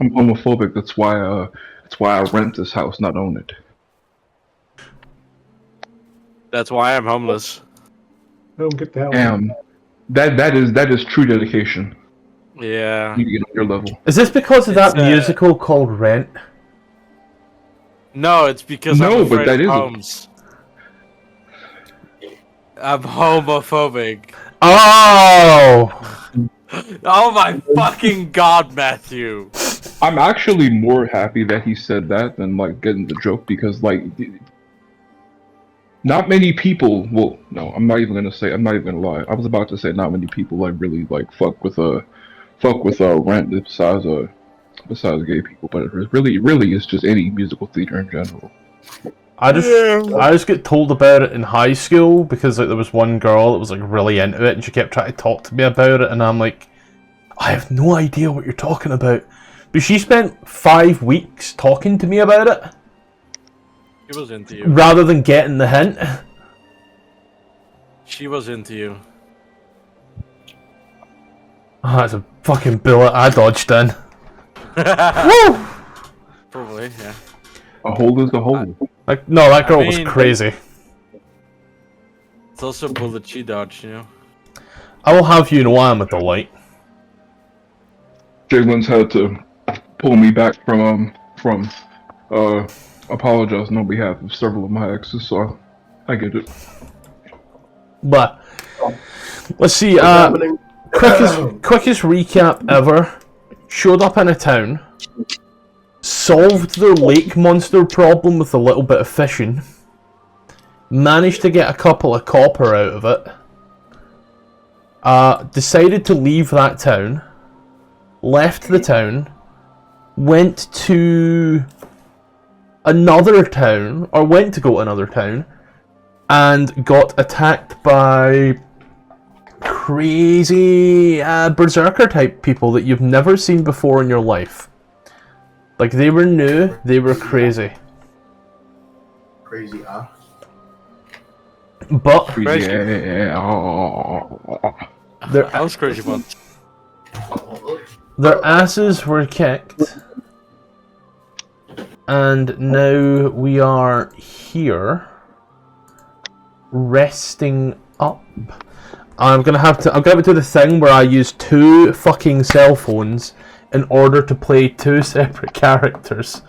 I'm homophobic. That's why I rent this house, not own it. That's why I'm homeless. Oh, get the hell out. Damn, that is true dedication. Yeah. You get on your level. Is this because of that musical called Rent? No, it's because No, I'm but afraid that of isn't. homes. I'm homophobic. Oh! Oh my fucking god, Matthew! I'm actually more happy that he said that than like getting the joke because like not many people. Well, no, I'm not even gonna lie. I was about to say not many people like really like fuck with rent besides gay people, but it really is just any musical theater in general. I just get told about it in high school because like there was one girl that was like really into it and she kept trying to talk to me about it and I'm like, I have no idea what you're talking about. But she spent 5 weeks talking to me about it. She was into you. Rather than getting the hint. She was into you. Oh, that's a fucking bullet I dodged in. Woo! Probably, yeah. A hole is a hole. Like, no, that girl was mean, crazy. It's also a bullet she dodged, you know? I will have you know I am a delight. Jalen's had to pull me back from apologizing on behalf of several of my exes, so I get it. But let's see, quickest recap ever. Showed up in a town, solved their lake monster problem with a little bit of fishing, managed to get a couple of copper out of it, decided to leave that town, left the town, went to another town, or went to go to another town, and got attacked by crazy berserker type people that you've never seen before in your life. Like, they were new, they were crazy. Crazy, huh? But I was crazy once. their asses were kicked, and now we are here resting up. I'm gonna do the thing where I use 2 fucking cell phones in order to play 2 separate characters,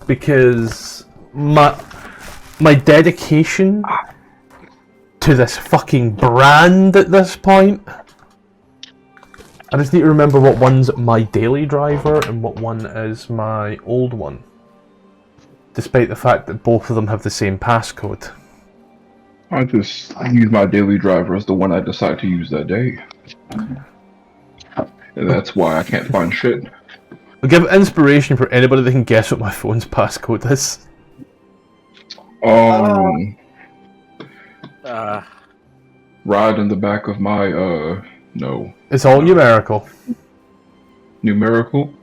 because my dedication to this fucking brand at this point. I just need to remember what one's my daily driver and what one is my old one, despite the fact that both of them have the same passcode. I just use my daily driver as the one I decide to use that day. And that's why I can't find shit. I'll give inspiration for anybody that can guess what my phone's passcode is. Ride in the back of my, no. It's all numerical. Numerical?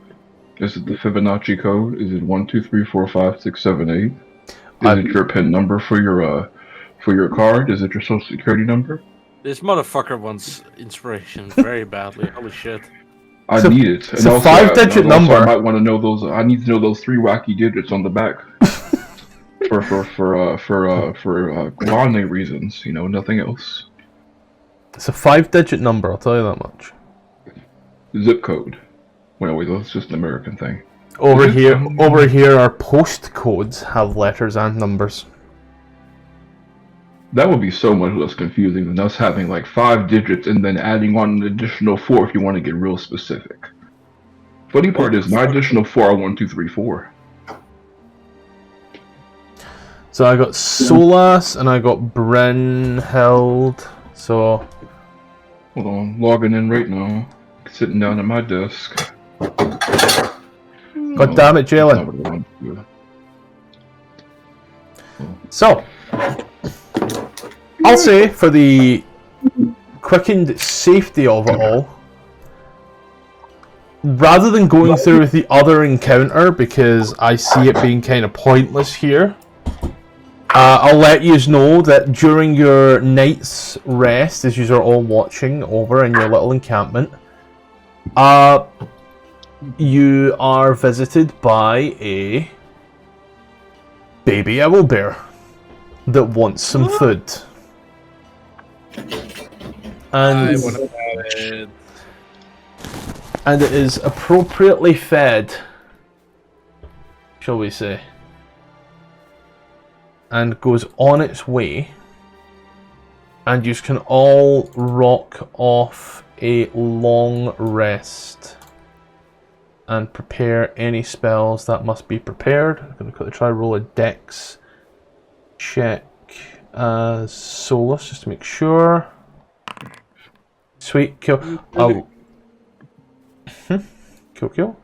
Is it the Fibonacci code? Is it 1, 2, 3, 4, 5, 6, 7, 8? Is it your PIN number for your card? Is it your social security number? This motherfucker wants inspiration very badly. Holy shit. I need it. It's a 5-digit number. I might want to know those. I need to know those 3 wacky digits on the back. for bonding reasons, you know, nothing else. It's a 5-digit number, I'll tell you that much. Zip code. Well, wait, that's just an American thing. Over here, our postcodes have letters and numbers. That would be so much less confusing than us having like 5 digits and then adding on an additional 4 if you want to get real specific. Funny part is my additional 4 are 1, 2, 3, 4. So I got Solas and I got Brynhild. So hold on, logging in right now. Sitting down at my desk. God damn it, Jalen. So I'll say, for the quickened safety of it all, rather than going through with the other encounter, because I see it being kind of pointless here, I'll let you know that during your night's rest, as you are all watching over in your little encampment, you are visited by a baby owlbear that wants some food. I And, want to have it. and it is appropriately fed, shall we say, and goes on its way, and you can all rock off a long rest and prepare any spells that must be prepared. I'm going to quickly try roll a dex check as Solus just to make sure. Sweet, kill. Oh. Kill.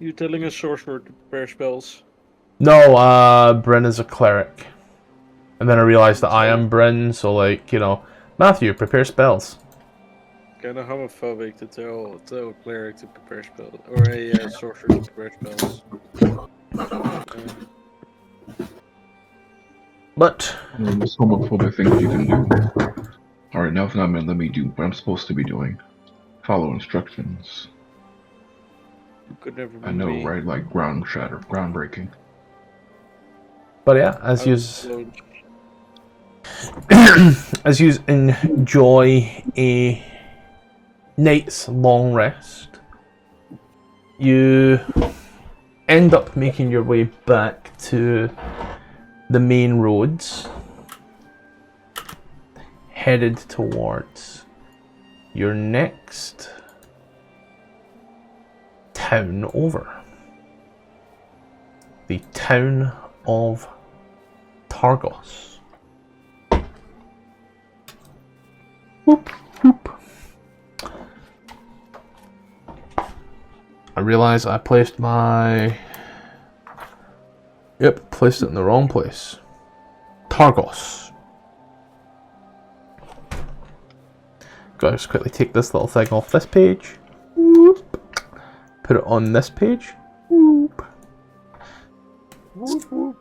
You telling a sorcerer to prepare spells? No, Bryn is a cleric. And then I realised that I am Bryn, so like, you know, Matthew, prepare spells. Kind of homophobic to tell a cleric to prepare spells, or a sorcerer to prepare spells. But The most homophobic thing you can do. Alright, now let me do what I'm supposed to be doing. Follow instructions. Could never be I know, me. right? Like groundbreaking. But yeah, as you as you enjoy a night's long rest, you end up making your way back to the main roads, headed towards your next town over. The town of Targos. Whoop, whoop. I realize I placed my... Yep, placed it in the wrong place. Targos. Gotta just quickly take this little thing off this page. Whoop. Put it on this page. Whoop. Whoop, whoop.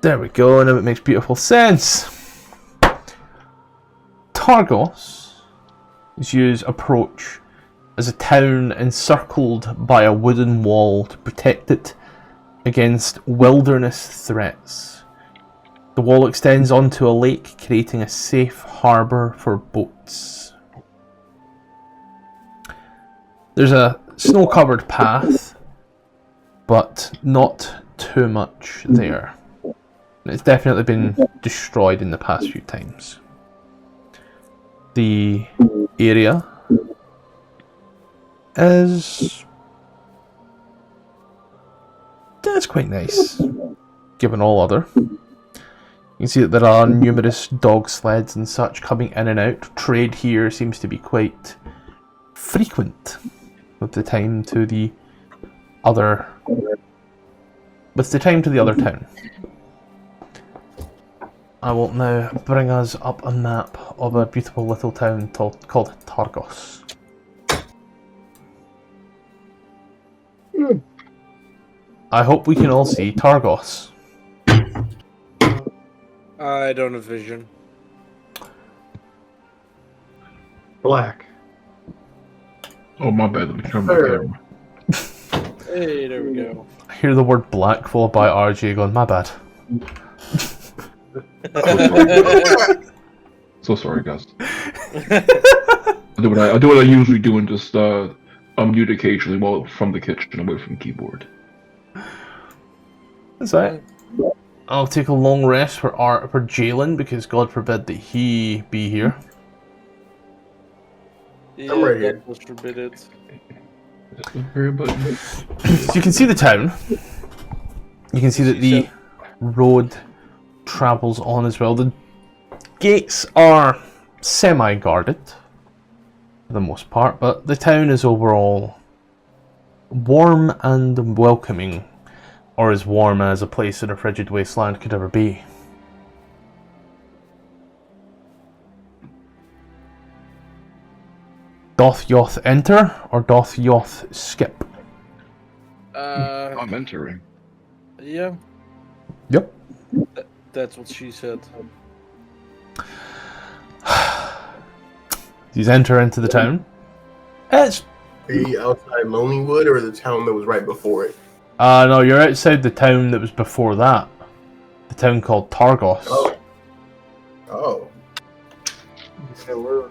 There we go, now it makes beautiful sense. Targos is used approach as a town encircled by a wooden wall to protect it against wilderness threats. The wall extends onto a lake, creating a safe harbour for boats. There's a snow-covered path, but not too much there. It's definitely been destroyed in the past few times. The area is... that's quite nice, given all other. You can see that there are numerous dog sleds and such coming in and out. Trade here seems to be quite frequent with the time to the other... town. I will now bring us up a map of a beautiful little town called Targos. I hope we can all see Targos. I don't have vision. Black. Oh, my bad. Let me turn my camera. Hey, there we go. I hear the word black followed by RJ going, my bad. So sorry, guys. I do what I usually do and just unmute occasionally while from the kitchen away from the keyboard. That's right. I'll take a long rest for Jalen because God forbid that he be here. Yeah, I'm right here. that was forbidden. So you can see the town. You can see that the road travels on as well. The gates are semi-guarded for the most part, but the town is overall warm and welcoming, or as warm as a place in a frigid wasteland could ever be. Doth Yoth enter, or doth Yoth skip? I'm entering. Yeah, Yep. that's what she said. These enter into the town. It's Are you outside Lonelywood or the town that was right before it? No, you're outside the town that was before that. The town called Targos. Oh. Okay, we're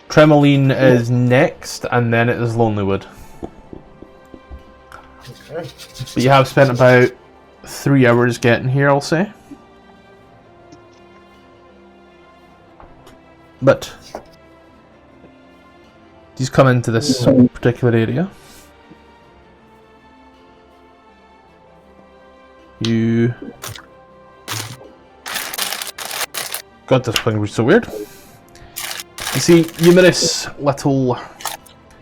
Termalaine is next, and then it is Lonelywood. Okay. But you have spent about 3 hours getting here, I'll say. But he's come into this particular area. You... God, this thing was so weird. You see numerous little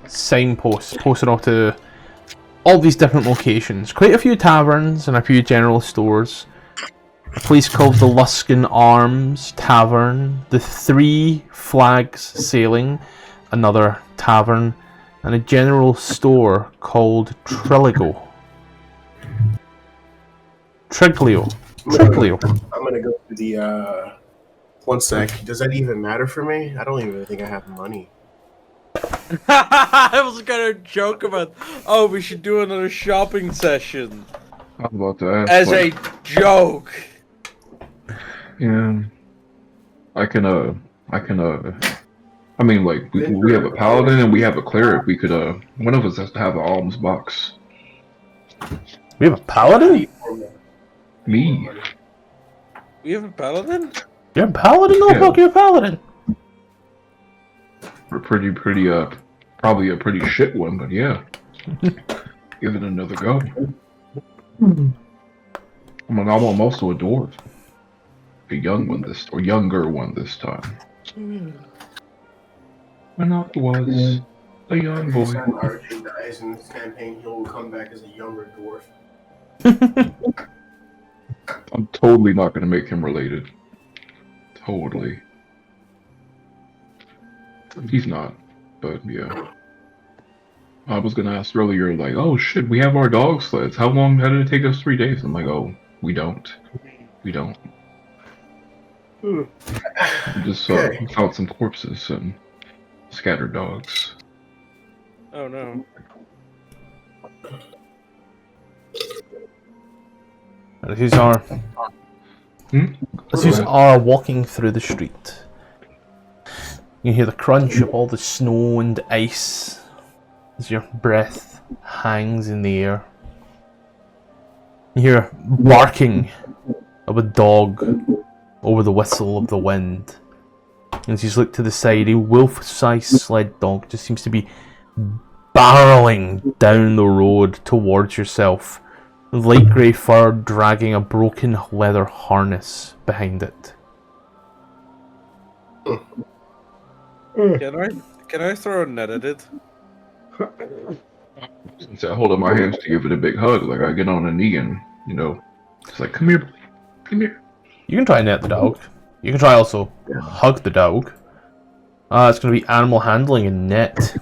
signposts posted off to all these different locations. Quite a few taverns and a few general stores. A place called the Luskin Arms Tavern. The Three Flags Sailing, another tavern. And a general store called Triglio. Triglio. I'm gonna go to the, one sec. Does that even matter for me? I don't even think I have money. I was gonna joke about, oh, we should do another shopping session. I was about to ask. As like, a joke. Yeah. I mean, like, we have a paladin and we have a cleric. We could, one of us has to have an alms box. We have a paladin? Me. We have a paladin? You're a paladin? No, Yeah. fuck, you're a paladin. We're pretty, probably a pretty shit one, but yeah. Give it another go. I'm also a dwarf. A young one or younger one this time. When I was a young boy. If Arjun dies in this campaign, he'll come back as a younger dwarf. I'm totally not gonna make him related. Totally. He's not, but yeah. I was gonna ask earlier, like, oh shit, we have our dog sleds. How did it take us 3 days? I'm like, oh, we don't. We just found some corpses and scattered dogs. Oh no. These are... These are walking through the street. You hear the crunch of all the snow and ice as your breath hangs in the air. You hear barking of a dog over the whistle of the wind. And as you look to the side, a wolf-sized sled dog just seems to be barreling down the road towards yourself. Light grey fur dragging a broken leather harness behind it. Can I throw a net at it? Since I hold up my hands to give it a big hug, like I get on a knee and, it's like, come here, come here. You can try net the dog. You can try also hug the dog. It's going to be animal handling and net.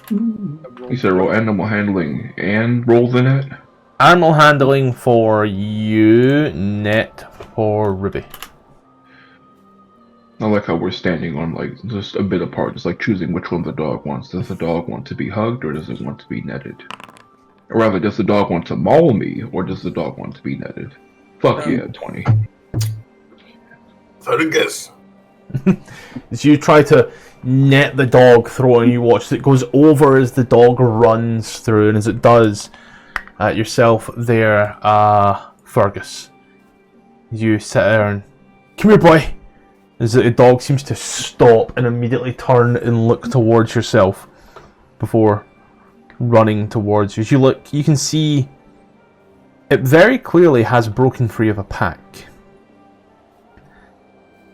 You said roll animal handling and roll the net? Animal handling for you, net for Ruby. I like how we're standing on, like, just a bit apart, just like choosing which one the dog wants. Does the dog want to be hugged or does it want to be netted? Or rather, does the dog want to maul me or does the dog want to be netted? Fuck yeah, 20. So to guess. As you try to net the dog through and you watch it goes over as the dog runs through, and as it does, yourself there, Fergus. You sit there and, come here boy! As the dog seems to stop and immediately turn and look towards yourself before running towards you. As you look, you can see it very clearly has broken free of a pack.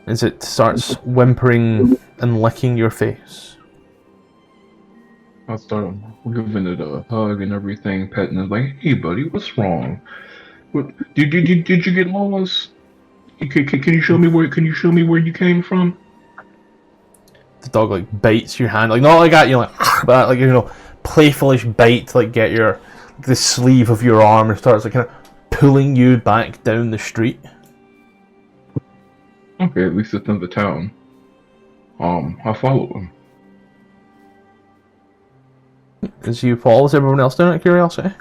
As it starts whimpering and licking your face. I'll start giving it a hug and everything, petting it, like, hey buddy, what's wrong? What, did you get lost? Can you show me where you came from? The dog like bites your hand, like not like that, but like playfullish bite to like get the sleeve of your arm and starts like kind of pulling you back down the street. Okay, at least it's in the town. I follow him. as you follow everyone else down out of curiosity.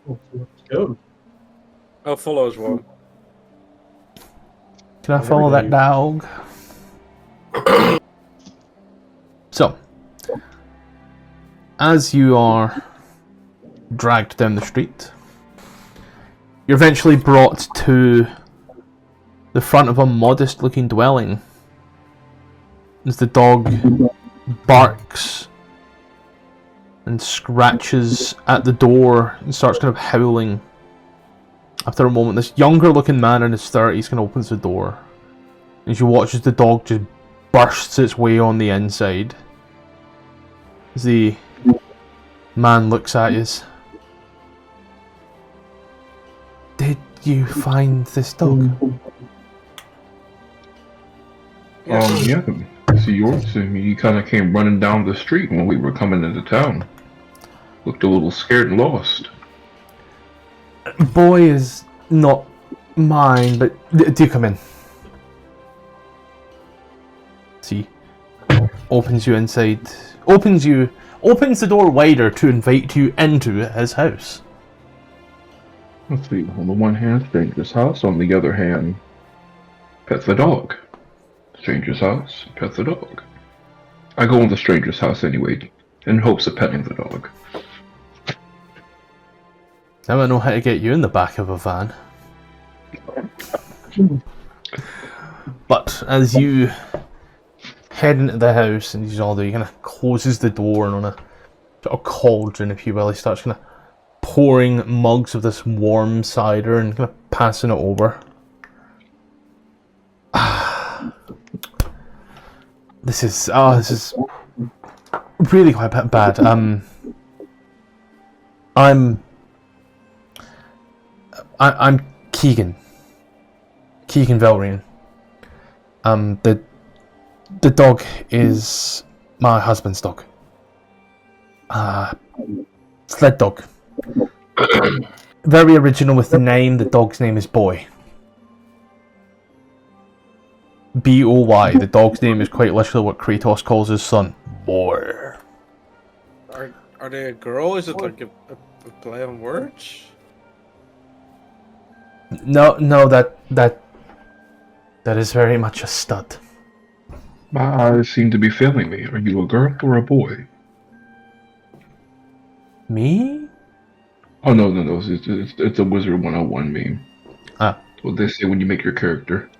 Let's go. I'll follow as well. Can I follow that dog? So, as you are dragged down the street, you're eventually brought to the front of a modest-looking dwelling. As the dog barks and scratches at the door and starts kind of howling. After a moment, this younger-looking man in his 30s kind of opens the door. As you watch as the dog just bursts its way on the inside. As the man looks at you. Did you find this dog? Yeah. See yours. I mean, he kind of came running down the street when we were coming into town. Looked a little scared and lost. Boy is not mine, but do come in. See, opens you inside. Opens the door wider to invite you into his house. Let's see. On the one hand, stranger's house. On the other hand, pet the dog. Stranger's house, pet the dog. I go in the stranger's house anyway, in hopes of petting the dog. Now I know how to get you in the back of a van. But as you head into the house and he's all there, he kind of closes the door and on a sort of cauldron, if you will, he starts kind of pouring mugs of this warm cider and kind of passing it over. This is really quite bad. I'm Keegan Velrian. The dog is my husband's dog. Sled dog. Very original with the name. The dog's name is Boy. B-O-Y. The dog's name is quite literally what Kratos calls his son. Boy. Are they a girl? Is it like a play on words? No, that is very much a stud. My eyes seem to be failing me. Are you a girl or a boy? Me? Oh, no. It's a Wizard 101 meme. Ah. What they say when you make your character.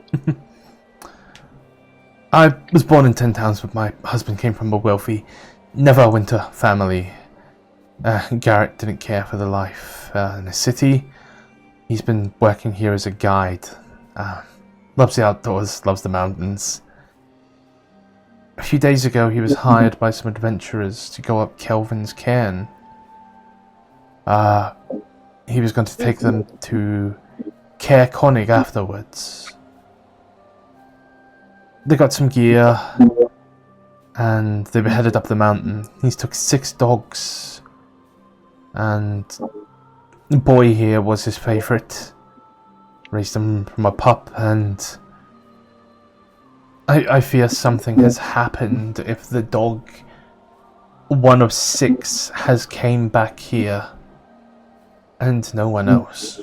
I was born in 10 towns, but my husband came from a wealthy, never winter family. Garrett didn't care for the life in a city. He's been working here as a guide. Loves the outdoors, loves the mountains. A few days ago, he was hired by some adventurers to go up Kelvin's cairn. He was going to take them to Caer Conig afterwards. They got some gear, and they were headed up the mountain. He took 6 dogs, and the boy here was his favourite. Raised him from a pup, and I fear something has happened if the dog, one of 6, has came back here, and no one else.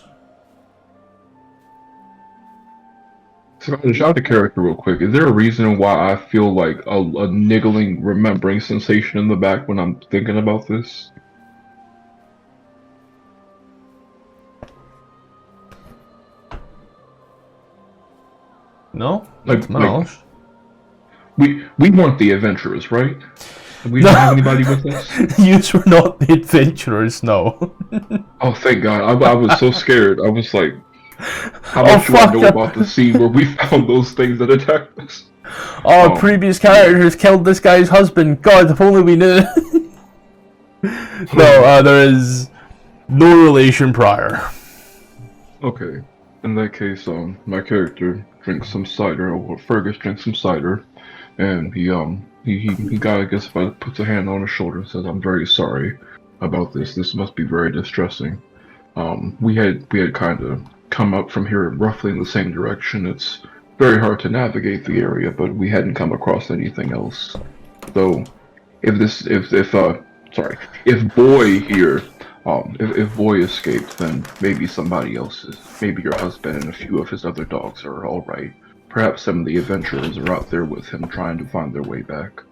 So, out of character real quick, is there a reason why I feel like a niggling, remembering sensation in the back when I'm thinking about this? No? Like, To my knowledge. we weren't the adventurers, right? We didn't have anybody with us? Yous were not the adventurers, no. Oh, thank God. I was so scared. I was like, how much do I know about the scene where we found those things that attacked us? Previous characters killed this guy's husband. God, if only we knew. No, there is no relation prior. Okay. In that case, my character drinks some cider, or Fergus drinks some cider, and he got, I guess, puts a hand on his shoulder and says, "I'm very sorry about this. This must be very distressing. We had kind of come up from here roughly in the same direction. It's very hard to navigate the area, but we hadn't come across anything else. So, if if Boy here, if Boy escaped, then maybe somebody else's, maybe your husband and a few of his other dogs are all right. Perhaps some of the adventurers are out there with him trying to find their way back.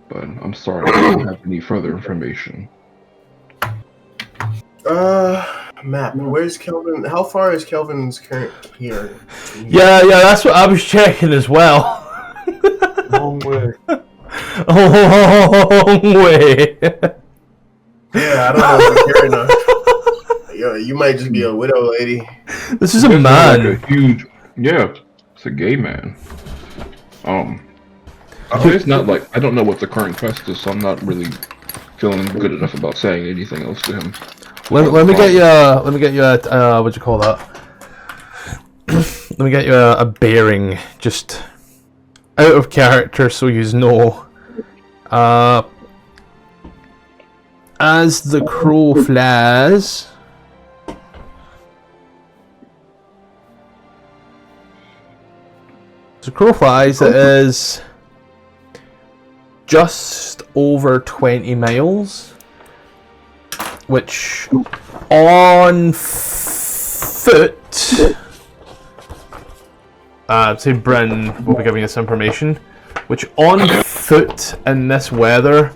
But I'm sorry, I don't have any further information. Matt, where's Kelvin? How far is Kelvin's current here? Yeah, that's what I was checking as well. Long way. A long way. Yeah, I don't know if you're enough. Yo, you might just be a widow lady. This is a man. Like a huge, yeah, it's a gay man. It's not like I don't know what the current quest is, so I'm not really feeling good enough about saying anything else to him. Let me get you a what do you call that? Let me get you a bearing, just out of character, so you know. As the crow flies, it is just over 20 miles, which on foot, say Bryn will be giving us information, which on foot in this weather,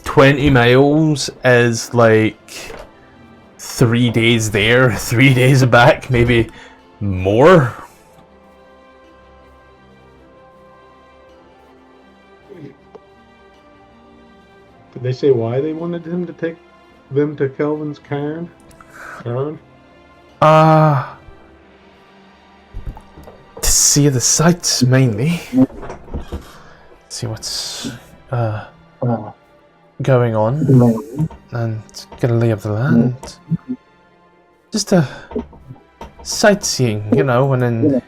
20 miles is like 3 days there, 3 days back, maybe more. Did they say why they wanted him to take them to Kelvin's cairn? To see the sights mainly. See what's going on and get a lay of the land. Just a sightseeing, you know, when in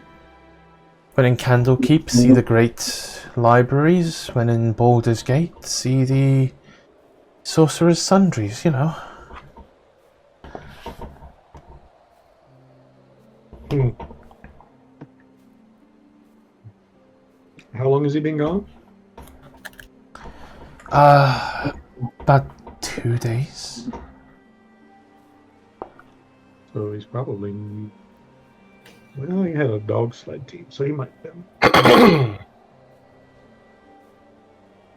Candlekeep, see the great libraries, when in Baldur's Gate, see the Sorcerer's Sundries, you know. How long has he been gone? About 2 days. So he's probably... Well, he had a dog sled team, so he might have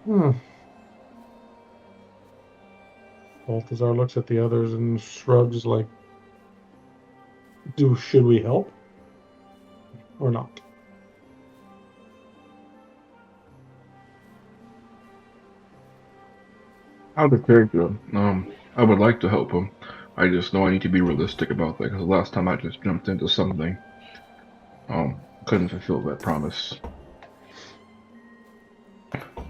been. Balthazar looks at the others and shrugs like, should we help? Or not? Out of character, I would like to help him. I just know I need to be realistic about that, because the last time I just jumped into something, couldn't fulfill that promise.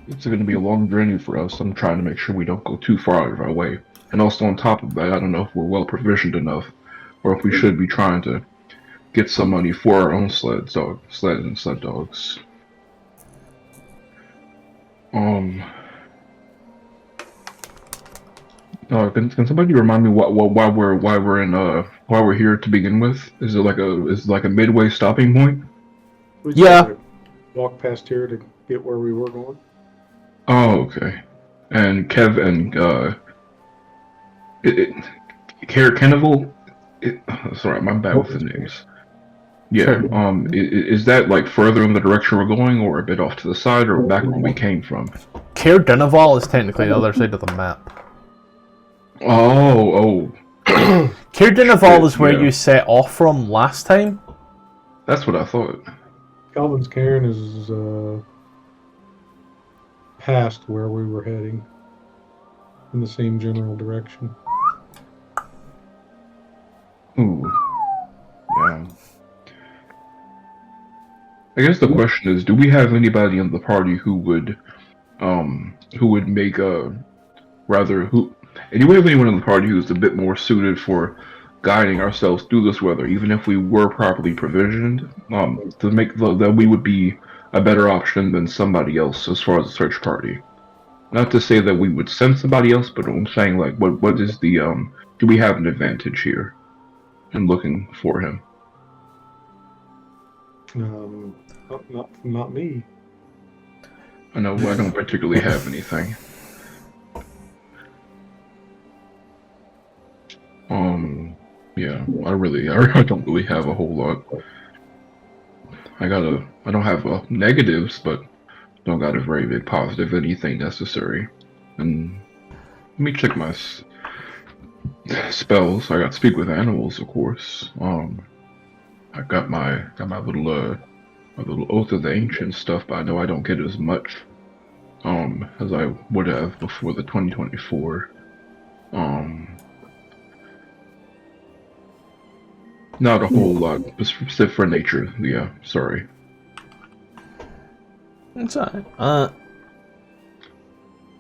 It's going to be a long journey for us. I'm trying to make sure we don't go too far out of our way. And also on top of that, I don't know if we're well provisioned enough, or if we should be trying to get some money for our own sled and sled dogs. Can somebody remind me why we're here to begin with? Is it like a midway stopping point? We just Yeah. had to walk past here to get where we were going. Oh, okay. And Kev and Kenneval. Sorry, I'm bad with the names. Yeah. Sure. Is that like further in the direction we're going, or a bit off to the side, or back where we came from? Cair Dinaval is technically the other side of the map. Oh. Cair Dinaval is where Yeah. you set off from last time. That's what I thought. Kelvin's cairn is past where we were heading, in the same general direction. Ooh. Yeah. I guess the question is, do we have anybody in the party who would make do we have anyone in the party who's a bit more suited for guiding ourselves through this weather, even if we were properly provisioned, to make that we would be a better option than somebody else as far as the search party? Not to say that we would send somebody else, but I'm saying, like, what is the do we have an advantage here in looking for him? Not me. I know I don't particularly have anything. Yeah, I don't really have a whole lot. I don't have negatives, but don't got a very big positive anything necessary. And let me check my spells. I got Speak with Animals, of course. I got my little Oath of the Ancient stuff, but I know I don't get as much as I would have before the 2024. Not a whole lot, except for nature. Yeah, sorry. It's alright.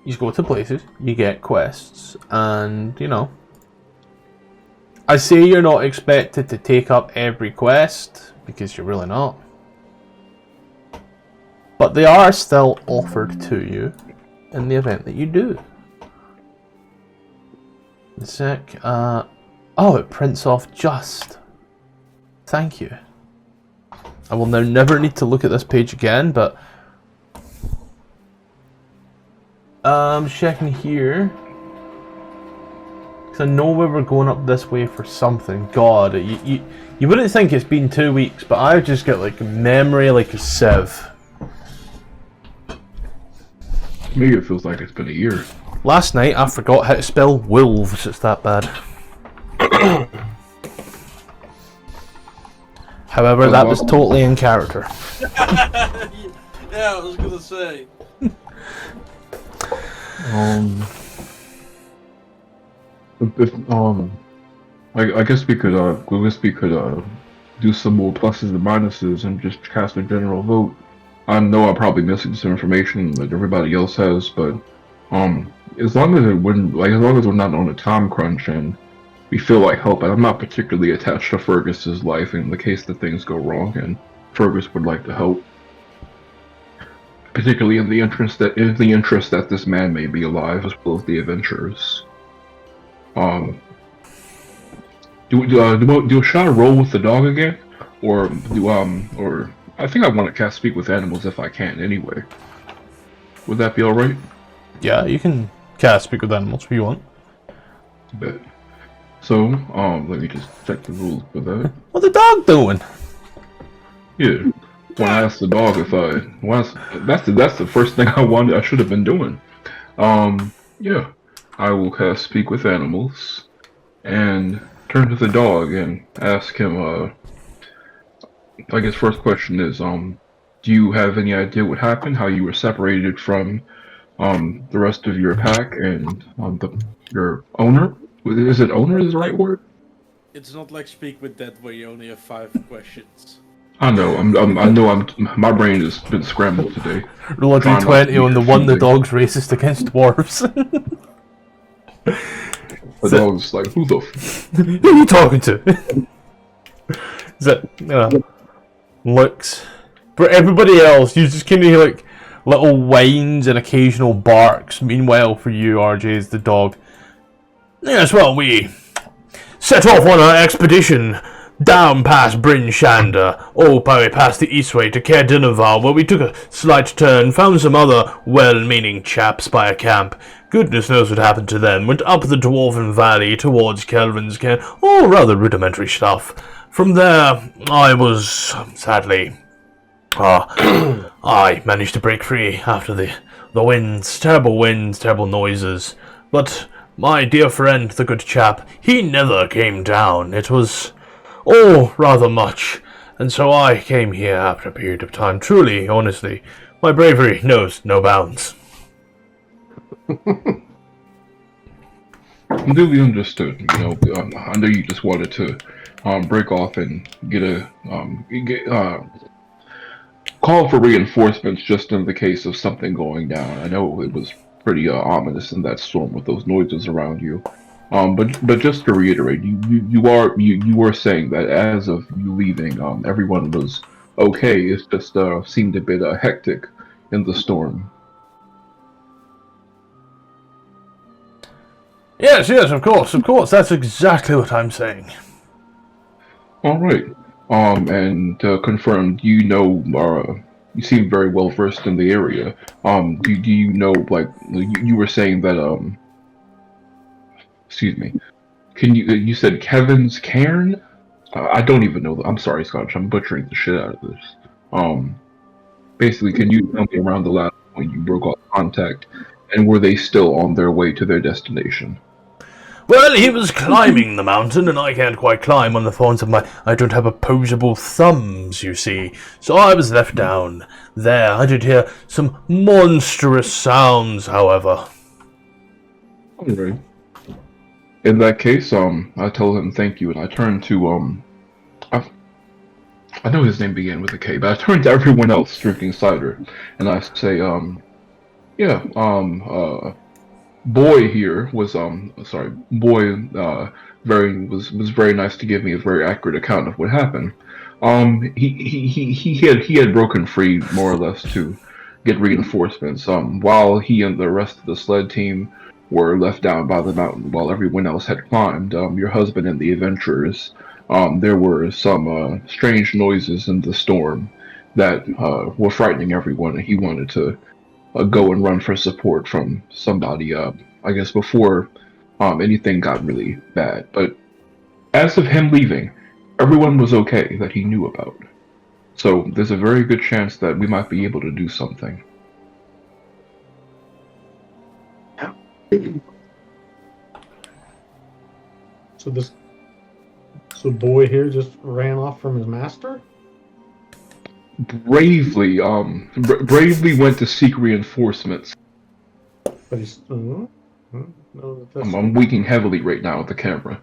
You go to places, you get quests, and, you know, I say you're not expected to take up every quest, because you're really not. But they are still offered to you in the event that you do. A sec. Oh, it prints off just. Thank you. I will now never need to look at this page again, but I'm checking here. Because I know we were going up this way for something. God, you wouldn't think it's been 2 weeks, but I've just got like memory like a sieve. Maybe it feels like it's been a year. Last night I forgot how to spell wolves, it's that bad. However, that was totally in character. Yeah, I was gonna say. I guess we could do some more pluses and minuses and just cast a general vote. I know I'm probably missing some information that everybody else has, but as long as we're not on a time crunch and we feel like help, and I'm not particularly attached to Fergus's life in the case that things go wrong, and Fergus would like to help, particularly in the interest that this man may be alive, as well as the adventurers. Do a shot of roll with the dog again, or I think I want to cast Speak with Animals if I can anyway. Would that be all right? Yeah, you can cast Speak with Animals if you want. Bet. So, let me just check the rules for that. What the dog doing? Yeah. When I asked the dog if that's the first thing I should have been doing. Yeah. I will cast Speak with Animals and turn to the dog and ask him, I guess first question is, do you have any idea what happened, how you were separated from the rest of your pack and your owner? Is it owner is the right word? It's not like Speak with Dead where you only have 5 questions. I know. My brain has been scrambled today. Roll a d20 on the one the dog's racist against dwarves. The dog's like, who the who are you talking to? Is it, looks. For everybody else, you just kind of hear like little whines and occasional barks. Meanwhile, for you, RJ, is the dog. Yes, well, we set off on our expedition down past Bryn Shander, probably past the Eastway to Caer Dineval, where we took a slight turn, found some other well-meaning chaps by a camp. Goodness knows what happened to them. Went up the Dwarven Valley towards Kelvin's Cairn. Rather rudimentary stuff. From there, I was, sadly, I managed to break free after the winds, terrible noises. But my dear friend, the good chap, he never came down. It was rather much. And so I came here after a period of time. Truly, honestly, my bravery knows no bounds. Completely understood. I know you just wanted to break off and get call for reinforcements just in the case of something going down. I know it was pretty ominous in that storm with those noises around you. But just to reiterate, you were saying that as of you leaving, everyone was okay. It just seemed a bit hectic in the storm. Yes, of course. That's exactly what I'm saying. All right. And to confirm, do you know you seem very well versed in the area. Do you know, like, you were saying that excuse me, you said Kevin's Cairn? I don't even know. I'm sorry, Scotch. I'm butchering the shit out of this. Basically, can you tell me around the last point you broke off contact, and were they still on their way to their destination? Well, he was climbing the mountain, and I can't quite climb on the thorns of my... I don't have opposable thumbs, you see. So I was left down there. I did hear some monstrous sounds, however. Alright. In that case, I tell him thank you, and I turn to, I know his name began with a K, but I turn to everyone else drinking cider, and I say, Boy here was was very nice to give me a very accurate account of what happened. He had broken free more or less to get reinforcements. While he and the rest of the sled team were left down by the mountain, while everyone else had climbed. Your husband and the adventurers. There were some strange noises in the storm that were frightening everyone, and he wanted to go and run for support from somebody, I guess, before anything got really bad. But as of him leaving, everyone was okay that he knew about. So there's a very good chance that we might be able to do something. So Boy here just ran off from his master? Bravely went to seek reinforcements. But he's... no, that's... I'm winking heavily right now at the camera.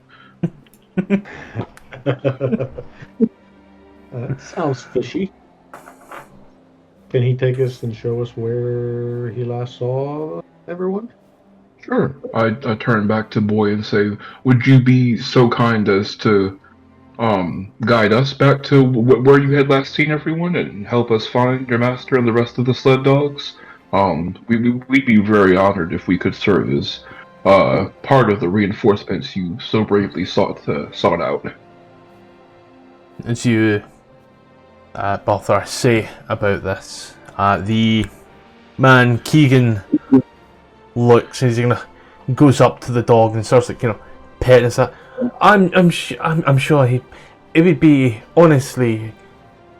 Sounds fishy. Can he take us and show us where he last saw everyone? Sure. I turn back to Boy and say, would you be so kind as to guide us back to where you had last seen everyone and help us find your master and the rest of the sled dogs? We'd be very honored if we could serve as part of the reinforcements you so bravely sought out. As you Balthar say about this, the man Keegan looks and he goes up to the dog and starts petting it. I'm sure it would be honestly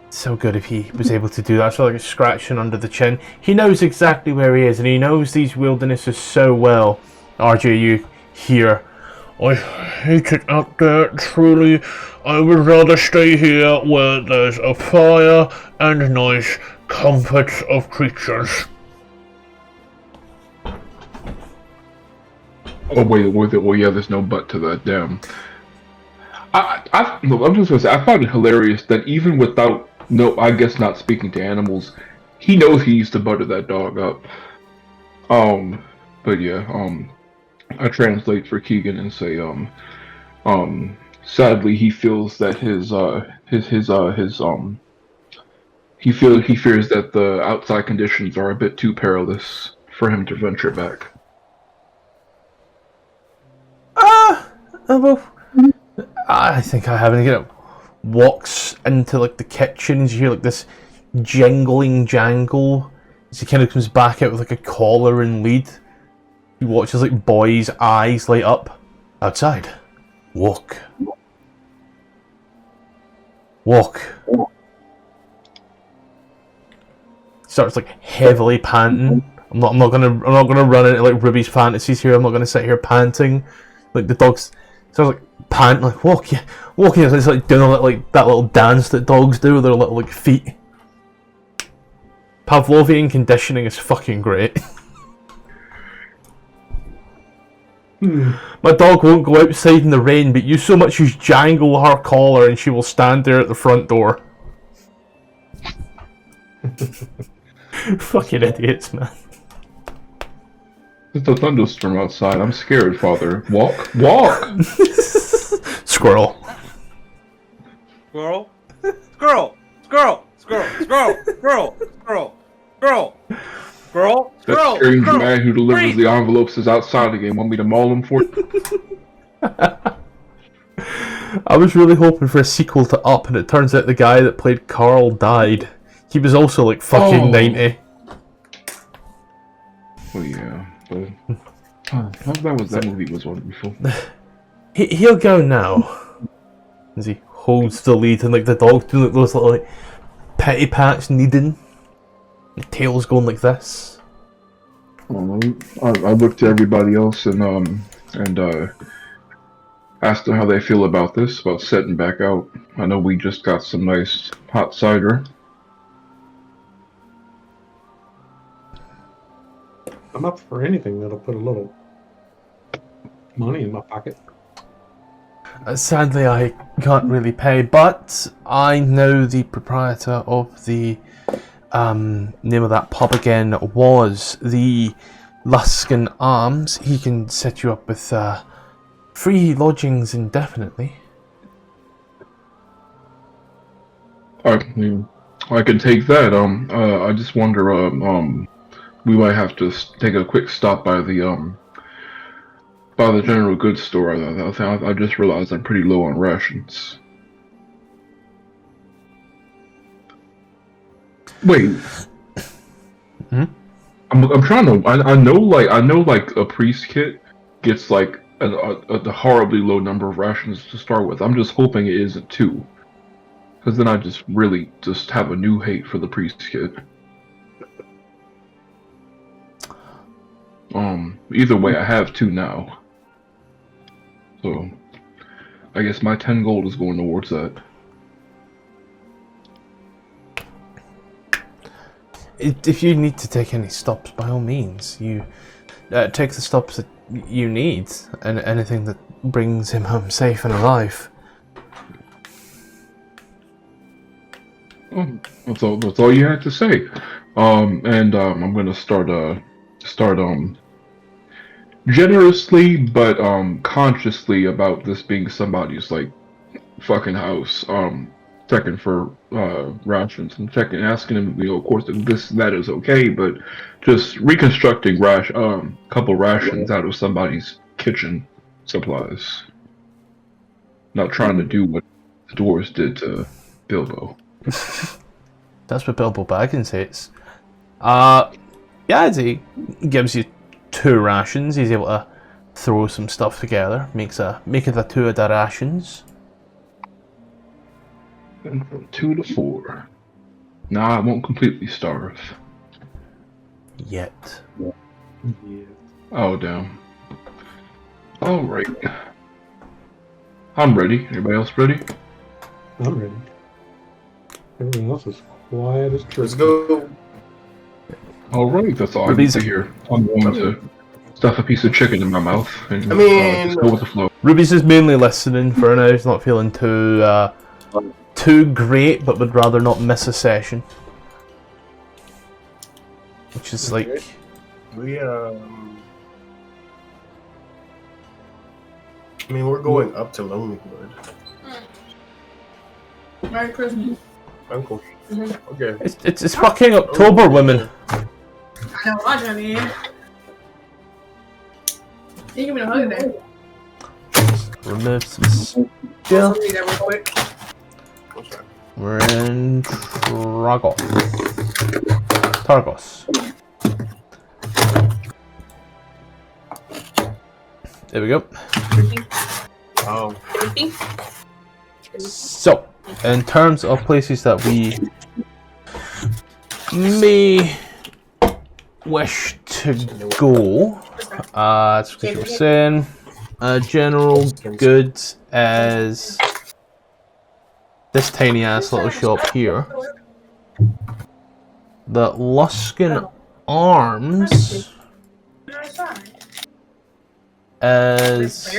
so good if he was able to do that. So scratching under the chin. He knows exactly where he is, and he knows these wildernesses so well. RJ, you here? I hate it up there, truly. I would rather stay here where there's a fire and nice comfort of creatures. Oh wait, well yeah, there's no but to that, damn. I'm just gonna say, I found it hilarious that even without, I guess not speaking to animals, he knows he used to butter that dog up. But yeah, I translate for Keegan and say, sadly he feels that he fears that the outside conditions are a bit too perilous for him to venture back. Well, I think I have. And walks into the kitchen. And you hear this jangling jangle as he kind of comes back out with a collar and lead. He watches Boy's eyes light up. Outside, walk. Starts heavily panting. I'm not gonna run into Ruby's fantasies here. I'm not gonna sit here panting. The dogs starts panting, walking. It's doing that little dance that dogs do with their little feet. Pavlovian conditioning is fucking great. My dog won't go outside in the rain, but you so much as jangle her collar and she will stand there at the front door. Fucking idiots, man. It's a thunderstorm outside. I'm scared, Father. Walk. Squirrel. Squirrel. Squirrel. Squirrel. Squirrel. Squirrel. Squirrel. Squirrel. Squirrel. Squirrel. That strange man who delivers the envelopes is outside again. Want me to maul him for you? I was really hoping for a sequel to Up, and it turns out the guy that played Carl died. He was also like fucking 90. Well, yeah, but that movie was wonderful. He'll go now. As he holds the lead and like the dog doing like those little like petty pats kneading. The tail's going like this. I looked to everybody else and asked them how they feel about this, about setting back out. I know we just got some nice hot cider. I'm up for anything that'll put a little money in my pocket. Sadly, I can't really pay, but I know the proprietor of the name of that pub again was the Luskin Arms. He can set you up with free lodgings indefinitely. I can take that. I just wonder. We might have to take a quick stop by the general goods store. I just realized I'm pretty low on rations. Wait. Hmm? I'm trying to. I know like a priest kit gets like a horribly low number of rations to start with. I'm just hoping it isn't 2, because then I just really just have a new hate for the priest kit. Either way, I have 2 now. So, I guess my 10 gold is going towards that. If you need to take any stops, by all means, you take the stops that you need, and anything that brings him home safe and alive. That's all you had to say. I'm gonna start generously but consciously about this being somebody's like fucking house. Checking for rations and asking him, of course, if that is okay, but just reconstructing couple rations out of somebody's kitchen supplies. Not trying to do what the dwarves did to Bilbo. That's what Bilbo Baggins hates. Yeah, he gives you 2 rations. He's able to throw some stuff together. Make it the 2 of the rations. And from 2 to 4. Nah, I won't completely starve. Yet. Yeah. Oh, damn. Alright. I'm ready. Anybody else ready? I'm ready. Everything else is quiet as church. Let's go. Alright, that's all I need to hear. I'm going to stuff a piece of chicken in my mouth and just go with the flow. Ruby's just mainly listening for now. He's not feeling too great, but would rather not miss a session. Which is like... We, I mean, we're going up to Lonelywood. Merry Christmas. Uncle. Mm-hmm. Okay. It's fucking October, women. I know, I mean. You give me a hug today. Remove some skill. I'll read that real quick. What's that? We're in Targos. There we go. Oh. So, in terms of places that we may wish to go, that's what you were saying. General goods as this tiny ass little shop here. The Luskin Arms as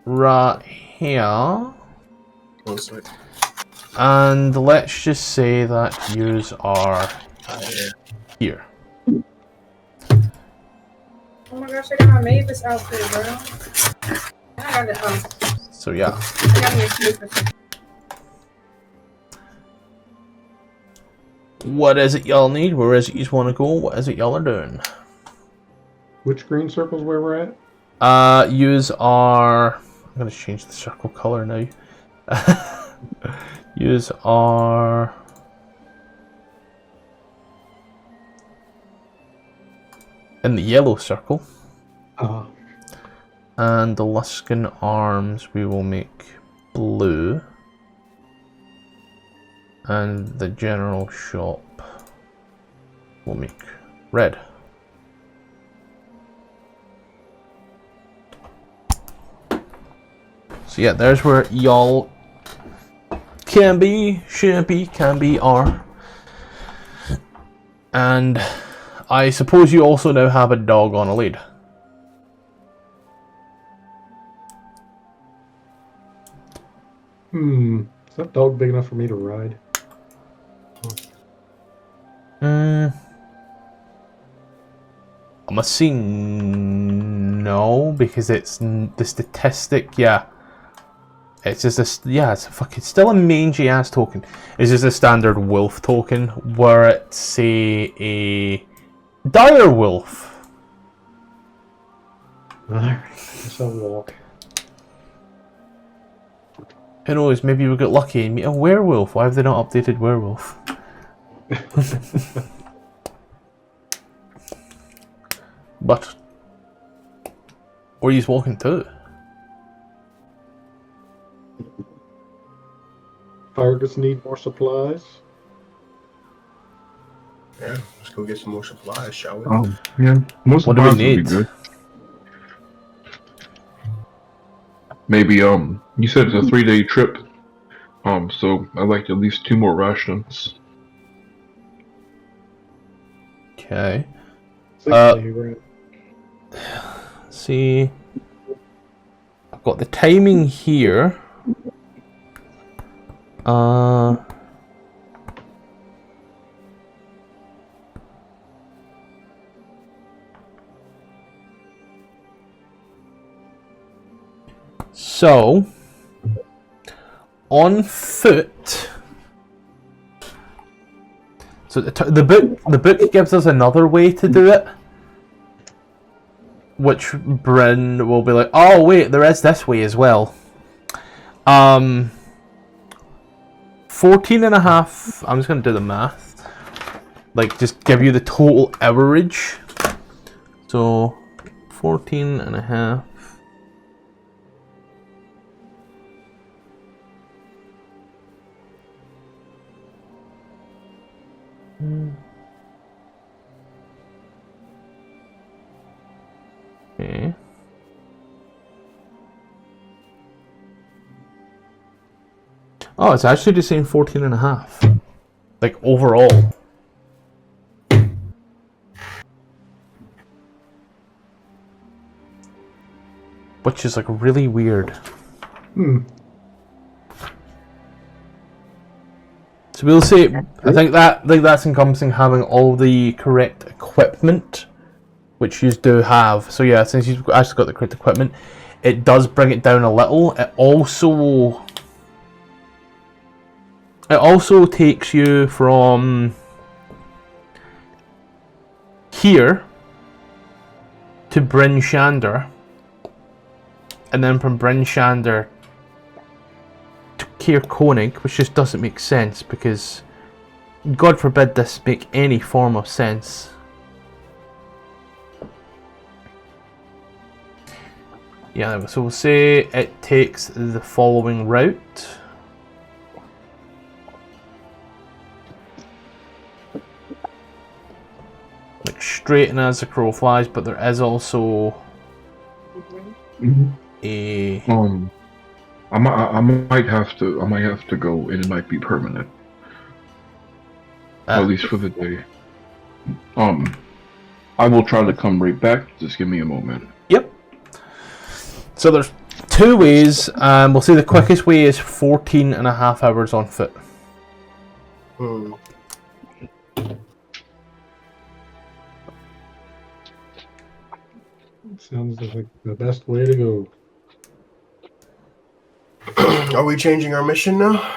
right here. One sec. And let's just say that yours are here. Oh my gosh, I made this outfit, bro. I got it. So yeah. I got me a sleeper. What is it y'all need? Where is it you want to go? What is it y'all are doing? Which green circle's where we're at? Yous are... I'm going to change the circle color now. Yous are in the yellow circle. And the Luskan arms we will make blue. And the general shop we'll make red. So yeah, there's where y'all can be, should be, can be, are. And I suppose you also now have a dog on a lead. Is that dog big enough for me to ride? I must say no, because it's the statistic, yeah. It's just a, yeah, it's a fucking, still a mangy ass token. It's just a standard wolf token, where it's say a dire wolf. Alright, guess I'll walk. Who knows, maybe we'll get lucky and meet a werewolf. Why have they not updated werewolf? But where are you walking to? Targos need more supplies. Yeah, let's go get some more supplies, shall we? Yeah. Most What do we supplies would be need? good. Maybe you said it's a 3-day trip. So I'd like at least 2 more rations. Okay. 6-day, right? See, I've got the timing here. So, on foot. So the book gives us another way to do it, which Bryn will be like, oh wait, there is this way as well. 14 and a half, I'm just going to do the math, like just give you the total average. So 14 and a half. Okay. Oh, it's actually the same 14 and a half. Like, overall. Which is, like, really weird. So we'll say, I think that's encompassing having all the correct equipment, which you do have. So yeah, since you've actually got the correct equipment, it does bring it down a little. It also takes you from here to Bryn Shander, and then from Bryn Shander to Caer Konig, which just doesn't make sense, because God forbid this make any form of sense. Yeah, so we'll say it takes the following route. Like straight in as the crow flies, but there is also a... I might have to go, and it might be permanent. At least for the day. I will try to come right back. Just give me a moment. Yep. So there's 2 ways. We'll say the quickest way is 14 and a half hours on foot. Sounds like the best way to go. Are we changing our mission now?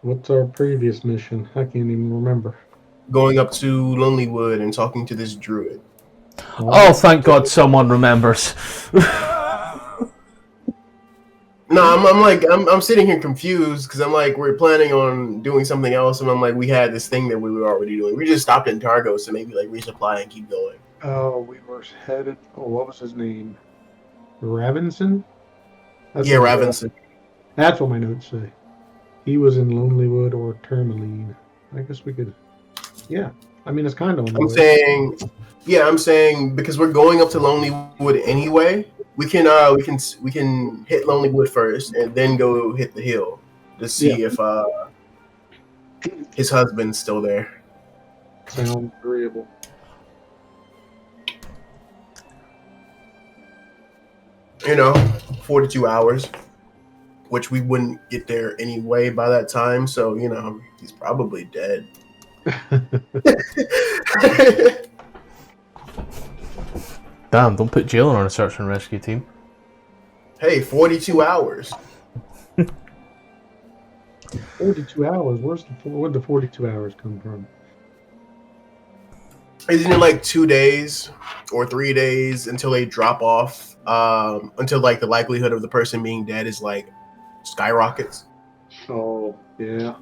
What's our previous mission? I can't even remember. Going up to Lonelywood and talking to this druid. Oh, thank God someone remembers. No, I'm sitting here confused because I'm like, we're planning on doing something else, and I'm like, we had this thing that we were already doing. We just stopped in Targos to maybe like resupply and keep going. Oh, we were headed. Oh, what was his name? Ravinson? Yeah, Ravinson. That's what my notes say. He was in Lonelywood or Termalaine. I guess we could. Yeah, I mean it's kind of on the way. I'm saying because we're going up to Lonelywood anyway. We can hit Lonelywood first and then go hit the hill to see if his husband's still there. Sounds agreeable. You know, 42 hours, which we wouldn't get there anyway by that time. So you know, he's probably dead. Damn, don't put Jalen on a search and rescue team. Hey, 42 hours. 42 hours? Where'd the 42 hours come from? Isn't it like 2 days or 3 days until they drop off? Until like the likelihood of the person being dead is like skyrockets. Oh, yeah.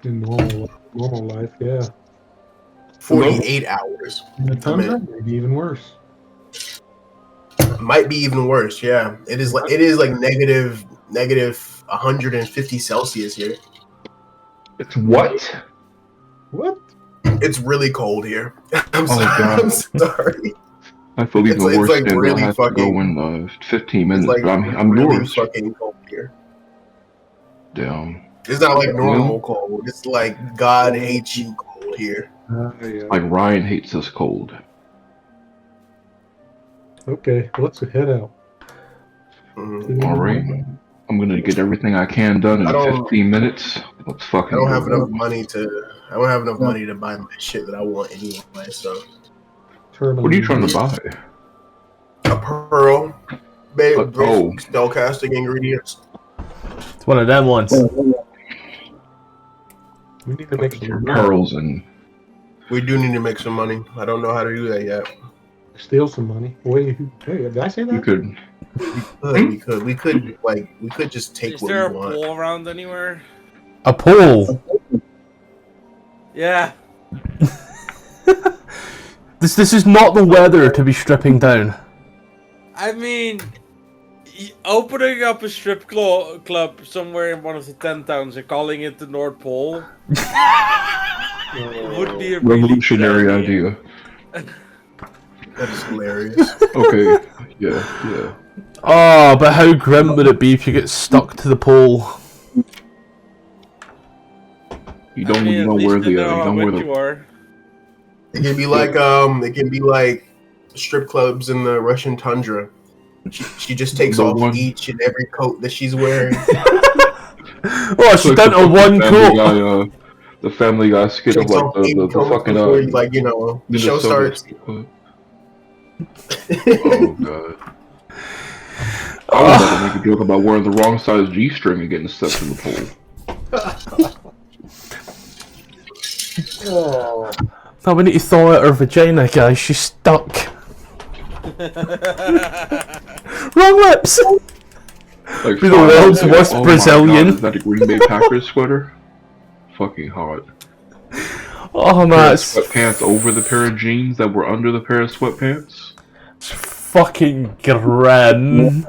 In normal life, yeah. 48 hours. In the tundra, maybe even worse. Might be even worse, yeah. It is like negative 150 Celsius here. It's what? What? It's really cold here. I'm God. I'm sorry. I feel even worse like than really I have to go in 15 minutes. It's like but I'm really yours. fucking cold here. Damn. It's not like normal cold. It's like God hates you cold here. Yeah. Like Ryan hates us cold. Okay, let's head out. Mhm. All right. I'm gonna get everything I can done in 15 minutes. Let's fucking. I don't go. have enough money to buy my shit that I want anyway. So What are you trying to buy? a pearl, babe, Oh. spellcasting ingredients. It's one of them ones. We need to make some Pearls and. We do need to make some money. I don't know how to do that yet. Steal some money. Wait, hey, did I say that? You could. We could just take Is what there we a want. pool around anywhere? A pole. Yeah. This is not the weather to be stripping down. I mean, opening up a strip club somewhere in one of the 10 towns and calling it the North Pole would be a really Revolutionary good idea. That is hilarious. Okay. Yeah. Oh, but how grim would it be if you get stuck to the pole? You don't know where the. You don't know where you the. are. It can be like strip clubs in the Russian tundra. She just takes The off one- each and every coat that she's wearing. Oh, she's done a one coat. The Family Guy skit of Takes like off the 8 coats fucking before, like, you know, the show Minnesota starts. Oh god. I was about to make a joke about wearing the wrong size G-string and getting stuck in the pole. Oh, No, we need to thaw out her vagina, guys. She's stuck. Wrong lips! Like, Be the world's worst oh my Brazilian. God, is that a Green Bay Packers sweater? Fucking hot. Oh man, it's Sweatpants over the pair of jeans that were under the pair of sweatpants. fucking grim.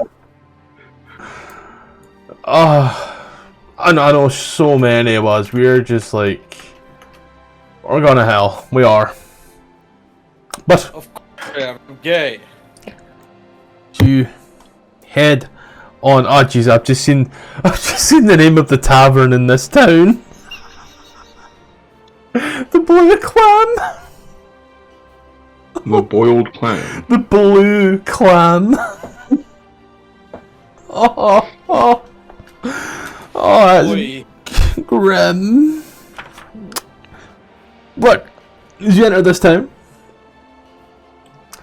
I know so many of us. We're just like, we're going to hell. We are. But Of course, yeah, I'm gay. you head on. Oh jeez, I've just seen the name of the tavern in this town. The Blue Clan. The boiled clam. The Blue Clan. Oh, that's Boy. grim. But as you enter this town,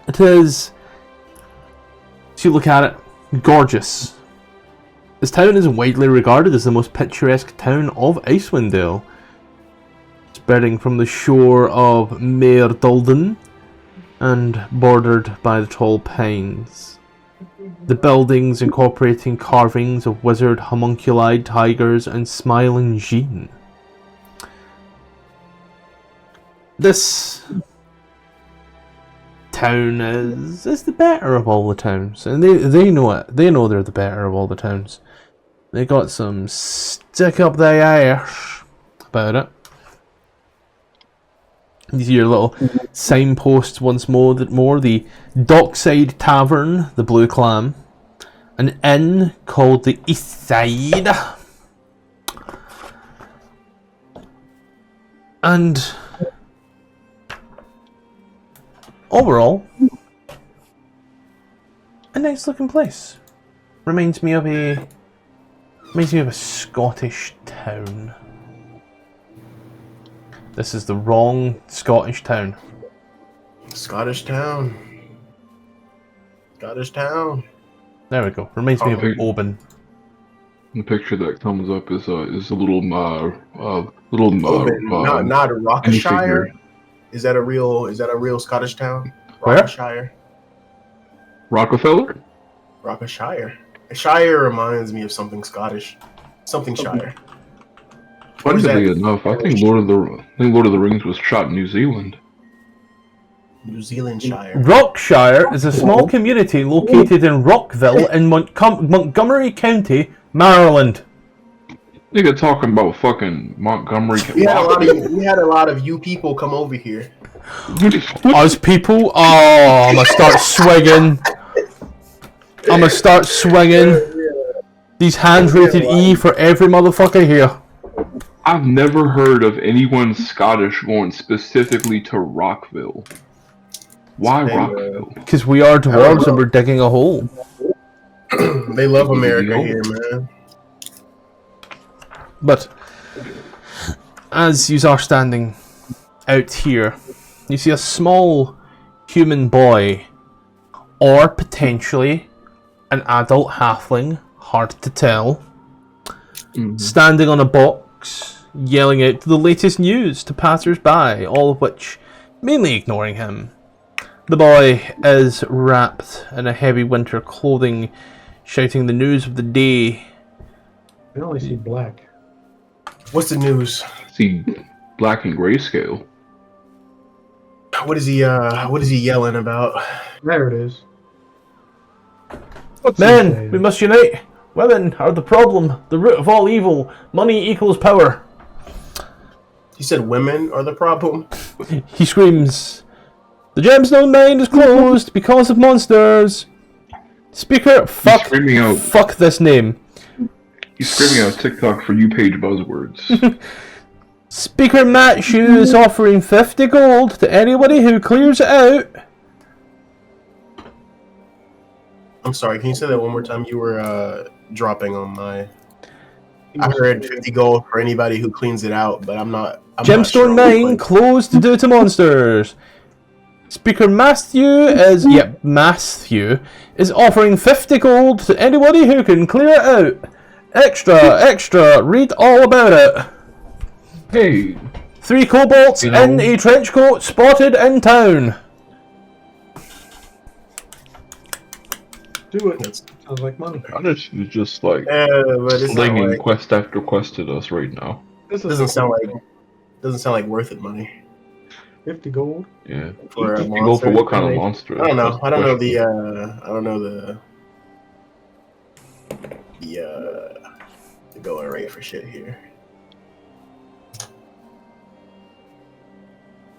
it is, as you look at it, gorgeous. This town is widely regarded as the most picturesque town of Icewind, spreading from the shore of Mare Dulden and bordered by the tall pines. The buildings incorporating carvings of wizard homunculi, tigers, and smiling Jean. This town is the better of all the towns, and they know it. They know they're the better of all the towns. They got some stick up their ass about it. These are your little signposts once more. The Dockside Tavern, the Blue Clam, an inn called the East Side, and overall, a nice looking place. Reminds me of a Scottish town. This is the wrong Scottish town. Scottish town. Scottish town. There we go. Reminds me of Oban. The picture that comes up is a little not a Rockshire. Is that a real Scottish town? Where? Rockshire. Rockefeller? Rockshire. A Shire reminds me of something Scottish. Something Shire. Funnily enough, I think Lord of the Rings was shot in New Zealand. New Zealand Shire. Rockshire is a small community located in Rockville in Montgomery County, Maryland. Nigga talking about fucking Montgomery. We had a lot of you people come over here. Us people? Oh, I'm gonna start swinging. These hands rated E for every motherfucker here. I've never heard of anyone Scottish going specifically to Rockville. Why Rockville? Because we are dwarves and we're digging a hole. They love America here, man. But as you are standing out here, you see a small human boy, or potentially an adult halfling, hard to tell, standing on a box, yelling out the latest news to passers-by, all of which mainly ignoring him. The boy is wrapped in a heavy winter clothing, shouting the news of the day. I only see black. What's the news? See, black and grayscale. What is he yelling about? There it is. Men, we must unite. Women are the problem, the root of all evil. Money equals power. He said women are the problem? He screams, "The gemstone mine is closed because of monsters." Speaker, fuck this name. He's screaming out TikTok for you page buzzwords. Speaker Matthew is offering 50 gold to anybody who clears it out. I'm sorry, can you say that one more time? You were dropping on my... I heard 50 gold for anybody who cleans it out, but I'm not Gemstone mine closed due to monsters. Speaker Matthew is offering 50 gold to anybody who can clear it out. Extra, read all about it. Hey. 3 kobolds in a trench coat spotted in town. Do it. Sounds like money. Honestly, is just like slinging quest after quest at us right now. This doesn't sound like worth it money. 50 gold. Yeah. For a gold for what kind of monster? I don't know. I don't know the going rate for shit here.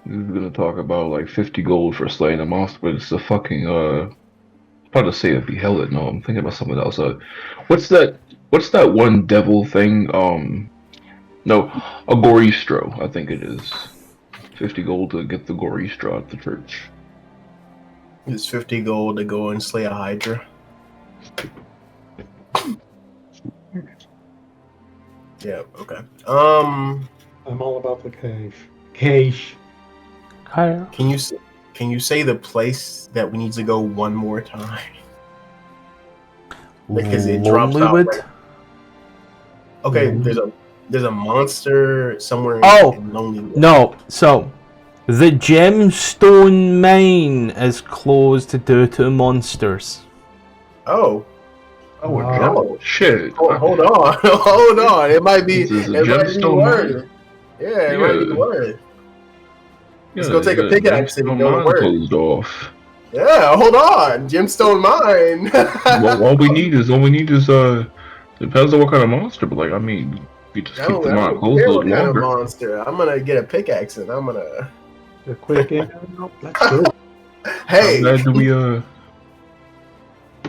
We're gonna talk about like 50 gold for slaying a monster, but it's a fucking about to say if he held it. No, I'm thinking about something else. What's that one devil thing? No, a Goristro, I think it is. 50 gold to get the Goristro at the church. It's 50 gold to go and slay a Hydra. Yeah, okay. I'm all about the cash. Cash. Higher. Can you say the place that we need to go one more time? Because it drops out. Right. Okay, there's a monster somewhere in Lonelywood. No, so the gemstone mine is closed due to monsters. Oh. Oh, Wow. gem. Shit. Hold on. Hold on. It might be. This is a It might be gemstone mine? worth. Yeah, it might be Yeah. worth. Let's Yeah, go take a pickaxe and gemstone go to mine work. closed off. Yeah, hold on. Gemstone mine. Well, all we need is depends on what kind of monster, but like I mean, you just I keep the don't mine closed care a what little kind of longer. monster. I'm gonna get a pickaxe and I'm gonna. A quick in. Let's go. Hey, How bad do we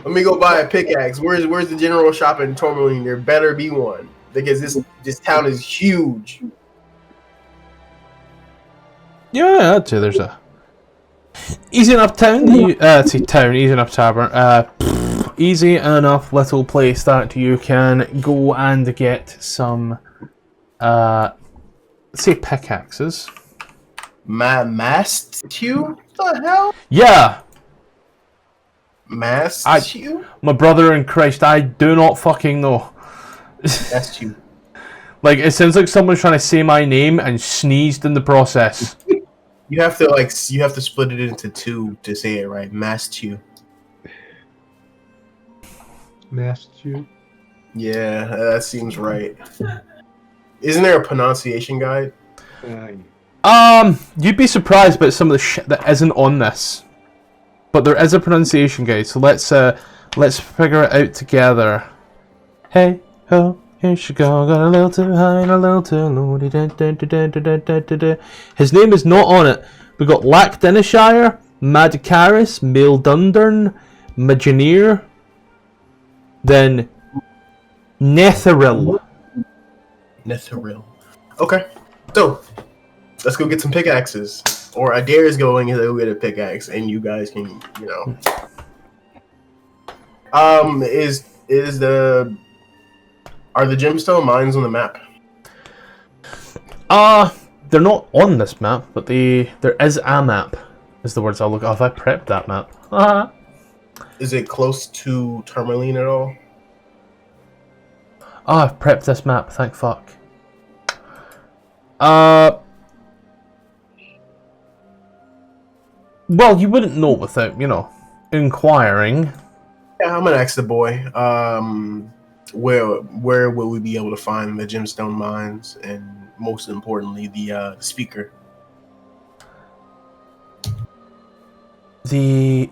let me go buy a pickaxe. Where's the general shop in Termalaine? There better be one because this town is huge. Yeah, I'd say there's a easy enough town. Easy enough tavern. Easy enough little place that you can go and get some, say pickaxes. Mastu? The hell? Yeah, Mastu? my brother in Christ, I do not fucking know. Mastu. Like, it sounds like someone's trying to say my name and sneezed in the process. You have to split it into two to say it right. Mastu. Mastu. Yeah, that seems right. Isn't there a pronunciation guide? You'd be surprised about some of the shit that isn't on this. But there is a pronunciation guide, so let's figure it out together. Hey ho, here she go, got a little too high and a little too low. His name is not on it. We got Lackdinishire, Madcaris, Mail Dundern, Magineer, then Netheril. Netheril. Okay, so let's go get some pickaxes. Or Adair is going to go get a pickaxe, and you guys can, you know. Are the gemstone mines on the map? They're not on this map, but there is a map. Is the words I'll look off. I prepped that map. Is it close to Termalaine at all? Oh, I've prepped this map, thank fuck. Well, you wouldn't know without, inquiring. Yeah, I'm gonna ask the boy. Where will we be able to find the gemstone mines, and most importantly, the speaker? The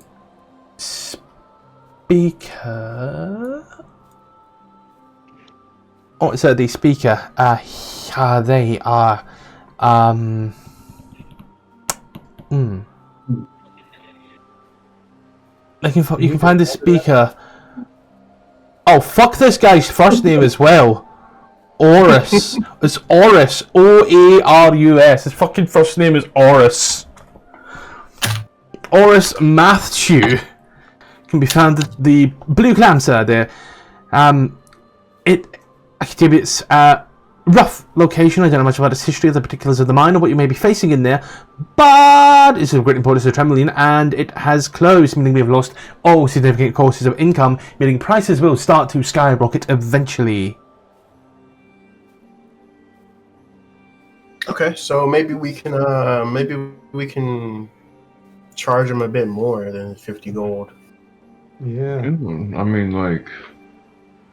speaker. Oh, so the speaker. They are. You can find the speaker. Oh, fuck this guy's first name as well. Orus. It's Orus. Oarus. His fucking first name is Orus. Orus Matthew can be found at the Blue Clamser there. It exhibits a rough location. I don't know much about its history or the particulars of the mine or what you may be facing in there, but it's of great importance to Termalaine, and it has closed, meaning we have lost all significant sources of income, meaning prices will start to skyrocket eventually. Okay, so maybe we can charge him a bit more than 50 gold. Yeah. I mean, like,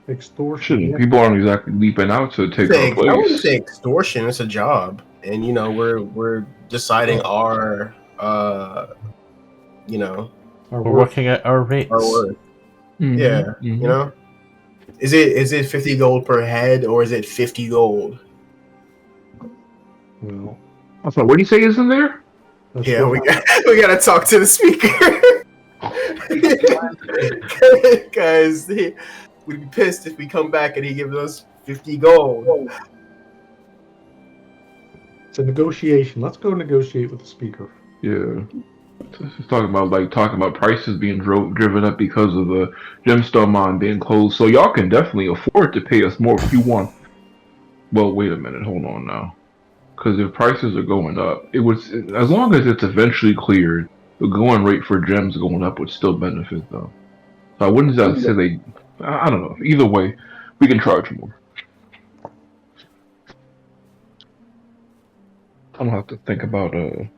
Extortion. Yeah. people aren't exactly leaping out to take our place. I wouldn't say extortion. It's a job, and we're deciding our We're working at our rates. our worth. Mm-hmm. Yeah, Mm-hmm. Is it 50 gold per head, or is it 50 gold? Well, I thought, what do you say is in there? Yeah, we gotta talk to the speaker. Because we'd be pissed if we come back and he gives us 50 gold. It's a negotiation. Let's go negotiate with the speaker. Yeah. It's talking about prices being driven up because of the gemstone mine being closed. So y'all can definitely afford to pay us more if you want. Well, wait a minute. Hold on now. Because if prices are going up, as long as it's eventually cleared, the going rate for gems going up would still benefit though. So I wouldn't say I don't know. Either way, we can charge more. I don't have to think about all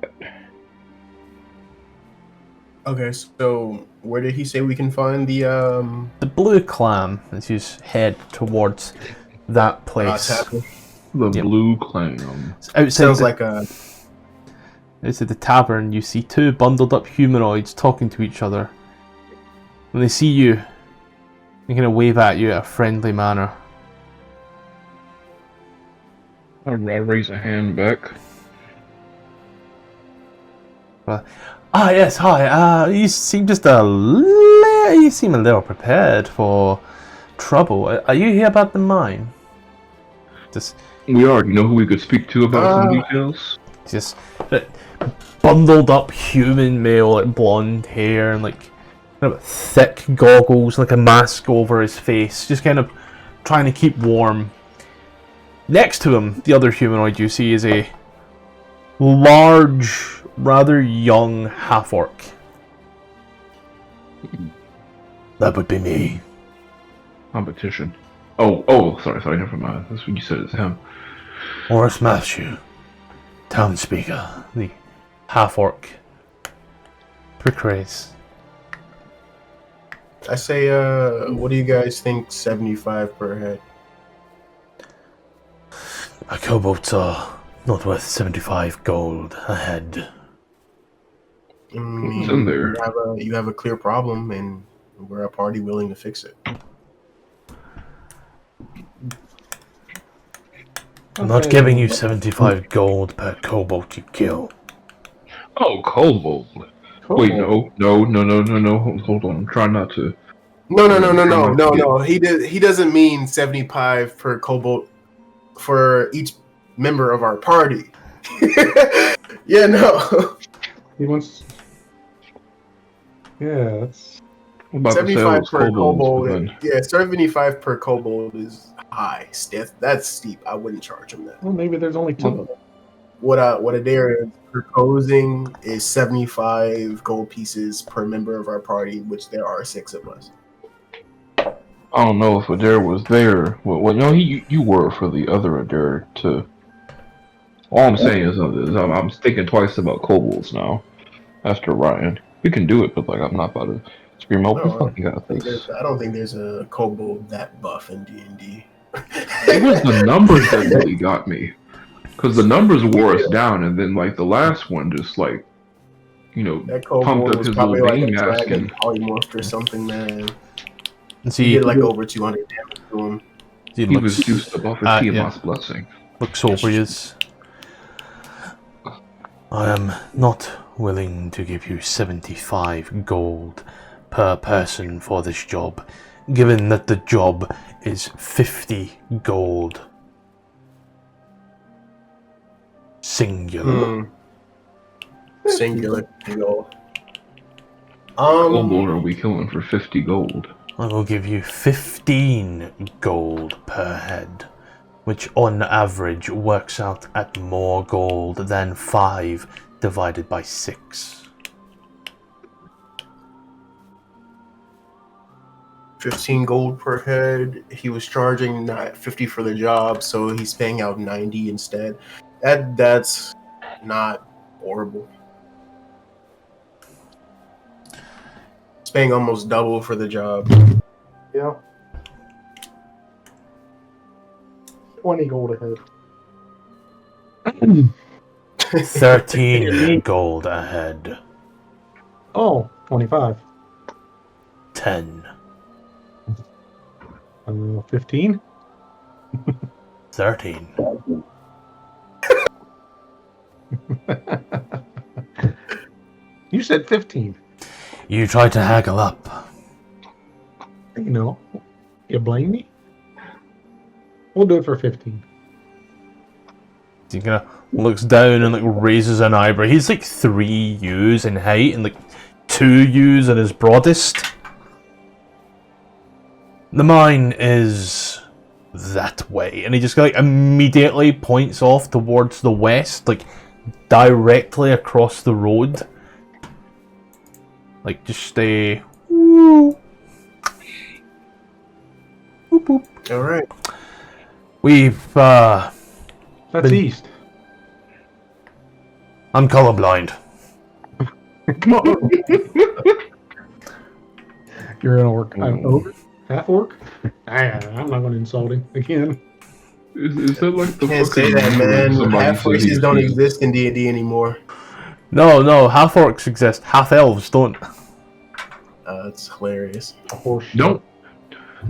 that. Okay, so where did he say we can find the The blue clam, as you head towards that place. tavern? The Yep. blue clam. Outside Sounds the, like a outside the tavern, you see two bundled up humanoids talking to each other. When they see you, they kind of wave at you in a friendly manner. I raise a hand back. Yes, hi. You seem you seem a little prepared for trouble. Are you here about the mine? Just We are. You know who we could speak to about some details? Just bundled up human male, like blonde hair and like kind of thick goggles, like a mask over his face, just kind of trying to keep warm. Next to him, the other humanoid you see is a large, rather young half-orc. That would be me. Competition. Oh, sorry, never mind. That's what you said, it's him. Horace Matthew, townspeaker, the half-orc. Quick race. I say, what do you guys think? 75 per head. Our kobolds are not worth 75 gold a head. I mean, What's in there? You have a clear problem, and we're a party willing to fix it. I'm not giving you 75 gold per kobold you kill. Oh, kobold. Wait, no. Hold on. I'm trying not to. No. He doesn't mean 75 per kobold for each member of our party. Yeah, no. He wants. Yeah, that's. I'm about to say 75 those per kobolds, kobold. but then- Yeah, 75 per kobold is high. That's steep. I wouldn't charge him that. Well, maybe there's only two of them. What Adair is proposing is 75 gold pieces per member of our party, which there are 6 of us. I don't know if Adair was there. Well, no, you were for the other Adair to. All I'm saying is I'm thinking twice about kobolds now. After Ryan, we can do it, but like I'm not about to scream out. We fucking got this. I don't think there's a kobold that buff in D&D. It was the numbers that really got me, because the numbers wore us down, and then like the last one just like, That pumped kobold up was his probably little like a vein mask dragon and polymorphed or something, man. And He see, did like over 200 damage to him. he he was looks, juiced above his Tiamat's blessing. looks over his. I am not willing to give you 75 gold per person for this job, given that the job is 50 gold. Singular. Singular gold. Kobold are we killing for 50 gold? I will give you 15 gold per head, which on average works out at more gold than 5 divided by 6. 15 gold per head. He was charging 50 for the job, so he's paying out 90 instead. That's not horrible. He's paying almost double for the job. Yeah. 20 gold ahead. 13 gold a head. Oh, 25. 10. 15? 13. You said 15. You try to haggle up. You blame me? We'll do it for 15. He kind of looks down and like raises an eyebrow. He's like 3 U's in height and like 2 U's in his broadest. The mine is that way, and he just like immediately points off towards the west, like directly across the road. Like just stay. Woo. Boop, boop. All right. We've That's east. I'm colorblind. You're an orc. I'm over. Half orc? I'm not going to insult him again. Is that like the Can't say fucking that, man. somebody Half said he races was don't here? exist in D&D anymore. No, half orcs exist, half elves don't. It's hilarious. Don't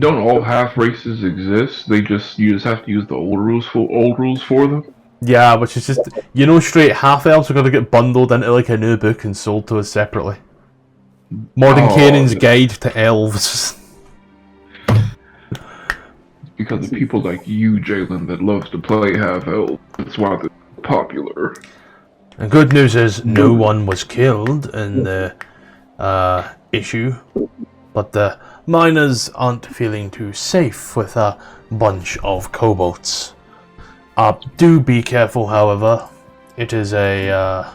all half races exist? You just have to use the old rules for them. Yeah, which is just, straight half elves are going to get bundled into like a new book and sold to us separately. Mordenkainen's Guide to Elves. Because of people like you, Jalen, that loves to play half elf. That's why they're popular. And good news is no one was killed in the issue, but the miners aren't feeling too safe with a bunch of kobolds. Do be careful, however. It is a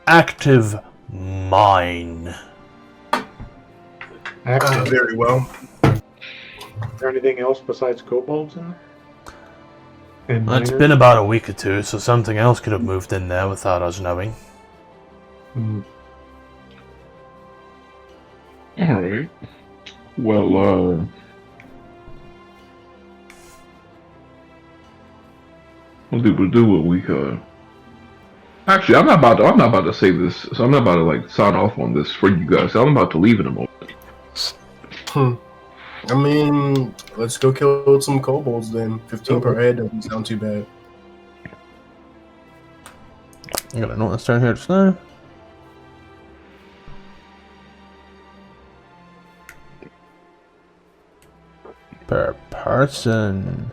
active mine. Very well. Is there anything else besides kobolds in there? And It's miners? been about a week or two, so something else could have moved in there without us knowing. Alright. Well, we'll do what we could. Actually, I'm not about to say this, so I'm not about to like sign off on this for you guys. I'm about to leave in a moment. I mean, let's go kill some kobolds then. 15 per head doesn't sound too bad. I got a note that's down here just now. Per person.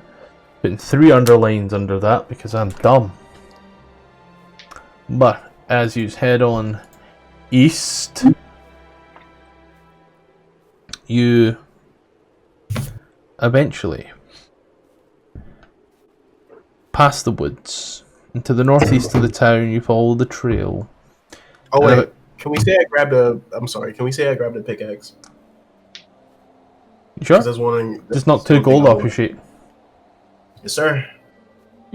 Putting 3 underlines under that because I'm dumb. But as you head on east, you eventually pass the woods. And to the northeast of the town, you follow the trail. Oh wait, can we say I grabbed a? I'm sorry. Can we say I grabbed a pickaxe? You sure? 'Cause I was wondering. Just knock 2 gold off your sheet. Yes, sir.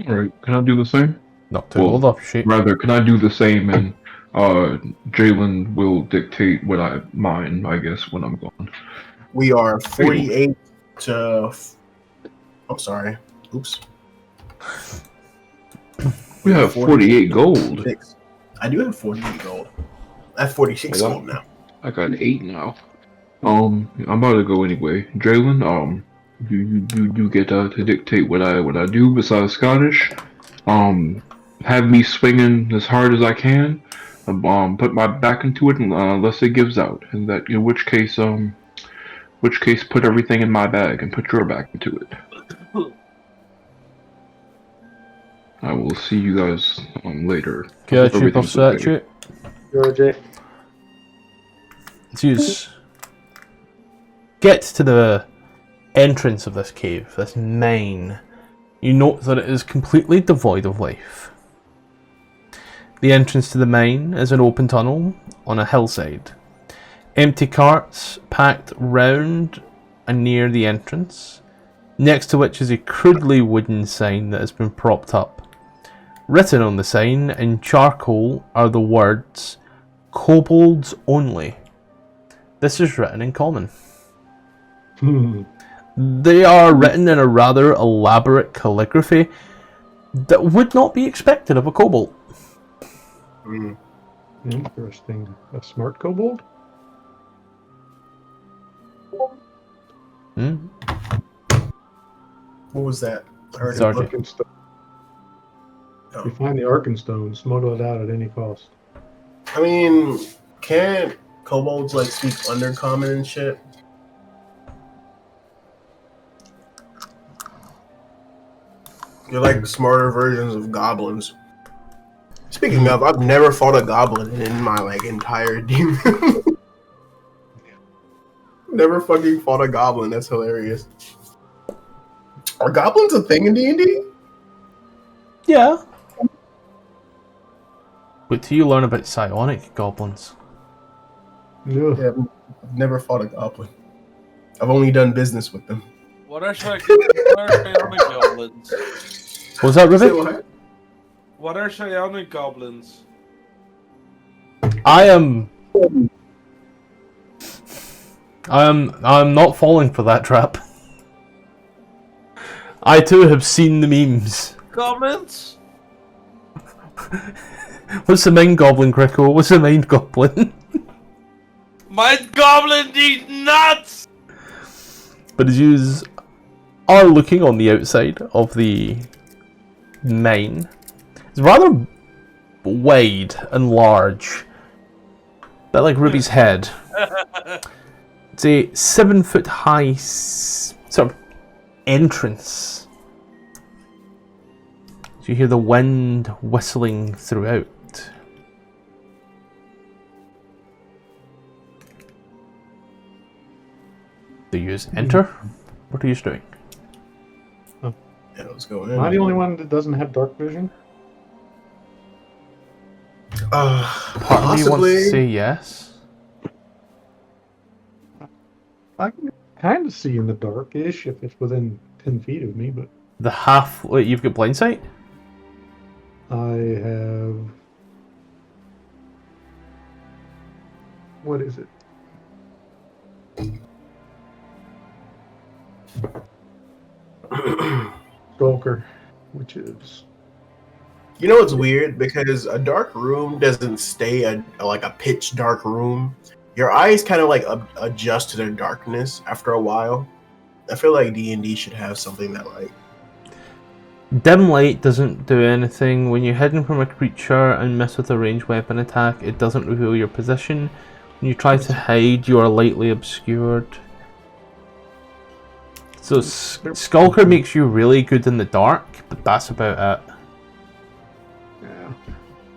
Alright, can I do the same? Knock 2 gold off your sheet. Rather, can I do the same and Jalen will dictate what I mine, I guess, when I'm gone. We are 48 to. I'm sorry. Oops. We have 48 gold. I do have 48 gold. I have 46 gold now. I got 8 now. I'm about to go anyway. Jalen, you get to dictate what I do besides Scottish. Have me swinging as hard as I can. Put my back into it unless it gives out. And that, in which case, put everything in my bag and put your back into it. I will see you guys later. Okay, troop off that shit. George. Let's get to the entrance of this cave, this mine. You note that it is completely devoid of life. The entrance to the mine is an open tunnel on a hillside. Empty carts packed round and near the entrance, next to which is a crudely wooden sign that has been propped up. Written on the sign in charcoal are the words, "Kobolds only." This is written in common. They are written in a rather elaborate calligraphy that would not be expected of a kobold. Interesting. A smart kobold? What was that? I heard Sergeant. Arkenstone. You find the Arkenstone, smuggle it out at any cost. I mean, can't kobolds like speak undercommon and shit? They're like smarter versions of goblins. Speaking of, I've never fought a goblin in my entire demon. Never fucking fought a goblin. That's hilarious. Are goblins a thing in D&D? Yeah. Wait till you learn about psionic goblins. Yeah, I've never fought a goblin. I've only done business with them. What are psionic goblins? Was that Say Rivik? what? What are psionic goblins? I'm not falling for that trap. I too have seen the memes. Comments? What's the mind goblin, Crickle? What's the mind goblin? Mind goblin these nuts! But as you are looking on the outside of the mine, it's rather wide and large. A bit like Ruby's head. It's a 7-foot high sort of entrance. So you hear the wind whistling throughout. Do you use enter? What are you doing? Yeah, let's go in. Am I the only one that doesn't have dark vision? Part of me wants to say yes. I can kind of see in the dark-ish if it's within 10 feet of me, but The half... Wait, you've got blind sight? I have... What is it? Stalker, which is... You know what's weird? Because a dark room doesn't stay like a pitch dark room. Your eyes kind of like adjust to the darkness after a while. I feel like D&D should have something that like... Dim light doesn't do anything. When you're hidden from a creature and miss with a ranged weapon attack, it doesn't reveal your position. When you try to hide, you are lightly obscured. So Skulker makes you really good in the dark, but that's about it. Yeah,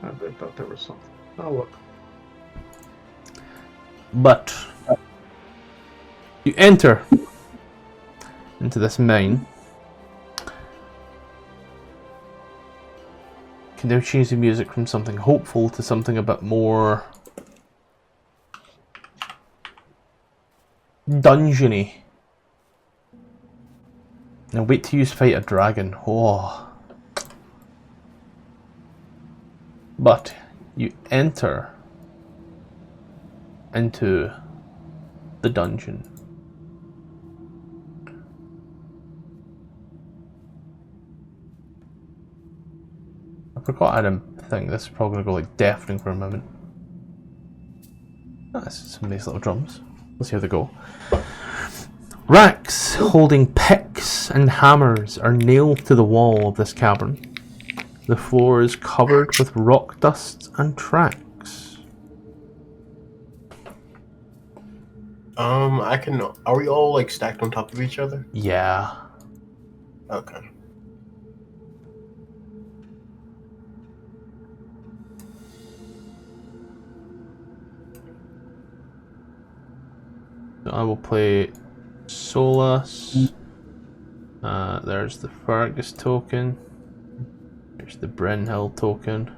I thought there was something. Oh, look. But you enter into this mine. You can now change the music from something hopeful to something a bit more dungeony. Now wait till you fight a dragon. Oh. But you enter into the dungeon. I forgot I had a thing. This is probably going to go like deafening for a moment. Oh, this is some nice little drums. Let's see how they go. Racks holding picks and hammers are nailed to the wall of this cavern. The floor is covered with rock dust and tracks. I can... Are we all like stacked on top of each other? Yeah. Okay. So I will play Solus. There's the Fergus token. There's the Brynhild token.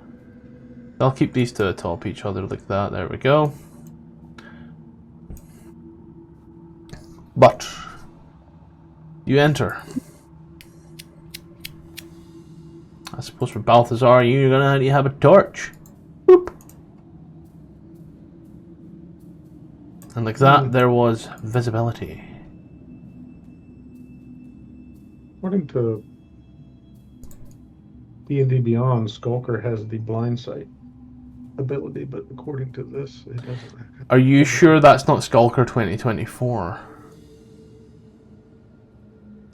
I'll keep these two atop each other like that. There we go. But you enter. I suppose for Balthazar, you're gonna need to have a torch. Boop. And like that, there was visibility. According to D&D Beyond, Skulker has the blind sight ability, but according to this, it doesn't. Are you sure that's not Skulker 2024?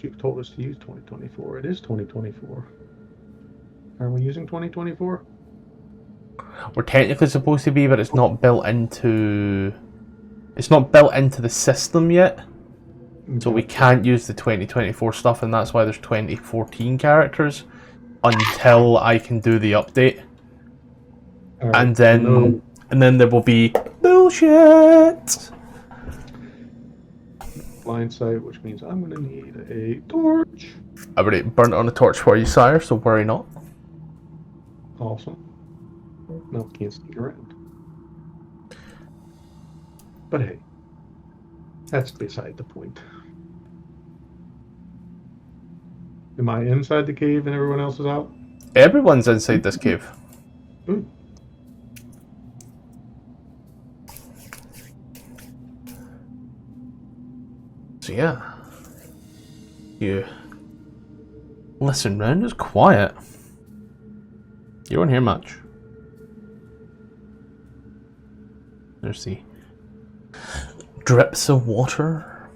You've told us to use 2024. It is 2024. Are we using 2024? We're technically supposed to be, but it's not built into... It's not built into the system yet. So we can't use the 2024 stuff, and that's why there's 2014 characters until I can do the update. Right, and then there will be bullshit. Blind sight, which means I'm gonna need a torch. I already burnt on a torch for you, sire, so worry not. Awesome. No, can't sneak around. But hey, that's beside the point. Am I inside the cave and everyone else is out? Everyone's inside this cave. Ooh. So yeah, you listen round. It's quiet. You won't hear much. There's the drips of water,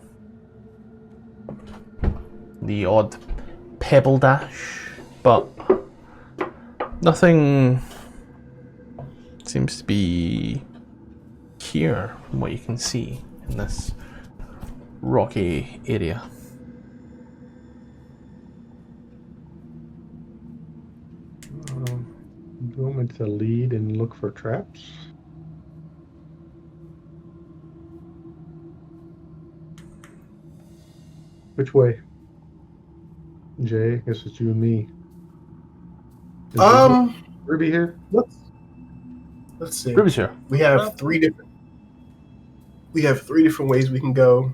the odd pebble dash, but nothing seems to be here from what you can see in this rocky area. Do you want me to lead and look for traps? Which way? Jay, I guess it's you and me. Is Ruby here? Let's see. Ruby's here. We have three different ways we can go.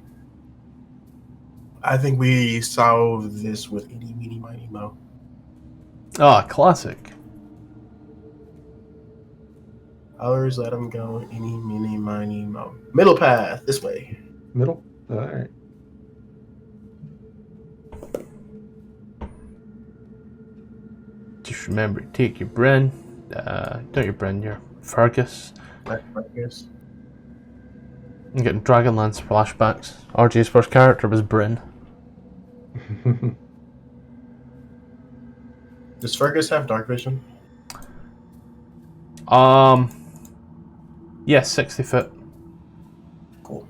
I think we solve this with eeny, meeny, miny, mo. Ah, classic. Others let them go. Eeny, meeny, miny, mo. Middle path. This way. Middle? Alright. Just remember, take your Bryn. Not your Bryn, your Fergus. Fergus. I'm getting Dragonlance flashbacks. RJ's first character was Bryn. Does Fergus have dark vision? Yes, 60 foot. Cool.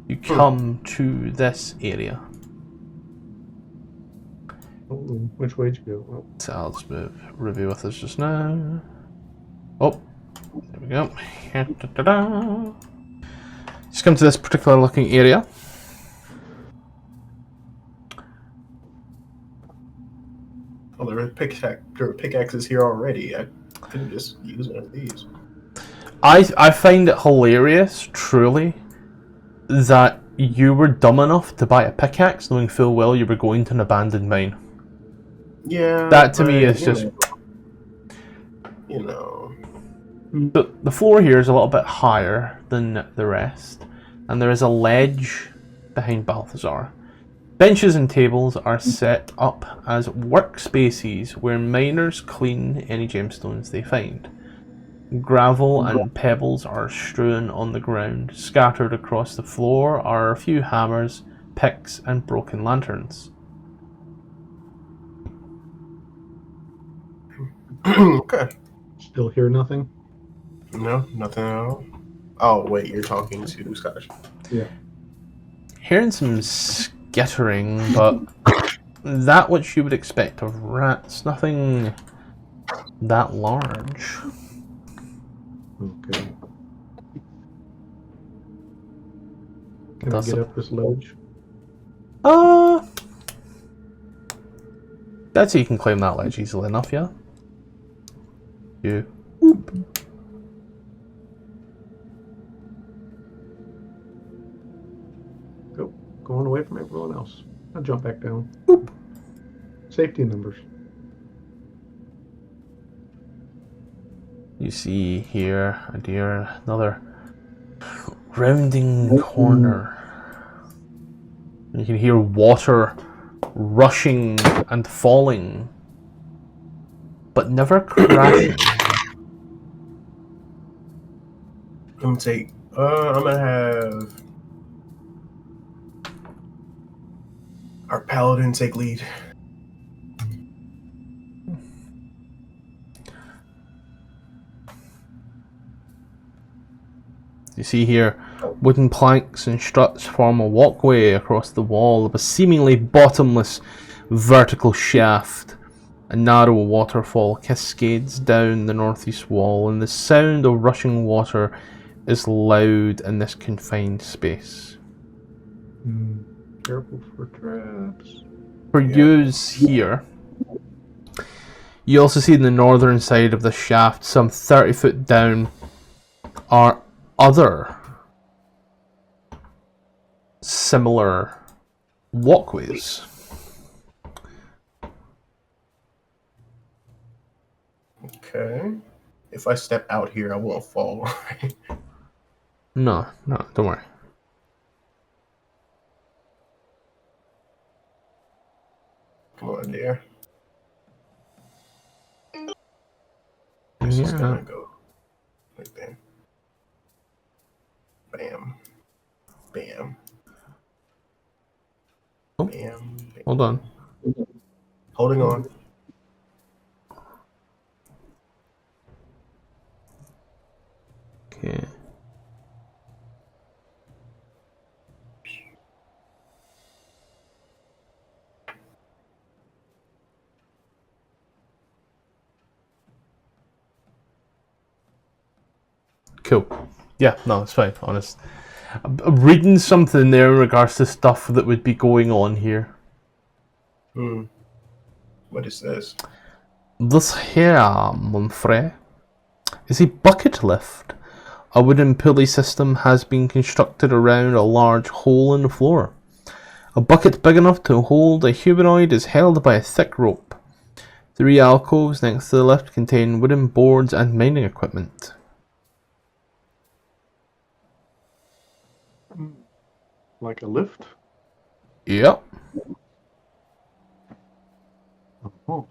You come to this area. Oh, which way did you go? Oh. So I'll just move Ruby with us just now. Oh, there we go. Just come to this particular looking area. Oh, there were pickaxes here already. I couldn't just use one of these. I find it hilarious, truly, that you were dumb enough to buy a pickaxe knowing full well you were going to an abandoned mine. Yeah. That to me is just... You know. The floor here is a little bit higher than the rest, and there is a ledge behind Balthazar. Benches and tables are set up as workspaces where miners clean any gemstones they find. Gravel and pebbles are strewn on the ground. Scattered across the floor are a few hammers, picks, and broken lanterns. Okay. Still hear nothing? No, nothing at all. Oh, wait, you're talking to Scottish. Yeah. Hearing some skittering, but that which you would expect of rats, nothing that large. Okay. Can I get up this ledge? That's how you can climb that ledge easily enough, yeah? You. Oop. Going away from everyone else. I'll jump back down. Oop. Safety numbers. You see here, another rounding corner. You can hear water rushing and falling, but never crashing. I'm gonna have our paladin take lead. You see here, wooden planks and struts form a walkway across the wall of a seemingly bottomless vertical shaft. A narrow waterfall cascades down the northeast wall, and the sound of rushing water is loud in this confined space. Careful for traps. For use here, you also see in the northern side of the shaft, some 30 foot down, are other similar walkways. Okay. If I step out here, I won't fall. No, don't worry. Come on, dear. This is gonna go like that. Bam. Bam. Oh, Bam. Bam. hold on. Holding on. Okay. Cool. Yeah, no, it's fine, honest. I'm reading something there in regards to stuff that would be going on here. What is this? This here, mon frere, is a bucket lift. A wooden pulley system has been constructed around a large hole in the floor. A bucket big enough to hold a humanoid is held by a thick rope. 3 alcoves next to the lift contain wooden boards and mining equipment. Like a lift? Yep. Oh.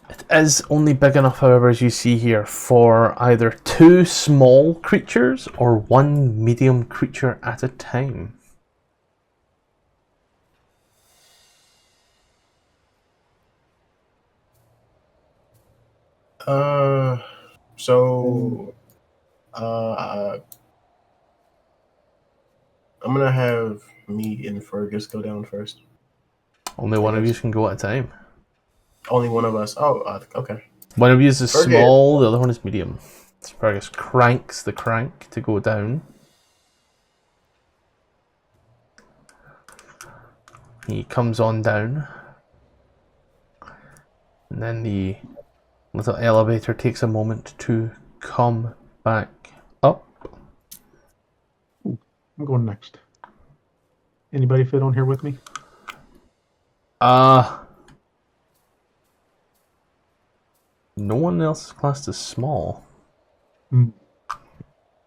It is only big enough, however, as you see here, for either 2 small creatures or 1 medium creature at a time. I'm gonna have me and Fergus go down first. Only one of you can go at a time. Only one of us. Oh, okay. One of you is Fergus. small, the other one is medium. So Fergus cranks the crank to go down. He comes on down. And then the little elevator takes a moment to come back up. Ooh, I'm going next. Anybody fit on here with me? No one else is classed as small. Hmm.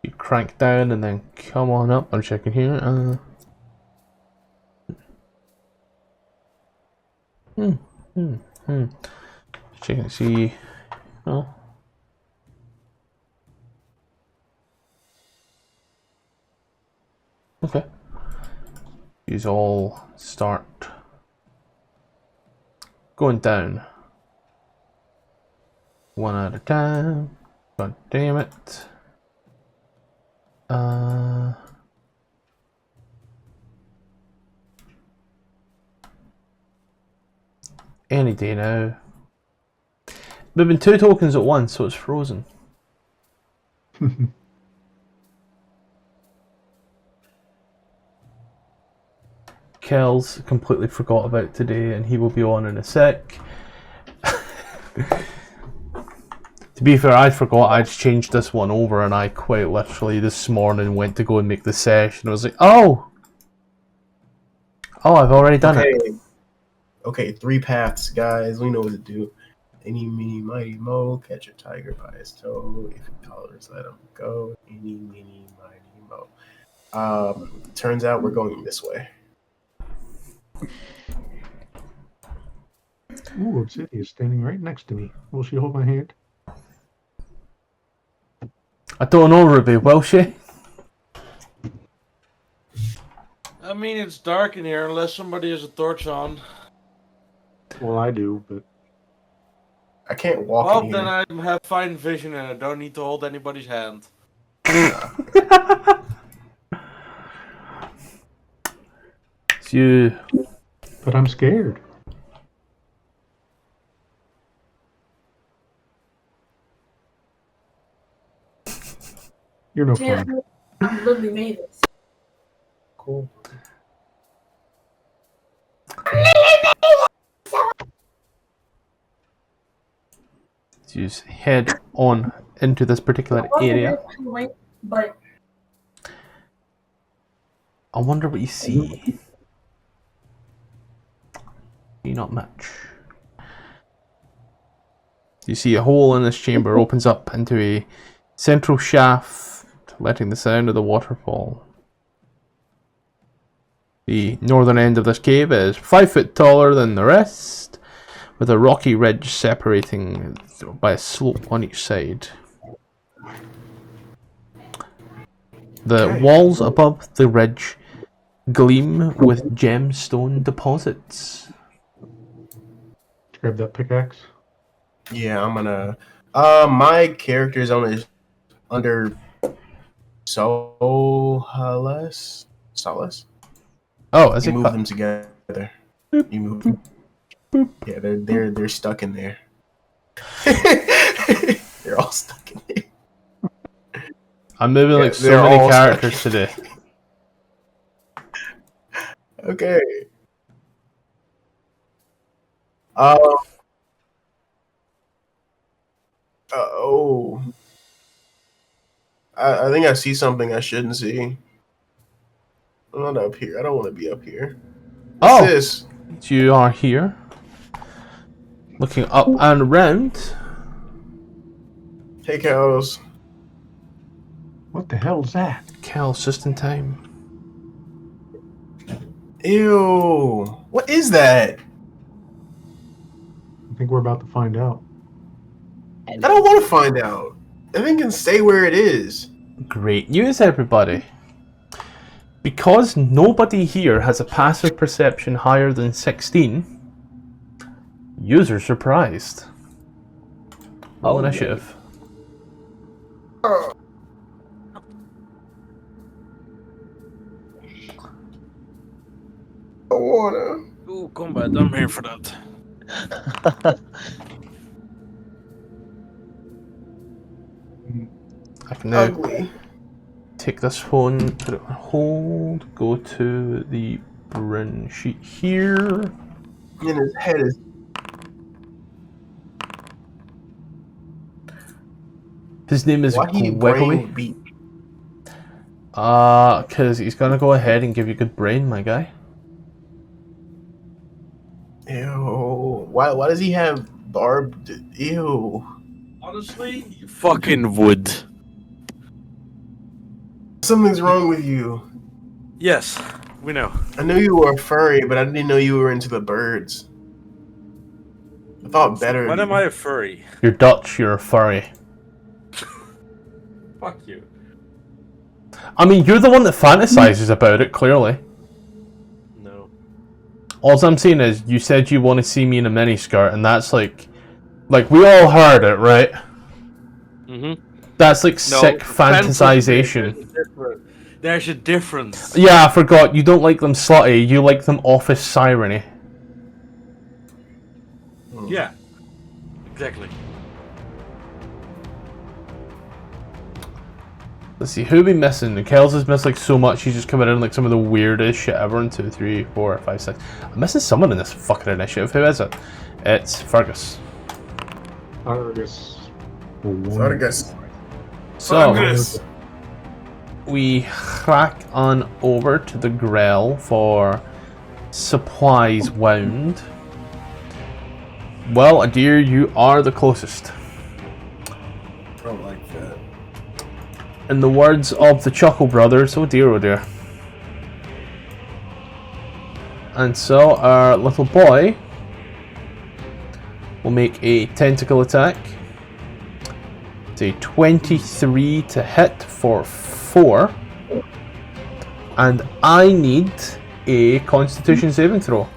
You crank down and then come on up. I'm checking here. Checking to see. Oh. Okay. These all start going down. One at a time. God damn it. Any day now. Moving 2 tokens at once, so it's frozen. Kel's completely forgot about today, and he will be on in a sec. To be fair, I forgot I'd changed this one over, and I quite literally this morning went to go and make the session. I was like, oh, I've already done it. Okay, 3 paths, guys. We know what to do. Any, meeny, mighty, mo. Catch a tiger by his toe. If he hollers, let him go. Any, meeny, mighty, mo. Turns out we're going this way. Ooh, Obsidian is standing right next to me. Will she hold my hand? I don't know, Ruby, will she? I mean, it's dark in here unless somebody has a torch on. Well, I do, but I can't walk Well, in here. then I have fine vision and I don't need to hold anybody's hand. It's you. but I'm scared. You're no fun. I'm literally made it. Cool. Just head on into this particular area. But I wonder what you see. See not much. You see a hole in this chamber opens up into a central shaft, letting the sound of the waterfall. The northern end of this cave is 5 foot taller than the rest, with a rocky ridge separating by a slope on each side. The walls above the ridge gleam with gemstone deposits. Grab that pickaxe. Yeah, I'm gonna. My character is under Solace. Solace. Oh, is You it? move them together. Boop. You move them. Boop. Yeah, they're stuck in there. They're all stuck in there. I'm moving like so they're many all characters stuck. today. Okay. Oh. I think I see something I shouldn't see. I'm not up here. I don't want to be up here. What's this? You are here, looking up and around. Hey, cows. What the hell's that? Cal's just in time. Ew. What is that? I think we're about to find out. I don't want to find out. I think it can stay where it is. Great news, everybody. Because nobody here has a passive perception higher than 16, user surprised. Roll initiative. I don't wanna. Ooh, combat, I'm here for that. I can now Ugly. take this phone, put it on hold, go to the Bryn sheet here. And his head is. His name is Why he Wiggly. brain beat? Because he's gonna go ahead and give you good brain, my guy. Ew. Why does he have barbed? Ew. Honestly, you fucking would. Something's wrong with you. Yes, we know. I knew you were a furry, but I didn't know you were into the birds. I thought better. When of am I a furry? You're Dutch, you're a furry. Fuck you. I mean, you're the one that fantasizes about it, clearly. No. All I'm saying is, you said you want to see me in a miniskirt, and that's like we all heard it, right? Mm-hmm. That's like sick fantasization. There's a difference. Yeah, I forgot. You don't like them slutty, you like them office sireny. Yeah. Exactly. Let's see, who we missing? Kells has missed like so much, he's just coming in like some of the weirdest shit ever in 2, 3, 4, 5, 6. I'm missing someone in this fucking initiative. Who is it? It's Fergus. Targos. So, we crack on over to the Grell for supplies wound. Well, Adir, you are the closest. I don't like that. In the words of the Chuckle Brothers, oh dear, oh dear. And so our little boy will make a tentacle attack. It's a 23 to hit for 4. And I need a Constitution saving throw.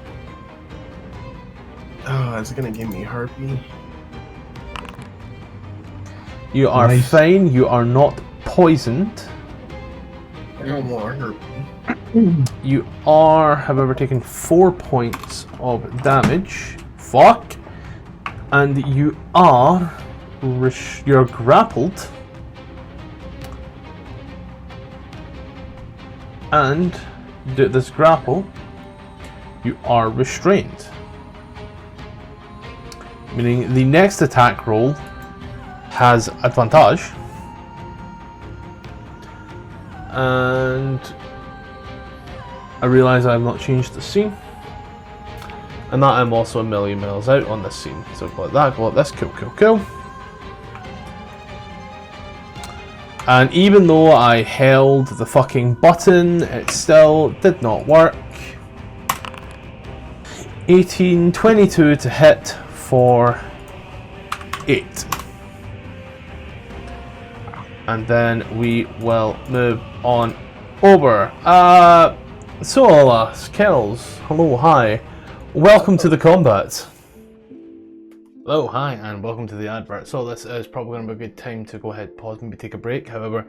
Oh, is it gonna give me harpy? You are Nice. fine, you are not poisoned. No more harpy. You are, however, taking 4 points of damage. Fuck. And you are... you're grappled. And this grapple, you are restrained. Meaning the next attack roll has advantage. And I realise I have not changed the scene. And that I'm also a million miles out on this scene. So go like that, go like this, cool. And even though I held the fucking button, it still did not work. 1822 to hit for 8. And then we will move on over. So, Kells, hello, hi. Welcome to the combat. Hello, hi, and welcome to the advert. So this is probably going to be a good time to go ahead, pause, maybe take a break. However,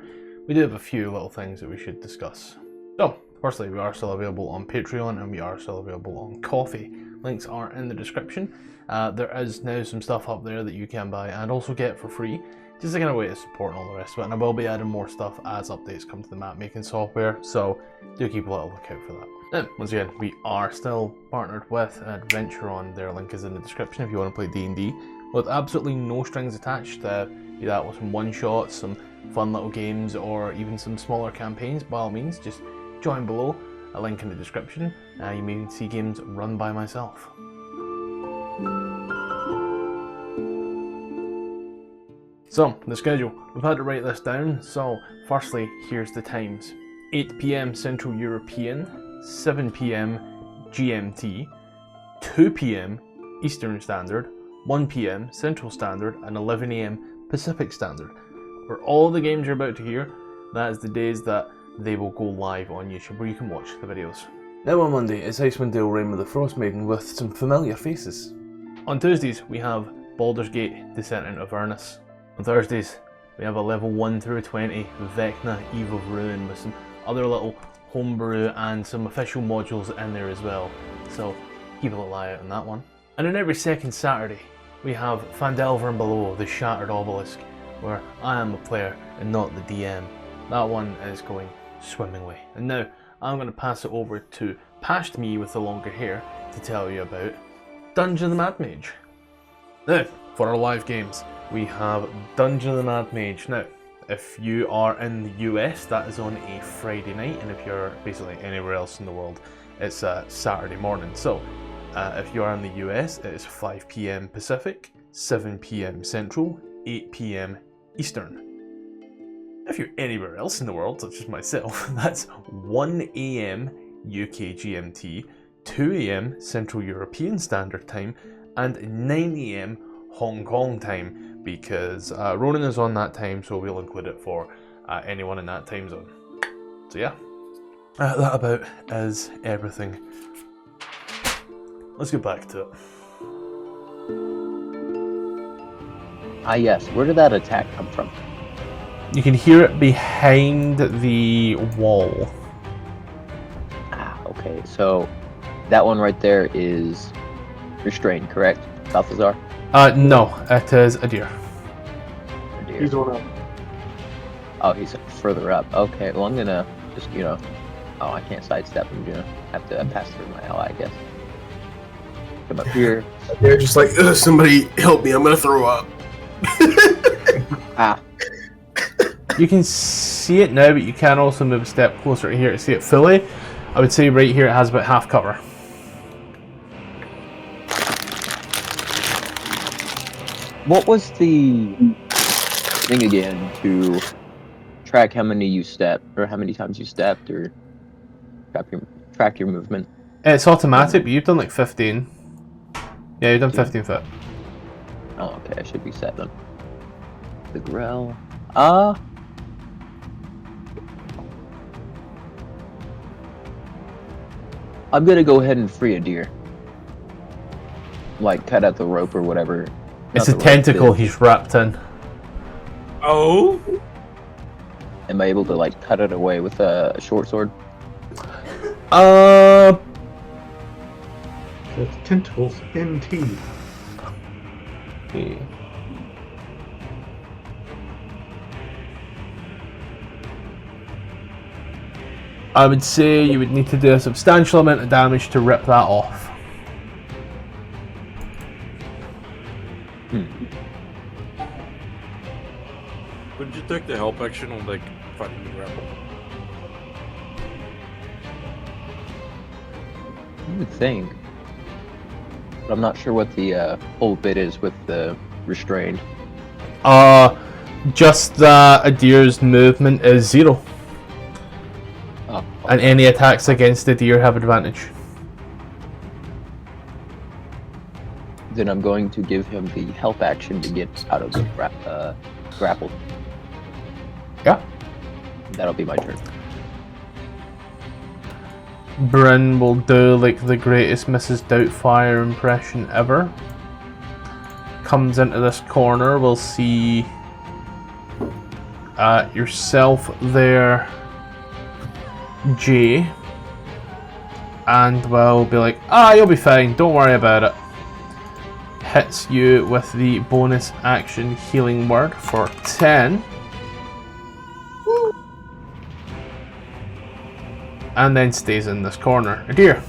we do have a few little things that we should discuss. So, firstly, we are still available on Patreon and we are still available on Coffee. Links are in the description. There is now some stuff up there that you can buy and also get for free. Just a kind of way to support and all the rest of it. And I will be adding more stuff as updates come to the map making software, so do keep a little lookout for that. Now, once again, we are still partnered with AdverntureOn. Their link is in the description if you want to play D&D with absolutely no strings attached. Be that with some one-shots, some fun little games, or even some smaller campaigns. By all means, just join below. A link in the description. You may see games run by myself. So, the schedule. We've had to write this down. So, firstly, here's the times. 8 PM Central European, 7 PM GMT, 2 PM Eastern Standard, 1 PM Central Standard, and 11 AM Pacific Standard. For all the games you're about to hear, that is the days that they will go live on YouTube where you can watch the videos. Now on Monday, it's Icewind Rime with the Frostmaiden with some familiar faces. On Tuesdays, we have Baldur's Gate Descent into Avernus. On Thursdays, we have a level 1 through 20 Vecna Eve of Ruin with some other little homebrew and some official modules in there as well. So keep a little eye out on that one. And on every second Saturday, we have Phandelver and Below, the Shattered Obelisk, where I am a player and not the DM. That one is going swimmingly. And now, I'm going to pass it over to Past Me with the longer hair to tell you about Dungeon of the Mad Mage. Now, for our live games, we have Dungeon of the Mad Mage. Now, if you are in the US, that is on a Friday night, and if you're basically anywhere else in the world, it's a Saturday morning. So, if you are in the US, it is 5 PM Pacific, 7 PM Central, 8 PM Eastern. If you're anywhere else in the world, such as myself, that's 1 AM UK GMT, 2 AM Central European Standard Time, and 9 AM Hong Kong time, because Ronan is on that time, so we'll include it for anyone in that time zone. So yeah, that about is everything. Let's get back to it. Ah yes, where did that attack come from? You can hear it behind the wall. Ah, okay, so that one right there is restrained, correct? Balthazar? No, it is a deer. A deer. He's one up. Oh, he's further up. Okay, well I'm gonna just, oh, I can't sidestep. I'm gonna have to pass through my ally, I guess. Come up here. They're just like, somebody help me, I'm gonna throw up. Ah. You can see it now, but you can also move a step closer to here to see it fully. I would say right here it has about half cover. What was the thing again to track how many you stepped, or how many times you stepped, or track your movement? It's automatic, but you've done like 15. Yeah, you've done 15 foot. Oh, okay, I should be set then. The Grell. I'm gonna go ahead and free a deer. Like, cut out the rope or whatever. It's Not a the rope, tentacle the- he's wrapped in. Oh? Am I able to, like, cut it away with a short sword? So it's tentacles and teeth. I would say you would need to do a substantial amount of damage to rip that off. Would you take the help action on like fighting the grapple? You would think. But I'm not sure what the whole bit is with the restrained. Just that a deer's movement is 0. Oh, And any attacks against the deer have advantage. then I'm going to give him the help action to get out of the grapple. Yeah. That'll be my turn. Bryn will do like the greatest Mrs. Doubtfire impression ever. Comes into this corner, we'll see yourself there, Jay, and we'll be like, you'll be fine, don't worry about it. Hits you with the bonus action healing word for 10. And then stays in this corner. Adair.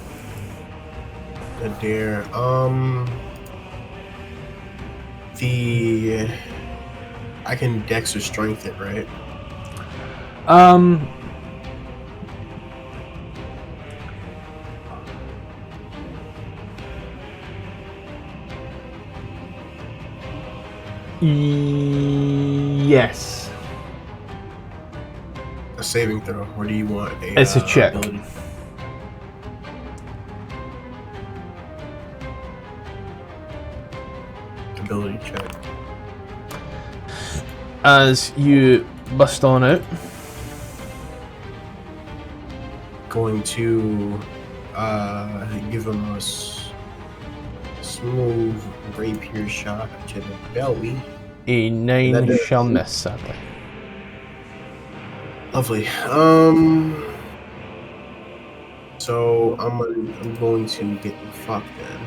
I can dex or strength it, right? Yes. A saving throw, or do you want a? It's a check. Ability check. As you bust on out. Going to give him a smooth rapier shot to the belly. A 9 shall miss, sadly. Lovely. So I'm going to get the fuck then.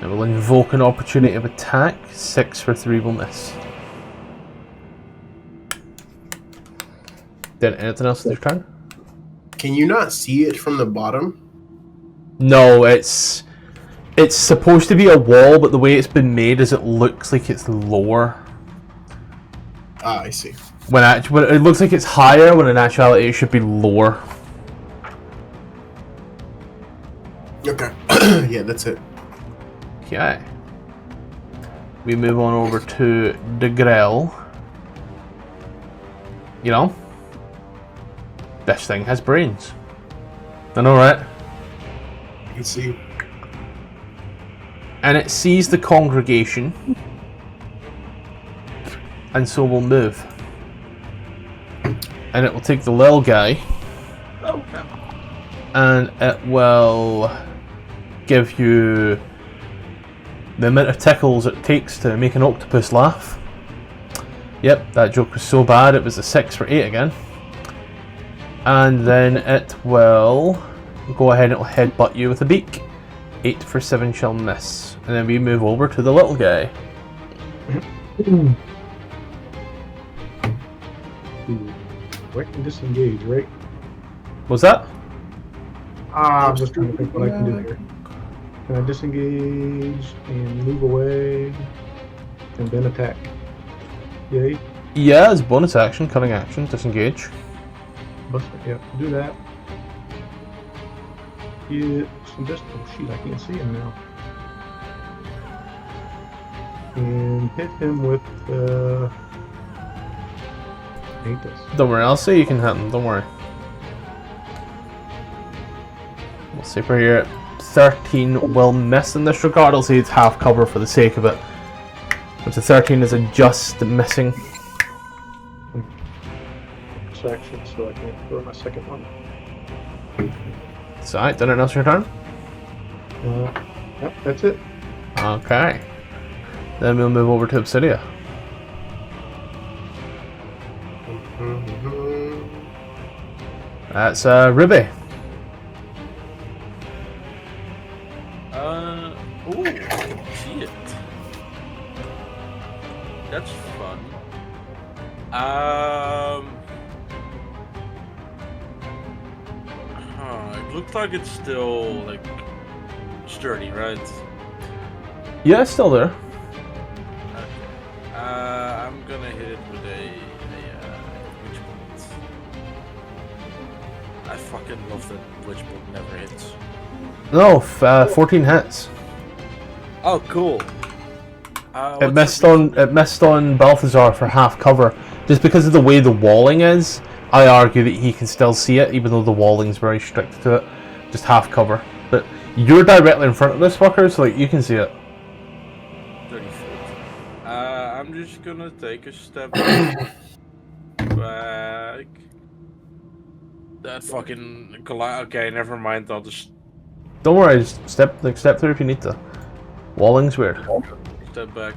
I will invoke an opportunity of attack. 6 for 3 will miss. Then anything else this turn? Can you not see it from the bottom? No, it's supposed to be a wall, but the way it's been made is it looks like it's lower. Ah, I see. When it looks like it's higher, when in actuality it should be lower. Okay. Yeah, that's it. Okay. We move on over to the Grell. You know? This thing has brains. I know, right? You can see. And it sees the congregation. And so will move. And it will take the little guy. And it will give you the amount of tickles it takes to make an octopus laugh. Yep, that joke was so bad it was a 6 for 8 again. And then it will go ahead and it will headbutt you with a beak. 8 for 7 shall miss. And then we move over to the little guy. I can disengage, right? What's that? I'm just trying to think what I can do here. Can I disengage and move away and then attack? Yay. Yeah, it's bonus action, cutting action, disengage. Bust it, yeah, do that. Get some distance. Oh shit, I can't see him now. And hit him with ain't this. Don't worry, I'll say you can hit him, don't worry. We'll see for here. 13 will miss in this regard. I'll say it's half cover for the sake of it. But the 13 is a just missing. Section, so I can't throw my second one. So, alright, anything else your turn? Yep, that's it. Okay. Then we'll move over to Obsidia. That's Ribby. Ooh, shit. That's fun. It looks like it's still like sturdy, right? Yeah, it's still there. Okay. I'm gonna hit it with a witch bolt. I fucking love that witch bolt never hits. No, 14 hits. Oh, cool. It missed on Balthazar for half cover. Just because of the way the walling is, I argue that he can still see it, even though the walling's very strict to it. Just half cover. But you're directly in front of this fucker, so like you can see it. just gonna take a step back. That fucking okay, never mind. I'll just Don't worry, just step through if you need to. Walling's weird. step back.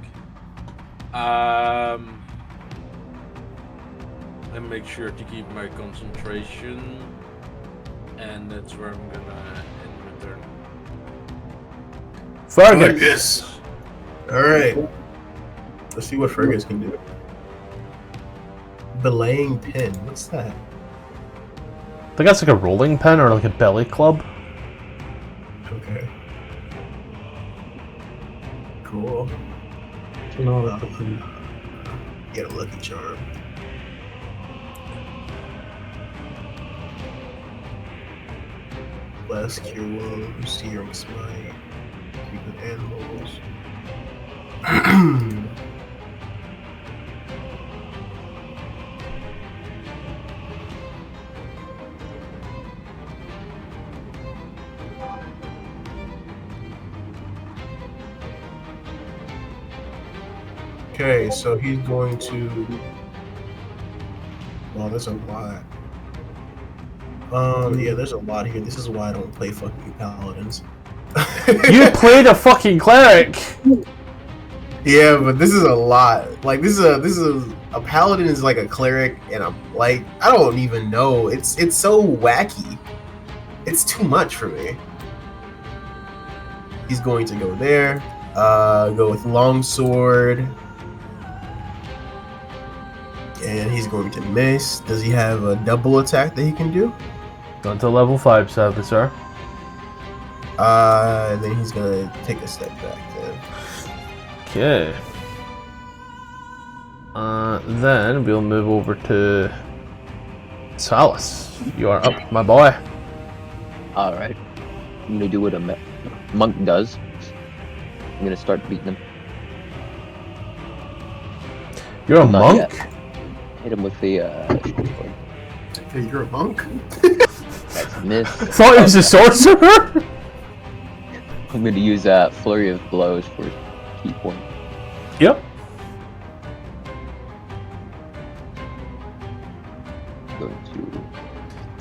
And make sure to keep my concentration. And that's where I'm gonna end my turn. Fergus! Alright. Let's see what Fergus can do. Belaying pin. What's that? I think that's like a rolling pin or like a belly club. Okay. Cool. No, that's a pretty. Get a lucky charm. Bless, cure wounds, serum smite, keep with animals. Okay, so he's going to. Well, there's a lot. Yeah, there's a lot here. This is why I don't play fucking paladins. You played a fucking cleric! Yeah, but this is a lot. Like this is a paladin is like a cleric, and I'm like I don't even know. It's so wacky. It's too much for me. He's going to go there. Go with longsword. And he's going to miss. Does he have a double attack that he can do? Going to level 5, sadly, sir. And then he's gonna take a step back then. Okay. Then we'll move over to Salus. You are up, my boy. Alright. I'm gonna do what a monk does. I'm gonna start beating him. You're a Not monk? yet. Hit him with the short sword. Hey, you're a monk? That's a miss. Thought he was a sorcerer? I'm gonna use flurry of blows for key point. Yep. Going to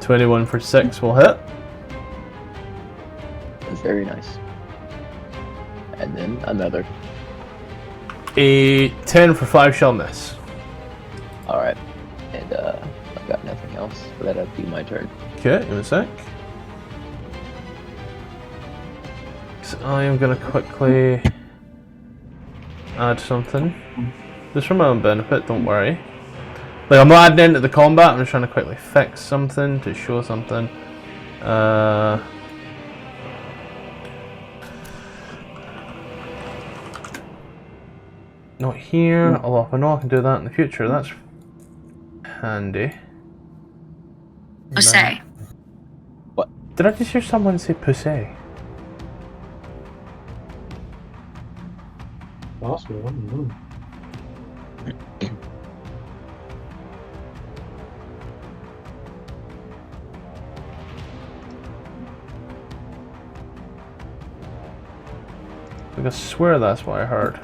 21 for 6 will hit. very nice. And then another. A 10 for 5 shall miss. Alright. And I've got nothing else, so that'll be my turn. Okay, in a sec. So I am going to quickly add something. Just for my own benefit, don't worry. Like, I'm not adding into the combat, I'm just trying to quickly fix something to show something. Not here, although if I know I can do that in the future, that's handy. Say. What? Did I just hear someone say pussy? Possible, I don't know. Like, I swear that's what I heard.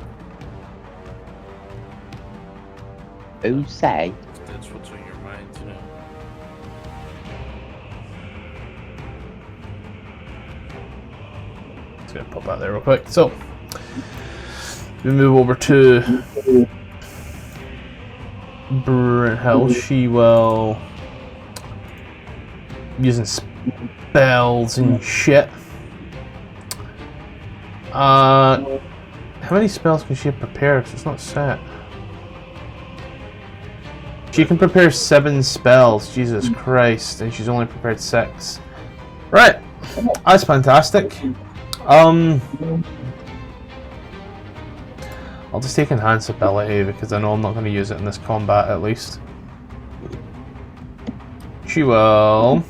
Oh, say. That's what's on your mind, you know. Just gonna pop that there real quick. So, we move over to Brynhild. She will using spells and shit. How many spells can she prepare? Because it's not set. She can prepare 7 spells. Jesus Christ, and she's only prepared 6. Right, that's fantastic. I'll just take Enhance Ability because I know I'm not going to use it in this combat at least. She will.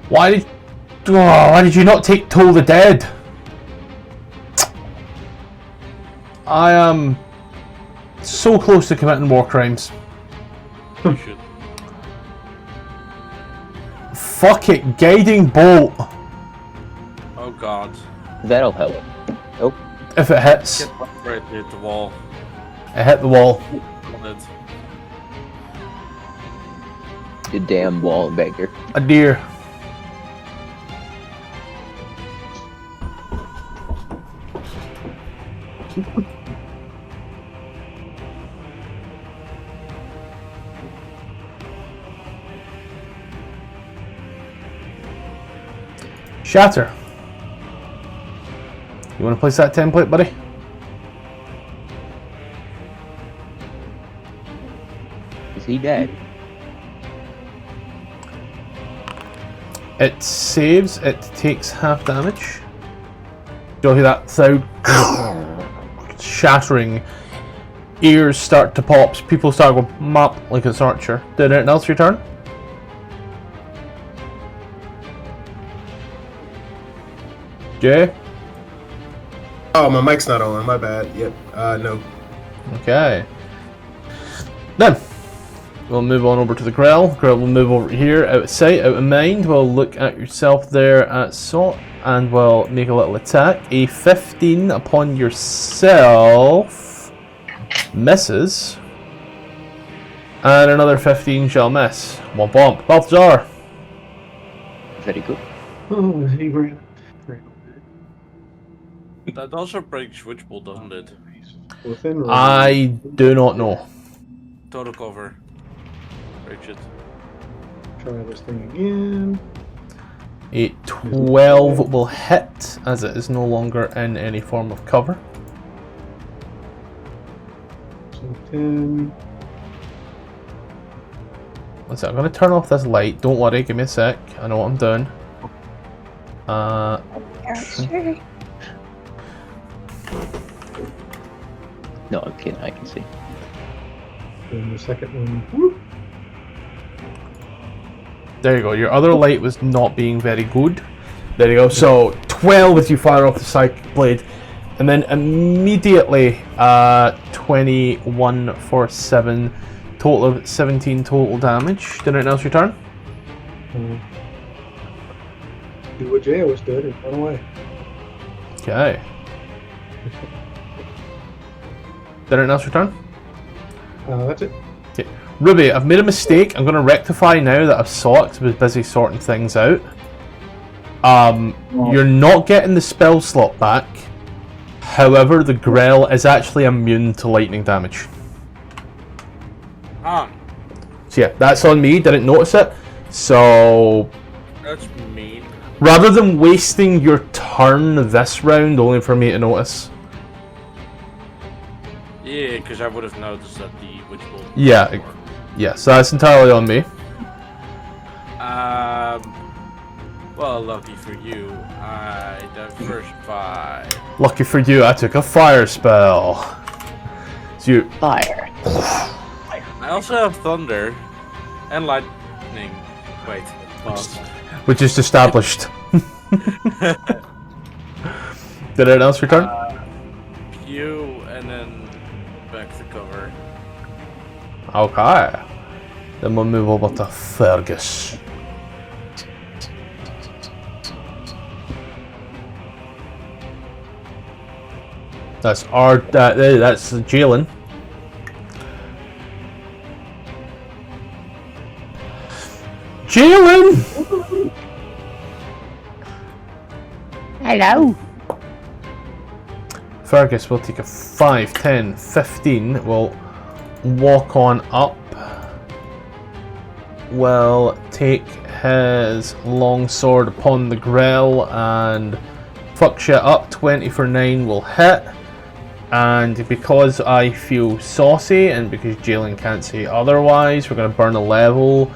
Why did you not take Toll the Dead? I am so close to committing war crimes. You should. Fuck it, Guiding Bolt. Oh god. That'll help. Oh, If it hits, Get right hit the wall. it hit the wall. You damn wall beggar. A deer. Shatter. You want to place that template, buddy? Is he dead? It saves, it takes half damage. You'll hear that sound shattering. Ears start to pop, people start going mop like it's Archer. Did anything else your turn? Jay? Oh, my mic's not on. My bad. Yep. No. Okay. Then, we'll move on over to the Grell. Grell will move over here, out of sight, out of mind. We'll look at yourself there at Salt, and we'll make a little attack. A 15 upon yourself misses. And another 15 shall miss. Womp womp. Balthazar. Very good. Oh, he ran. That also breaks Switchbolt, doesn't it? Within range. I do not know. Total cover. Breaks it. Try this thing again. A 12 will hit, as it is no longer in any form of cover. So 10. Listen, I'm going to turn off this light. Don't worry, give me a sec. I know what I'm doing. No, I'm kidding. I can see. And the second one. Whoop. There you go. Your other light was not being very good. There you go. So 12 as you fire off the psychic blade, and then immediately 21 for 7, total of 17 total damage. Did anything else your turn? Do what Jay always did and run away. Okay. Did anything else your turn? That's it. Okay. Ruby, I've made a mistake. I'm going to rectify now that I've saw it because I was busy sorting things out. You're not getting the spell slot back. However, the Grell is actually immune to lightning damage. Ah, So yeah, that's on me. Didn't notice it. So that's mean. rather than wasting your turn this round only for me to notice. Yeah, because I would have noticed that the Witchbolt. Yeah, yeah. So that's entirely on me. Well, lucky for you, I diversified. Lucky for you, I took a fire spell. So you. Fire. I also have thunder and lightning. Wait, pause. We just established. Did it else return? You and then back to cover. Okay. Then we'll move over to Fergus. That's our. That's Jalen. Jalen! Hello. Fergus will take a 5, 10, 15. We'll walk on up. Will take his long sword upon the Grell and fuck shit up. 20 for 9 will hit. And because I feel saucy and because Jalen can't say otherwise, we're going to burn a level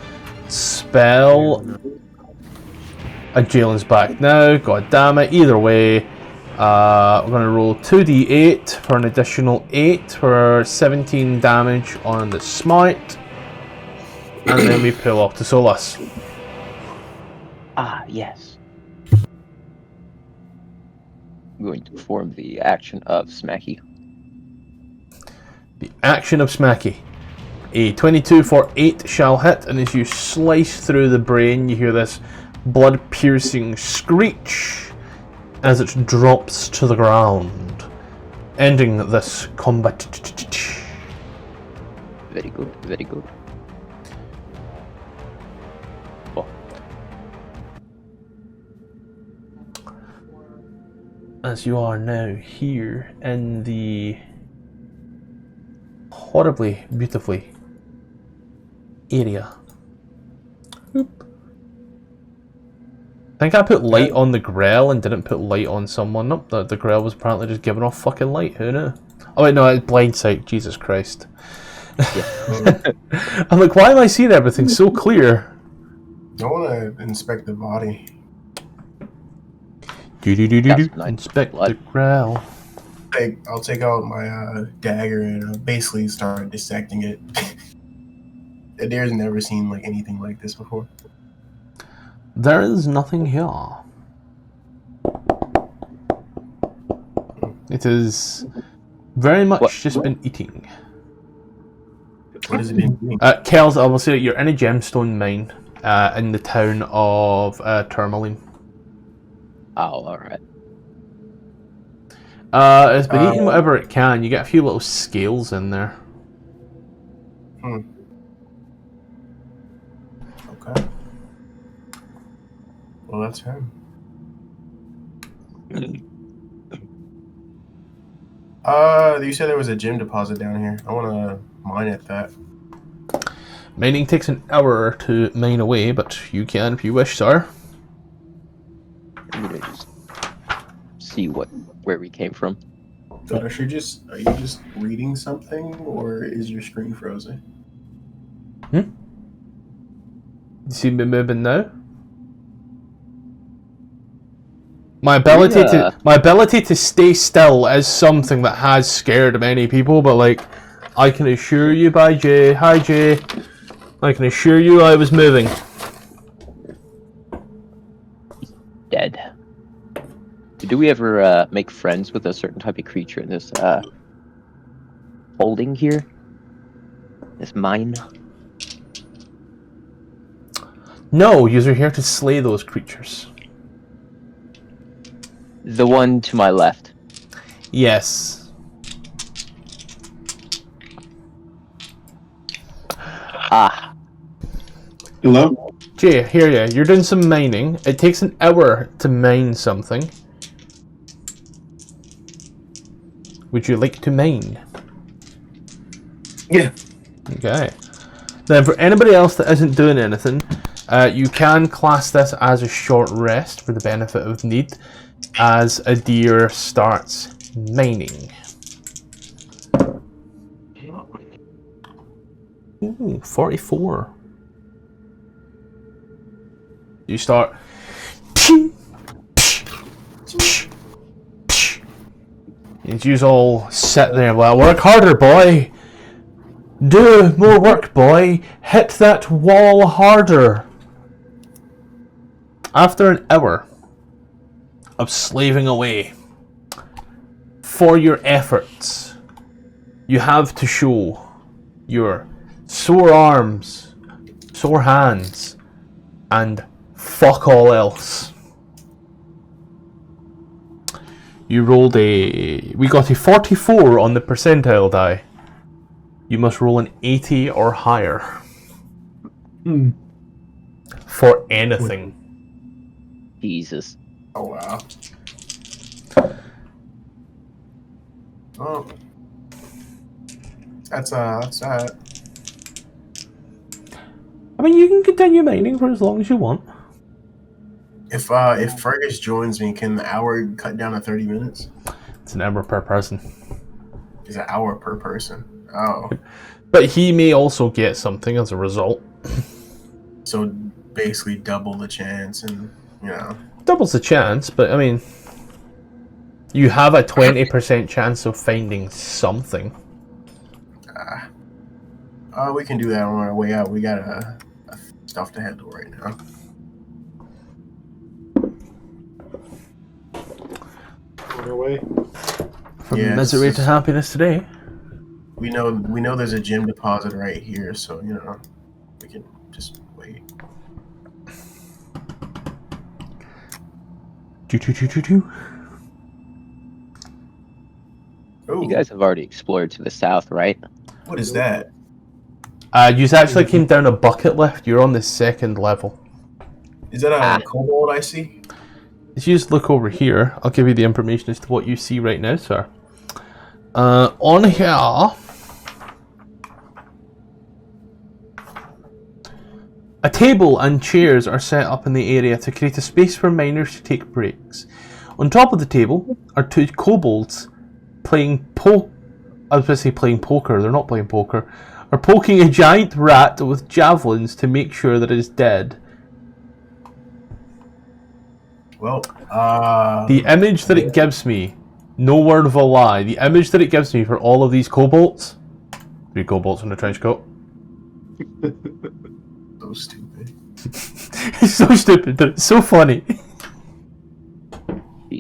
spell. And Jalen's back now. God damn it. Either way, we're going to roll 2d8 for an additional 8 for 17 damage on the smite. And then we pull off to Solus. Ah, yes. I'm going to perform the action of Smacky. The action of Smacky. A 22 for 8 shall hit, and as you slice through the brain, you hear this blood-piercing screech as it drops to the ground. ending this combat. Very good, very good. Oh. As you are now here in the horribly, beautifully area. Oop. I think I put light on the Grell and didn't put light on someone. Nope, the Grell was apparently just giving off fucking light. Who knew? Oh wait, no, it's blind sight. Jesus Christ. Yeah. I'm like, why am I seeing everything so clear? I want to inspect the body. That's nice. Inspect Blood. the Grell. I'll take out my dagger and basically start dissecting it. The deer's never seen like anything like this before. There is nothing here. It is very much What? just been eating. What is it been doing? Kels, I will say you're in a gemstone mine in the town of Termalaine. Oh, alright. It's been eating whatever it can. You get a few little scales in there. Okay. Well, that's him. You said there was a gem deposit down here. I want to mine at that. Mining takes an hour to mine away, but you can if you wish, sir. I'm gonna just see where we came from. So are you just reading something, or is your screen frozen? You see me moving now? My ability to stay still is something that has scared many people, but like, I can assure you, hi Jay, I can assure you I was moving. Dead. Do we ever make friends with a certain type of creature in this holding here? This mine? No, you're here to slay those creatures. The one to my left. Yes. Ah. Hello? Jay, here ya. You're doing some mining. It takes an hour to mine something. Would you like to mine? Yeah. Okay. Then for anybody else that isn't doing anything, you can class this as a short rest for the benefit of need as a deer starts mining. Ooh, 44. You start. And you all sit there, well, work harder, boy. Do more work, boy. Hit that wall harder. After an hour of slaving away for your efforts, you have to show your sore arms, sore hands, and fuck all else. You rolled we got a 44 on the percentile die. You must roll an 80 or higher. For anything. Jesus. Oh, wow. Oh. That's that. I mean, you can continue mining for as long as you want. If Fergus joins me, can the hour cut down to 30 minutes? It's an hour per person. It's an hour per person. Oh. But he may also get something as a result. So basically double the chance and, you know. Doubles the chance, but I mean, you have a 20% chance of finding something. We can do that on our way out. We got stuff to handle right now. On your way. From Yeah, misery it's to happiness today. We know there's a gem deposit right here, so you know we can just wait. Ooh, You guys have already explored to the south, right? what is that? You actually came down a bucket lift. You're on the 2nd level. Is that a kobold I see? If you just look over here, I'll give you the information as to what you see right now, sir. On here, a table and chairs are set up in the area to create a space for miners to take breaks. On top of the table are 2 kobolds playing I was going to say playing poker, they're not playing poker, are poking a giant rat with javelins to make sure that it is dead. Well, The image that it gives me, no word of a lie, the image that it gives me for all of these kobolds, 3 kobolds in a trench coat. so stupid. It's so stupid, but it's so funny.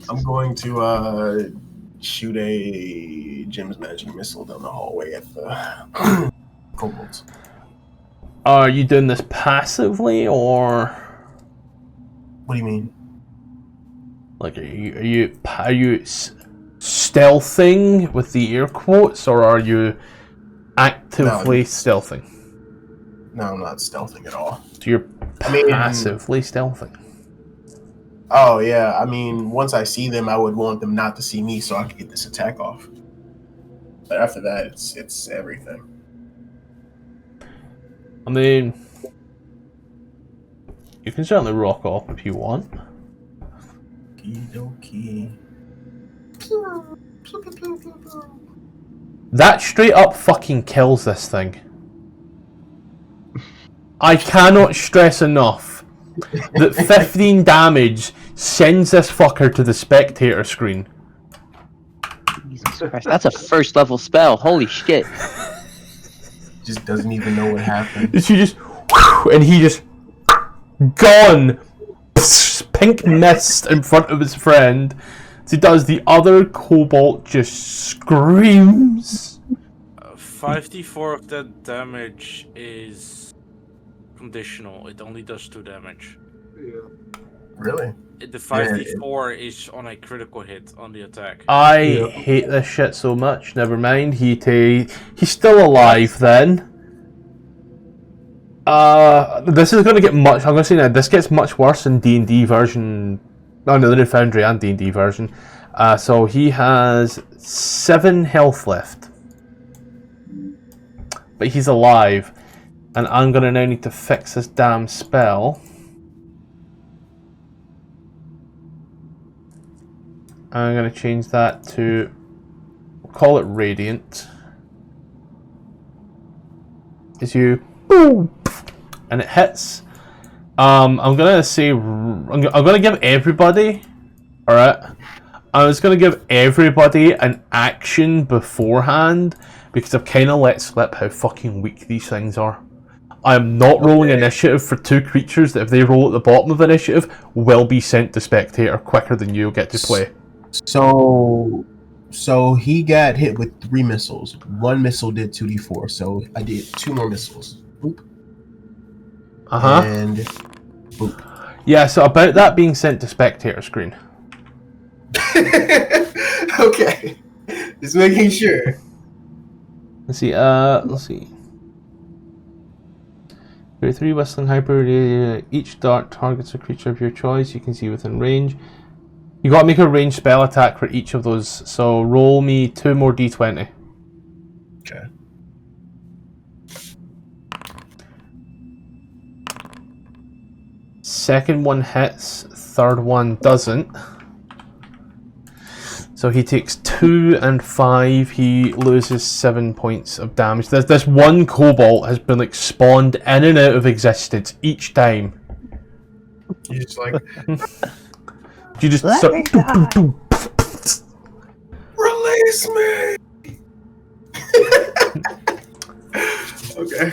I'm going to shoot a Jim's magic missile down the hallway at the kobolds. Are you doing this passively, or What do you mean? like are you stealthing with the air quotes, or are you actively stealthing? No, I'm not stealthing at all. So you're passively stealthing. Oh yeah, I mean, once I see them, I would want them not to see me so I could get this attack off. But after that, it's everything. I mean, you can certainly rock off if you want. Okie That straight up fucking kills this thing. I cannot stress enough that 15 damage sends this fucker to the spectator screen. Jesus Christ, that's a 1st level spell. Holy shit. just doesn't even know what happened. She just, and he just gone. Pink mist in front of his friend. As he does, the other kobold just screams. 5d4 of that damage is conditional. It only does 2 damage. Really? The 5d4 is on a critical hit on the attack. I hate this shit so much. Never mind. He's still alive then. This is going to get much. I'm going to say now. This gets much worse in D&D version. No, the new Foundry and D&D version. So he has 7 health left, but he's alive, and I'm going to now need to fix this damn spell. I'm going to change that to, we'll call it Radiant. As you, boom, and it hits. I'm going to say, I'm going to give everybody, alright, I was going to give everybody an action beforehand, because I've kind of let slip how fucking weak these things are. I'm not rolling initiative for 2 creatures that if they roll at the bottom of initiative, will be sent to spectator quicker than you'll get to play. So he got hit with 3 missiles. 1 missile did 2d4, so I did 2 more missiles. Boop. And boop. Yeah, so about that being sent to spectator screen. Okay. Just making sure. Let's see. There 3 whistling hyper. Each dart targets a creature of your choice you can see within range. You gotta make a ranged spell attack for each of those, so roll me 2 more d20. Okay. Second one hits, third one doesn't. So he takes 2 and 5, he loses 7 points of damage. This one kobold has been like spawned in and out of existence each time. You're just like, You just start, release me! Okay.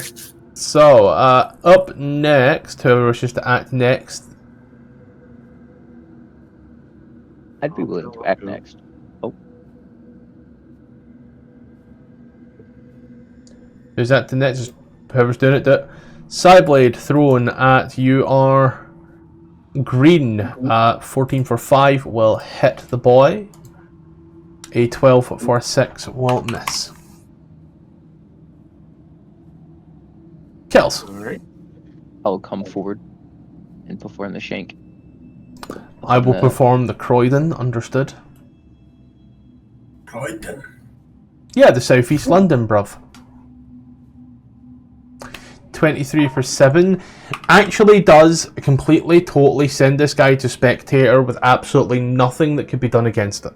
So, up next, whoever wishes to act next. I'd be willing to act next. Oh. Who's that the next? Whoever's doing it, do it. Psyblade thrown at you are green. 14 for 5 will hit the boy. A 12 for 6 will miss. Kills. Alright. I'll come forward and perform the shank. I will No. perform the Croydon, understood? Right then. Yeah, the Southeast London, bruv. 23 for 7. Actually does completely, totally send this guy to Spectator with absolutely nothing that could be done against it.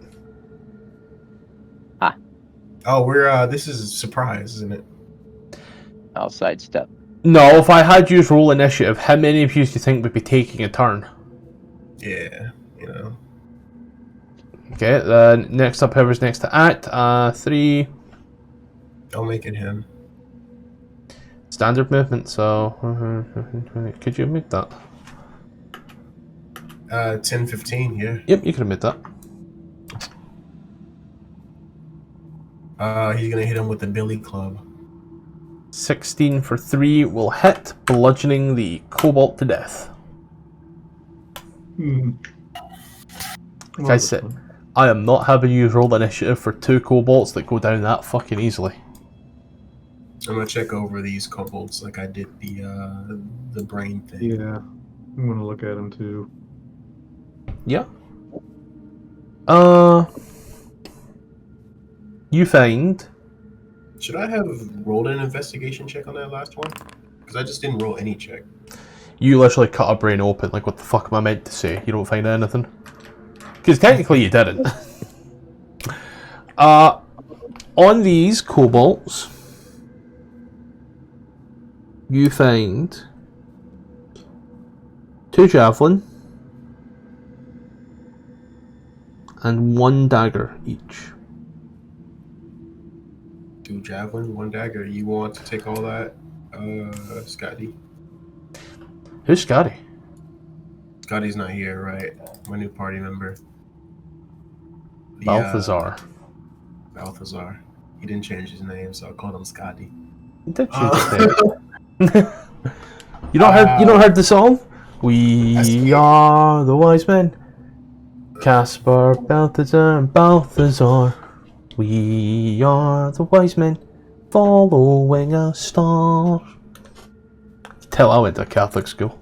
Oh, we're this is a surprise, isn't it? I'll sidestep. No, if I had used roll initiative, how many of you do you think would be taking a turn? Yeah, you know. Okay, next up, whoever's next to act. 3 I'll make it him. standard movement, so... Could you admit that? 10, 15, yeah. Yep, you can admit that. He's gonna hit him with the billy club. 16 for 3 will hit, bludgeoning the kobold to death. Like I said, I am not having you roll initiative for 2 kobolds that go down that fucking easily. I'm gonna check over these kobolds like I did the brain thing. Yeah, I'm gonna look at him too. Yeah. You find... Should I have rolled an investigation check on that last one? Because I just didn't roll any check. You literally cut a brain open, like what the fuck am I meant to say? You don't find anything? Because technically you didn't. On these kobolds, you find 2 javelin and 1 dagger each. 2 javelin, 1 dagger. You want to take all that, Scotty? Who's Scotty? Scotty's not here, right? My new party member. Balthazar. Balthazar. He didn't change his name, so I called him Scotty. You did change his name. You not heard the song? We are the wise men. Caspar, Balthazar, and Balthazar. We are the wise men, following a star. Tell I went to Catholic school.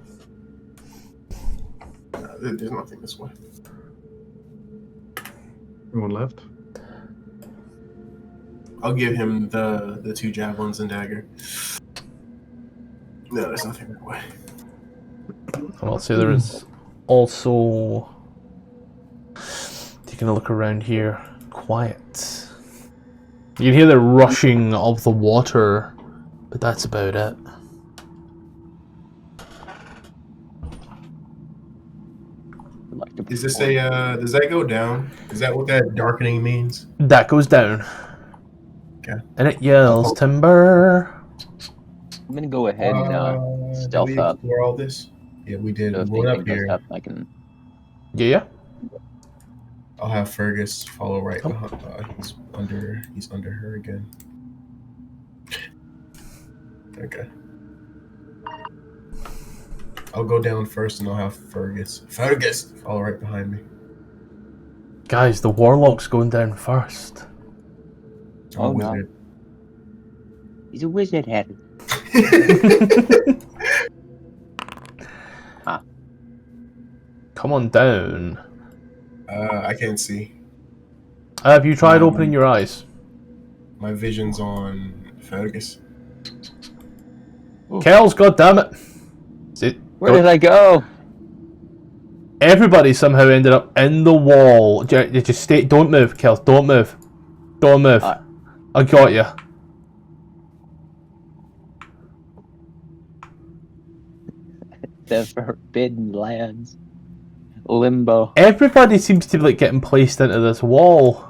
There's nothing this way. Anyone left? I'll give him the 2 javelins and dagger. No, there's nothing that way. I'll say there is also... Taking a look around here. Quiet. You can hear the rushing of the water, but that's about it. Is this a, does that go down? Is that what that darkening means? That goes down. Okay. And it yells, timber. I'm gonna go ahead and Did stealth we up. explore all this? Yeah, we did. So if We went anything up does here. happen, I can. Yeah. I'll have Fergus follow right behind. He's under her again. Okay. I'll go down first, and I'll have Fergus follow right behind me. Guys, the warlock's going down first. I'm a Oh, no. wizard. He's a wizard head. Come on down. I can't see. Have you tried opening your eyes? My vision's on Fergus. Kells, goddammit. Where did I go? Everybody somehow ended up in the wall. Just stay. Don't move, Kells. Don't move. Don't move. I got you. The Forbidden Lands. Limbo. Everybody seems to be like getting placed into this wall.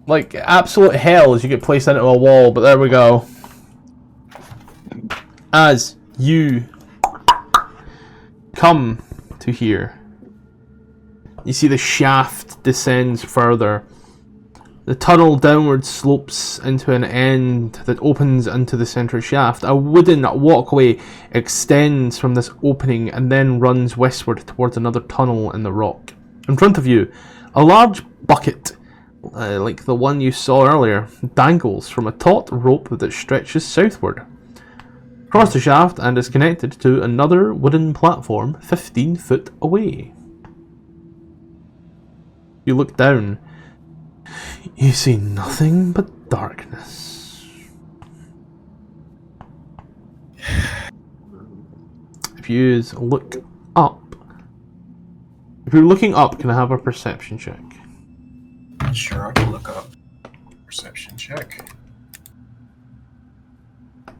Like absolute hell as you get placed into a wall, but there we go. As you come to here, you see the shaft descends further. The tunnel downwards slopes into an end that opens into the centre shaft. A wooden walkway extends from this opening and then runs westward towards another tunnel in the rock. In front of you, a large bucket, like the one you saw earlier, dangles from a taut rope that stretches southward across the shaft and is connected to another wooden platform 15 foot away. You look down. You see nothing but darkness. If you look up, if you're looking up, can I have a perception check? Sure, I can look up. Perception check.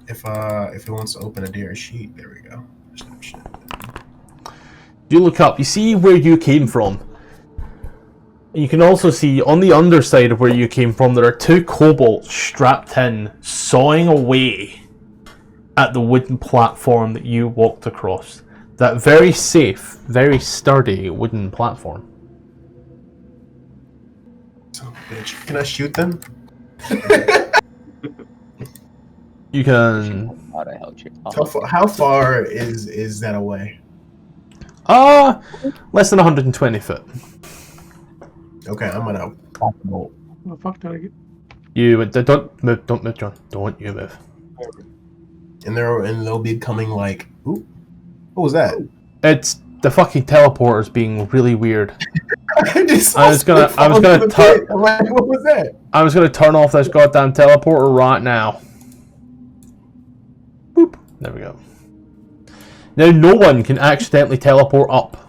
If it wants to open a dare sheet, there we go. Perception. You look up, you see where you came from. You can also see on the underside of where you came from, there are two kobolds strapped in, sawing away at the wooden platform that you walked across. That very safe, very sturdy wooden platform. Son of a bitch. Can I shoot them? You can... God, I held you. How far is that away? Less than 120 foot. Okay, I'm gonna pop the bolt. What the fuck did I get? You don't move, John. Don't you move. And they'll be coming like, ooh, what was that? It's the fucking teleporters being really weird. I was gonna turn. I'm like, what was that? I was gonna turn off this goddamn teleporter right now. Boop. There we go. Now no one can accidentally teleport up.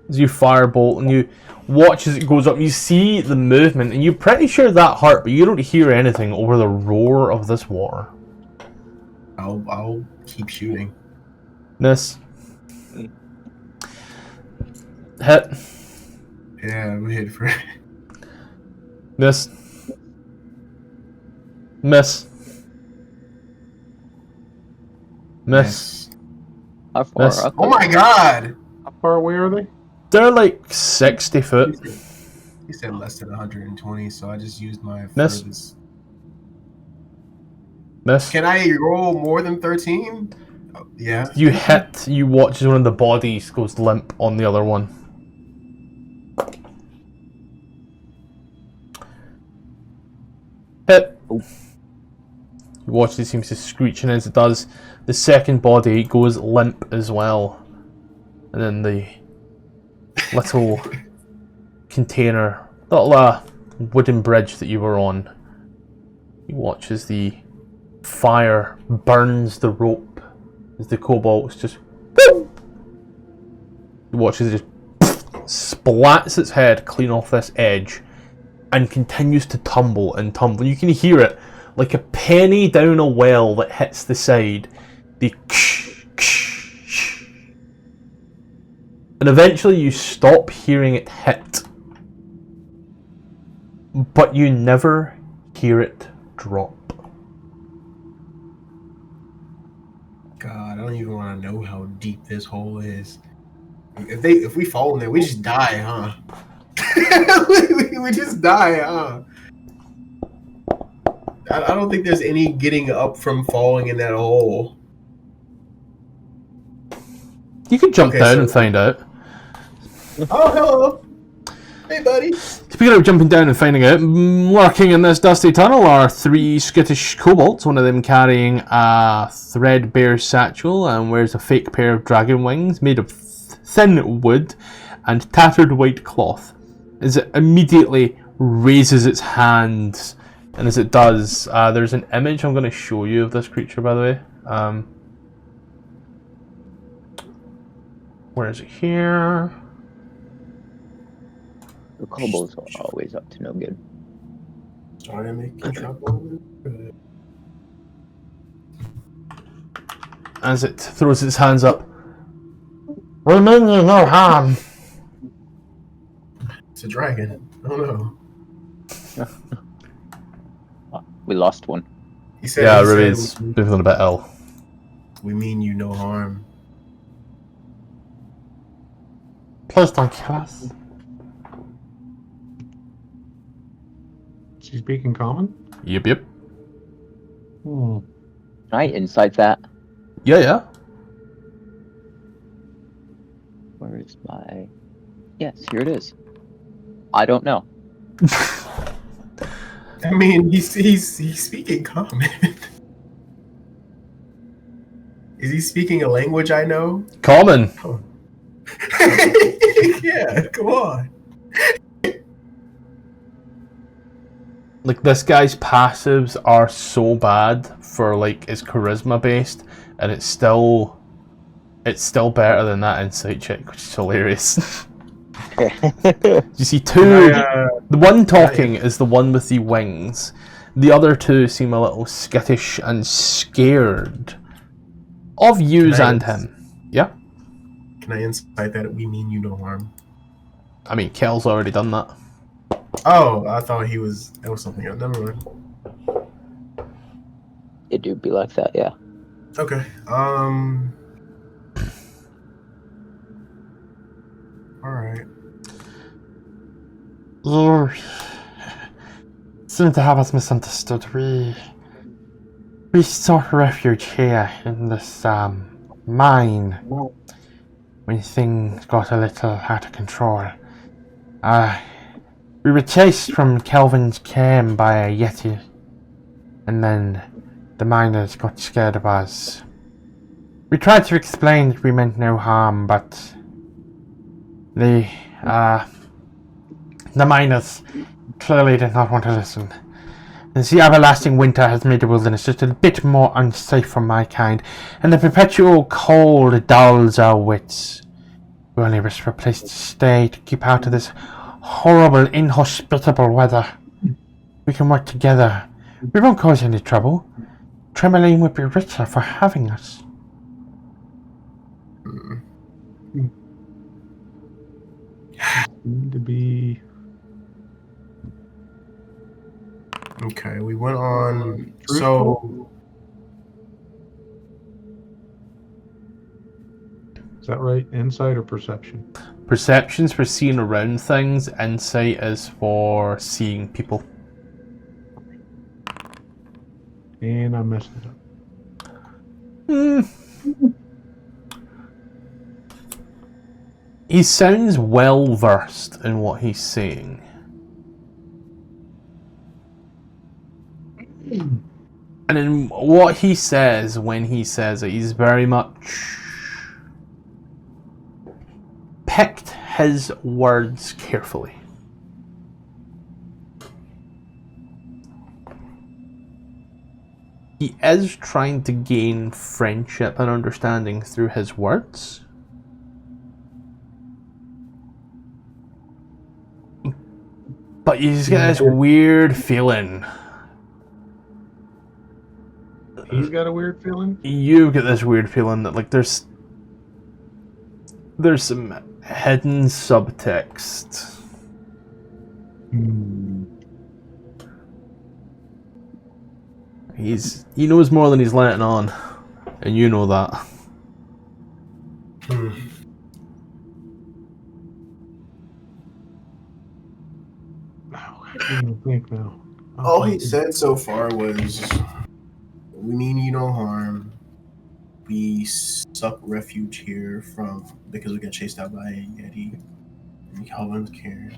As you firebolt and you watch as it goes up, you see the movement, and you're pretty sure that hurt, but you don't hear anything over the roar of this water. I'll keep shooting. Miss. Hit. Yeah, I'm hit for it. Miss. Miss. Miss. How far Miss. up? Oh my god! How far away are they? They're like 60 foot. He said less than 120, so I just used my Miss. furthest. Miss. Can I roll more than 13? Oh, yeah. You hit, you watch as one of the bodies goes limp on the other one. Hit. You watch as it seems to screech, and as it does, the second body goes limp as well. And then the little container, little wooden bridge that you were on, you watch as the fire burns the rope as the kobolds just you watch as it just splats its head clean off this edge and continues to tumble and tumble. You can hear it like a penny down a well that hits the side. The and eventually you stop hearing it hit, but you never hear it drop. God, I don't even want to know how deep this hole is. If we fall in there, we just die, huh? we just die, huh? I don't think there's any getting up from falling in that hole. You can jump down and find out. Oh, hello. Hey, buddy. Speaking of jumping down and finding out, lurking in this dusty tunnel are 3 skittish kobolds, one of them carrying a threadbare satchel and wears a fake pair of dragon wings made of thin wood and tattered white cloth. As it immediately raises its hands, and as it does, there's an image I'm going to show you of this creature, by the way. Where is it here? The kobolds are always up to no good. Sorry, I'm making trouble. As it throws its hands up. We mean you no harm. It's a dragon. Oh no. We lost one. He said, Yeah, he Ruby's said, feeling a bit ill. we mean you no harm. Please don't kill us. She's speaking common? Yep. Hmm. Can I insight that? Yeah. Where is my... Yes, here it is. I don't know. I mean, he's speaking common. Is he speaking a language I know? Common. Yeah, come on. Like, this guy's passives are so bad for, like, his charisma based, and it's still better than that insight check, which is hilarious. You see the one talking is the one with the wings. The other two seem a little skittish and scared of yous and him. Yeah? Can I insight that we mean you no harm? I mean, Kel's already done that. Oh, I thought that was something else. Never mind. It do be like that, yeah. Okay. Alright. You seem to have us misunderstood. We sought refuge here in this mine when things got a little out of control. We were chased from Kelvin's cairn by a yeti, and then the miners got scared of us. We tried to explain that we meant no harm, but the miners clearly did not want to listen. As the everlasting winter has made the wilderness just a bit more unsafe for my kind, and the perpetual cold dulls our wits. We only wish for a place to stay, to keep out of this horrible, inhospitable weather. We can work together. We won't cause any trouble. Termalaine would be richer for having us. Seem to be. Okay, we went on. So. Is that right? Insight or perception? Perception's for seeing around things, insight is for seeing people. And I messed it up. He sounds well versed in what he's saying. And in what he says when he says it, he's very much picked his words carefully. He is trying to gain friendship and understanding through his words. But he's got this weird feeling. He's got a weird feeling? You get this weird feeling that, like, there's some hidden subtext. He knows more than he's letting on, and you know that. I don't think now. All he said so far was, "We mean you no harm. We suck refuge here because we got chased out by a yeti in Calvin's cairn.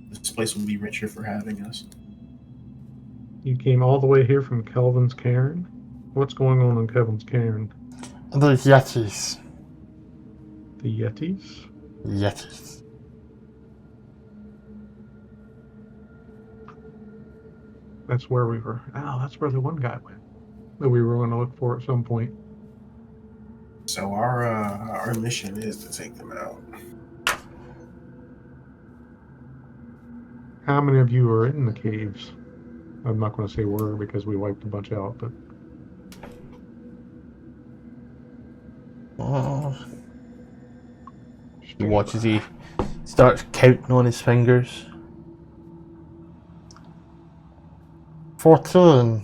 This place will be richer for having us." You came all the way here from Kelvin's cairn? What's going on in Kelvin's cairn? The yetis. The yetis? Yetis. That's where we were. Oh, that's where the one guy went that we were going to look for at some point. So our mission is to take them out. How many of you are in the caves? I'm not going to say were because we wiped a bunch out, but He watches, he starts counting on his fingers. 14.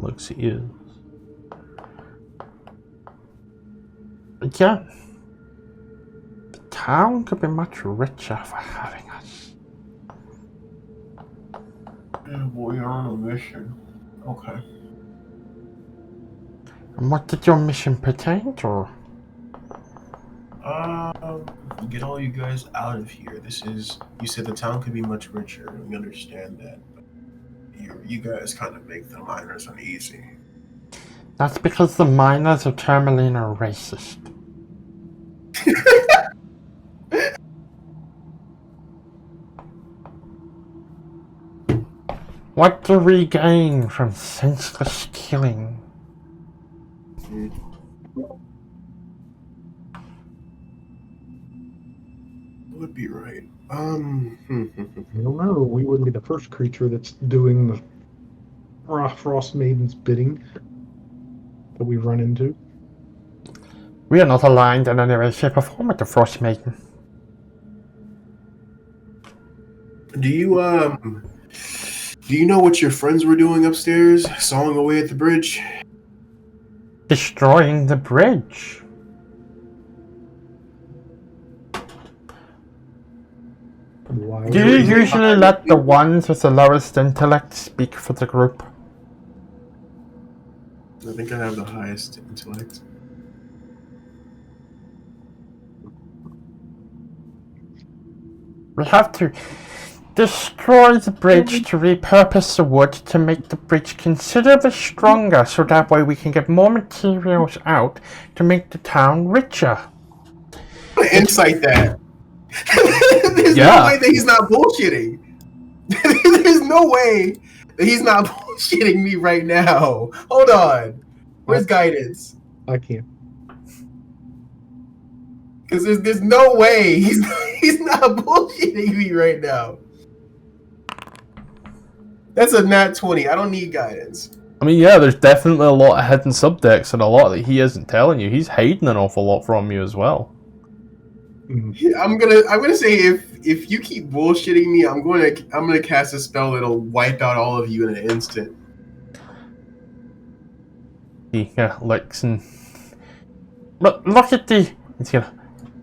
looks is. Yeah. The town could be much richer for having us. Yeah, we are on a mission. Okay. And what did your mission pertain to? Get all you guys out of here. You said the town could be much richer. We understand that. You guys kind of make the miners uneasy. That's because the miners of Termalaine are racist. What do we gain from senseless killing? You would be right. I don't know. We wouldn't be the first creature that's doing the Frostmaiden's bidding that we run into. We are not aligned in any way, shape, or form with the Frostmaiden. Do you know what your friends were doing upstairs, sawing away at the bridge? Destroying the bridge. Why Do you usually let the ones with the lowest intellect speak for the group? I think I have the highest intellect. We have to destroy the bridge to repurpose the wood to make the bridge considerably stronger, so that way we can get more materials out to make the town richer. Insight that. There's Yeah. no way that he's not bullshitting. There's no way that he's not bullshitting me right now. Hold on. Where's guidance? I can't. Because there's no way he's not bullshitting me right now. That's a nat 20. I don't need guidance. I mean, yeah, there's definitely a lot of hidden subtext and a lot that he isn't telling you. He's hiding an awful lot from you as well. I'm gonna say if you keep bullshitting me, I'm gonna cast a spell that'll wipe out all of you in an instant. He licks and... But look at the... He's gonna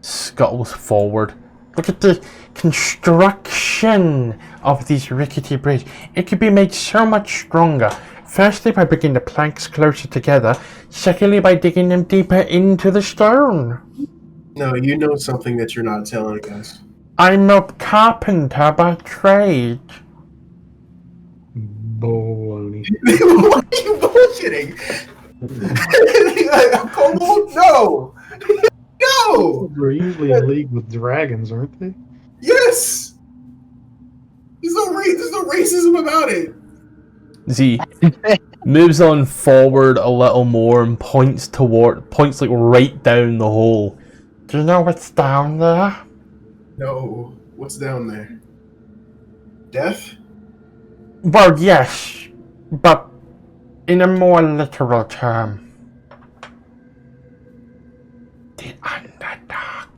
scuttles forward. Look at the construction of these rickety bridges. It could be made so much stronger. Firstly, by bringing the planks closer together. Secondly, by digging them deeper into the stone. No, you know something that you're not telling us. I'm a carpenter by trade. Baloney. Why are you bullshitting? Kobold? No! No! They're usually in league with dragons, aren't they? Yes! There's no racism about it. Z moves on forward a little more and points like right down the hole. Do you know what's down there? No. What's down there? Death? Well, yes, but in a more literal term. The Underdark.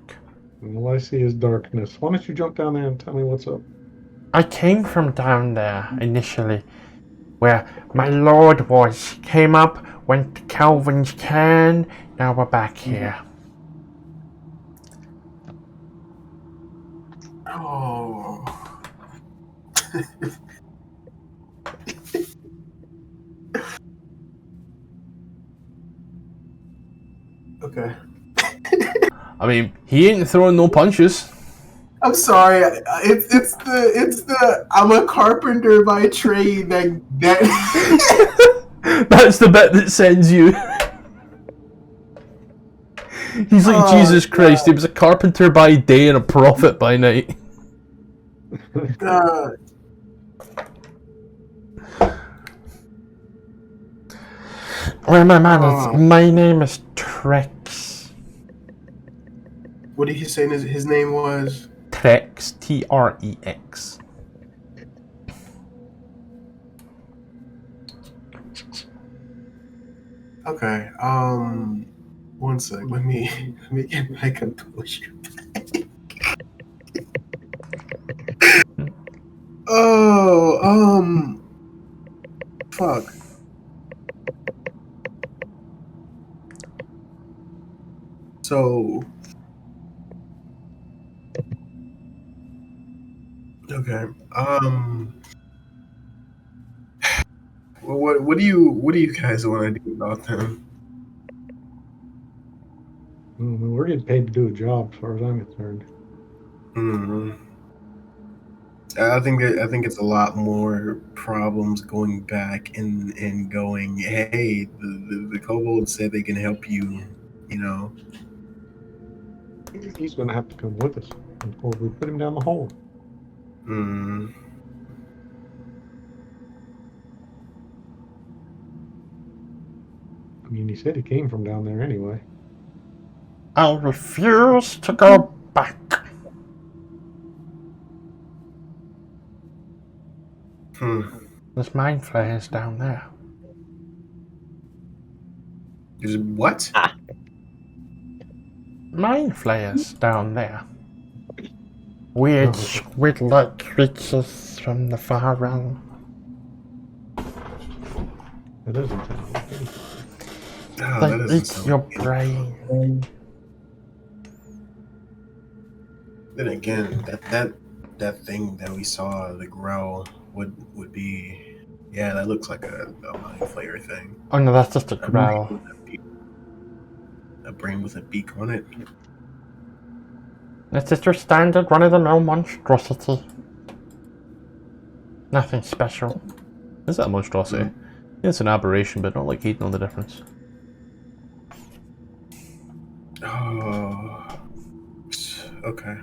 All I see is darkness. Why don't you jump down there and tell me what's up? I came from down there initially, where my lord was. Came up, went to Calvin's Cairn, now we're back here. Oh. Okay. I mean, he ain't throwing no punches. I'm sorry. It's the I'm a carpenter by trade that That's the bit that sends you. He's like, Jesus Christ, he was a carpenter by day and a prophet by night. Well, my man, my name is Trex. What did he say his name was? Trex, T-R-E-X. Okay. One sec. Let me get my composure back. Fuck. So okay. What do you guys want to do about them? We're getting paid to do a job, as far as I'm concerned. Hmm. I think it's a lot more problems going back and going, hey, the kobolds said they can help you, you know. He's going to have to come with us before we put him down the hole. Hmm. I mean, he said he came from down there anyway. I'll refuse to go back. There's mind flayers down there. There's what? Mind flayers down there. Weird squid-like creatures from the far realm. That doesn't sound like anything. Oh, They that doesn't eat sound your like brain. Then again, that thing that we saw, the Grell, would be, yeah, that looks like a mind flayer thing. Oh no, that's just a growl. A brain with a beak on it. It's just your standard run-of-the-mill monstrosity. Nothing special. Is that a monstrosity? It's an aberration, but not like he'd know the difference. Oh, okay.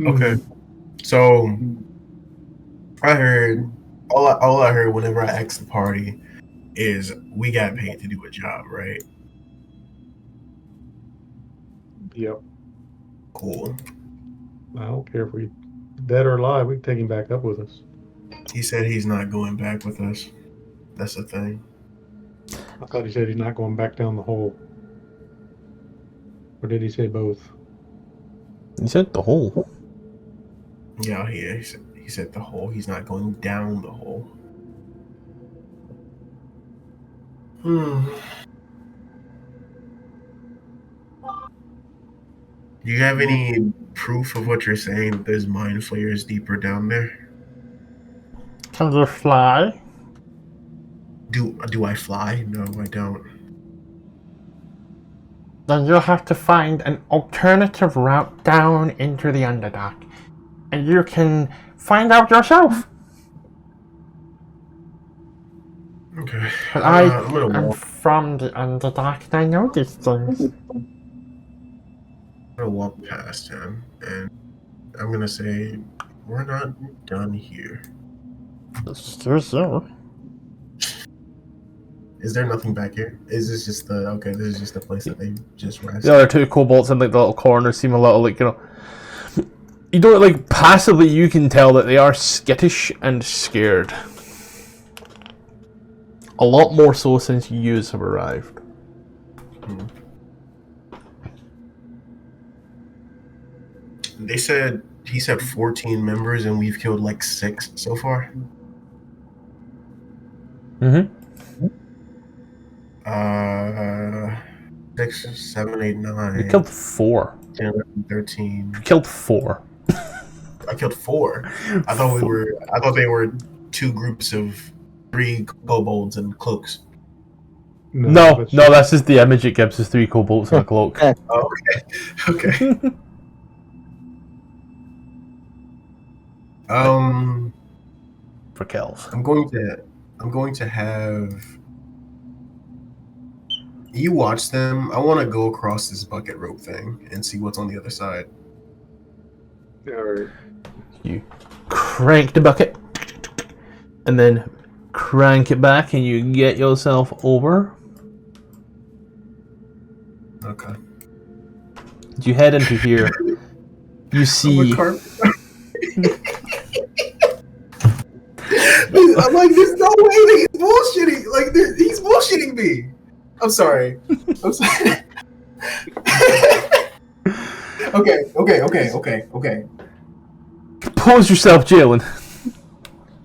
Okay, so I heard all I heard whenever I asked the party is we got paid to do a job, right? Yep. Cool. I don't care if we dead or alive, we can take him back up with us. He said he's not going back with us. That's the thing. I thought he said he's not going back down the hole. Or did he say both? He said the hole. Yeah, he said the hole. He's not going down the hole. Do you have any proof of what you're saying, that there's mind flayers deeper down there? Can you fly? Do I fly? No, I don't. Then you'll have to find an alternative route down into the Underdark. And you can find out yourself. Okay. But I I'm gonna am walk. from the Underdark and I know these things. I'm gonna walk past him, and I'm gonna say, "We're not done here." Excuse you. Is there nothing back here? Is this just the okay? This is just the place that they just rest. The other two kobolds in like the little corner seem a little like, you know, you don't like passively you can tell that they are skittish and scared. A lot more so since yous have arrived. He said 14 members, and we've killed like 6 so far. Mm-hmm. 6, 7, 8, 9. You killed 4. 10, 11, 13. You killed 4. I killed 4. I thought they were 2 groups of 3 kobolds and cloaks. No, that's just the image it gives us 3 kobolds and a cloak. Oh, okay. For kills. I'm going to have you watch them. I want to go across this bucket rope thing and see what's on the other side. Alright. You crank the bucket and then crank it back and you get yourself over. Okay. You head into here. You see. I'm like, there's no way that he's bullshitting. Like, he's bullshitting me. I'm sorry. Okay. Compose yourself, Jalen.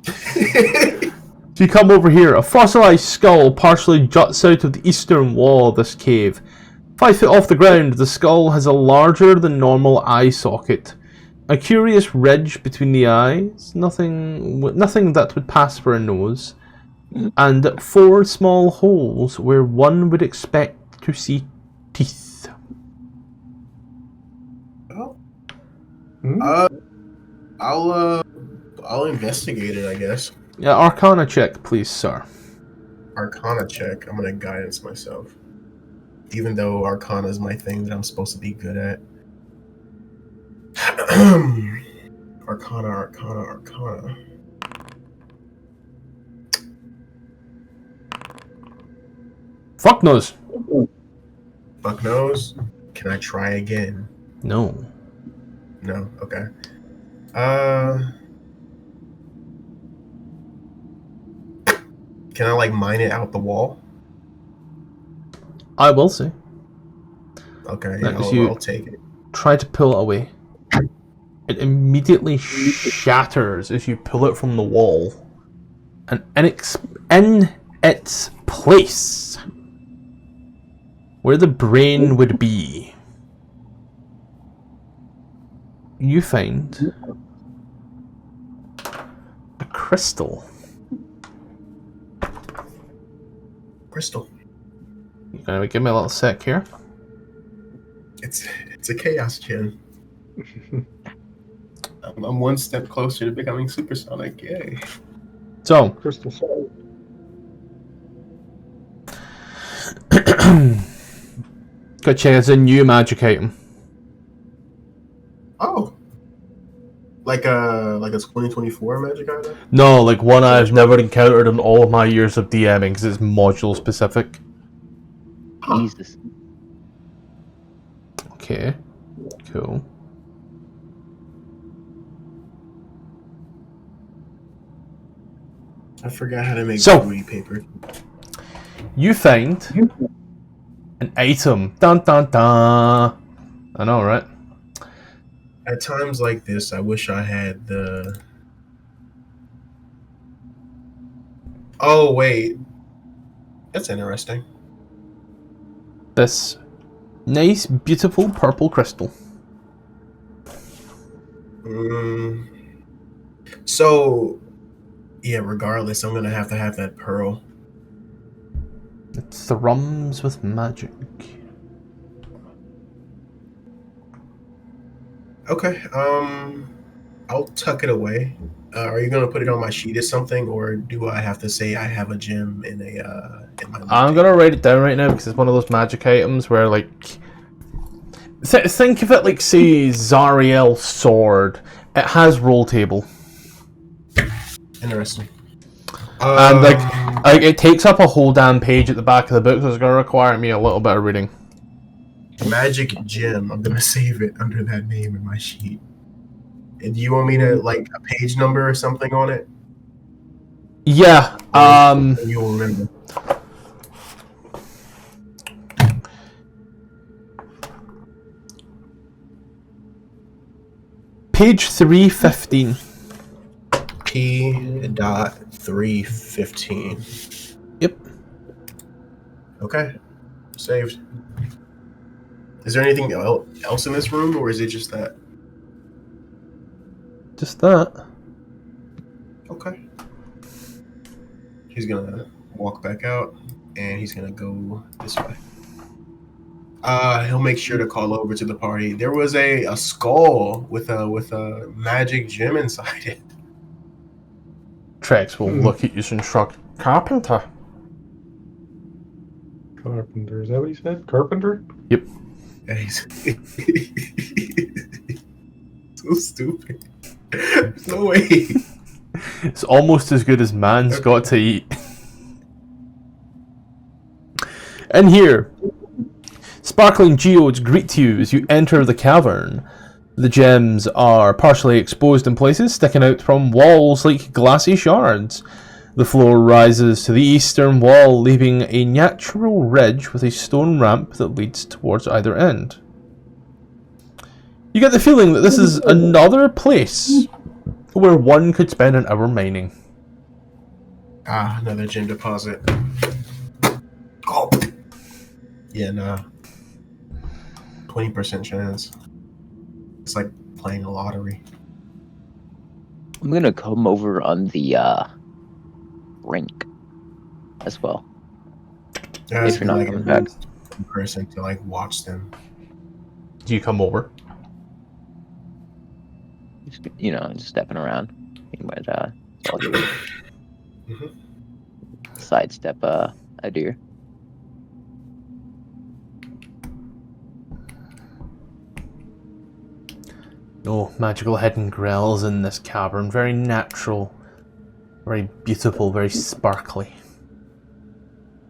So you come over here. A fossilized skull partially juts out of the eastern wall of this cave. 5 feet off the ground, the skull has a larger than normal eye socket. A curious ridge between the eyes, nothing that would pass for a nose, and 4 small holes where one would expect to see teeth. Oh. Hmm? I'll investigate it, I guess. Yeah, Arcana check, please, sir. Arcana check. I'm gonna guidance myself. Even though Arcana is my thing that I'm supposed to be good at. Arcana. Fuck knows. Fuck knows. Can I try again? No. No. Okay. Can I like mine it out the wall? I will say. Okay, That is you- I'll take it. Try to pull it away. It immediately shatters as you pull it from the wall. And in its place, where the brain would be, you find a crystal. Crystal. You're gonna give me a little sec here. It's a chaos gem. I'm one step closer to becoming supersonic. Yay. So, Crystal Soul. good check. It's a new magic item. Oh. Like a 2024 magic item? No, like one I've never encountered in all of my years of DMing because it's module specific. Jesus. Okay, cool. I forgot how to make So- booty paper. You find an item. Dun dun dun. I know, right? At times like this, I wish I had the... Oh, wait. That's interesting. This nice, beautiful purple crystal. So, yeah, regardless, I'm going to have that pearl. It thrums with magic. Okay, I'll tuck it away. Are you gonna put it on my sheet or something, or do I have to say I have a gem in my? I'm gonna write it down right now because it's one of those magic items where, like, think of it like, say, Zariel's sword. It has roll table, Interesting. and like it takes up a whole damn page at the back of the book, so it's gonna require me a little bit of reading. Magic gem. I'm gonna save it under that name in my sheet. And do you want me to like a page number or something on it? Yeah. You'll remember. Page 315. P.315. Yep. Okay. Saved. Is there anything else in this room, or is it just that? Just that. Okay. He's gonna walk back out, and he's gonna go this way. He'll make sure to call over to the party. There was a skull with a magic gem inside it. Trex will look at you and shrug. Carpenter. Carpenter. Is that what he said? Carpenter? Yep. Yeah, he's so stupid. There's no way. It's almost as good as man's got to eat. In here, sparkling geodes greet you as you enter the cavern. The gems are partially exposed in places, sticking out from walls like glassy shards. The floor rises to the eastern wall, leaving a natural ridge with a stone ramp that leads towards either end. You get the feeling that this is another place where one could spend an hour mining. Ah, another gem deposit. Oh. Yeah, nah. 20% chance. It's like playing a lottery. I'm gonna come over on the rink as well. There has If to you're be not like coming at back. least one person to like watch them. Do you come over? Just, just stepping around. But so I'll do it. Mhm. Sidestep a deer. No magical hidden grills in this cavern. Very natural. Very beautiful, very sparkly.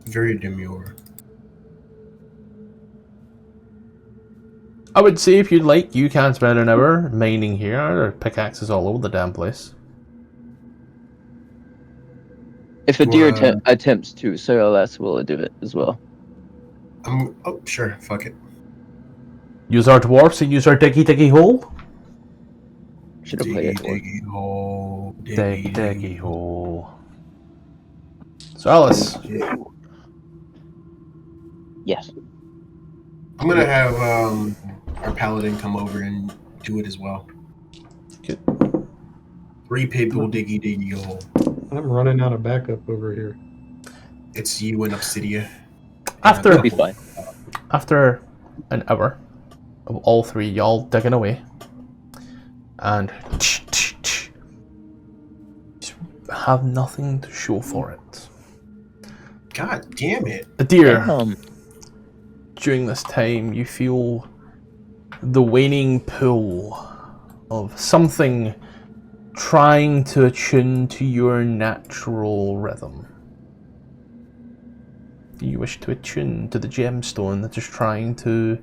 Very demure. I would say if you'd like, you can spend an hour mining here. There are pickaxes all over the damn place. If a deer Well, attempts to, so less will do it as well. oh, sure, fuck it. Use our dwarfs and use our diggy hole. Should have played Diggy, it. hole. Diggy hole. So Alice, Yes. I'm gonna have our paladin come over and do it as well. Good. 3 people diggy hole. I'm running out of backup over here. It's you and Obsidia. After- It'll be fine. after an hour of all three y'all digging away, and just have nothing to show for it. God damn it. A deer. Damn. During this time, you feel the waning pull of something trying to attune to your natural rhythm. You wish to attune to the gemstone that is trying to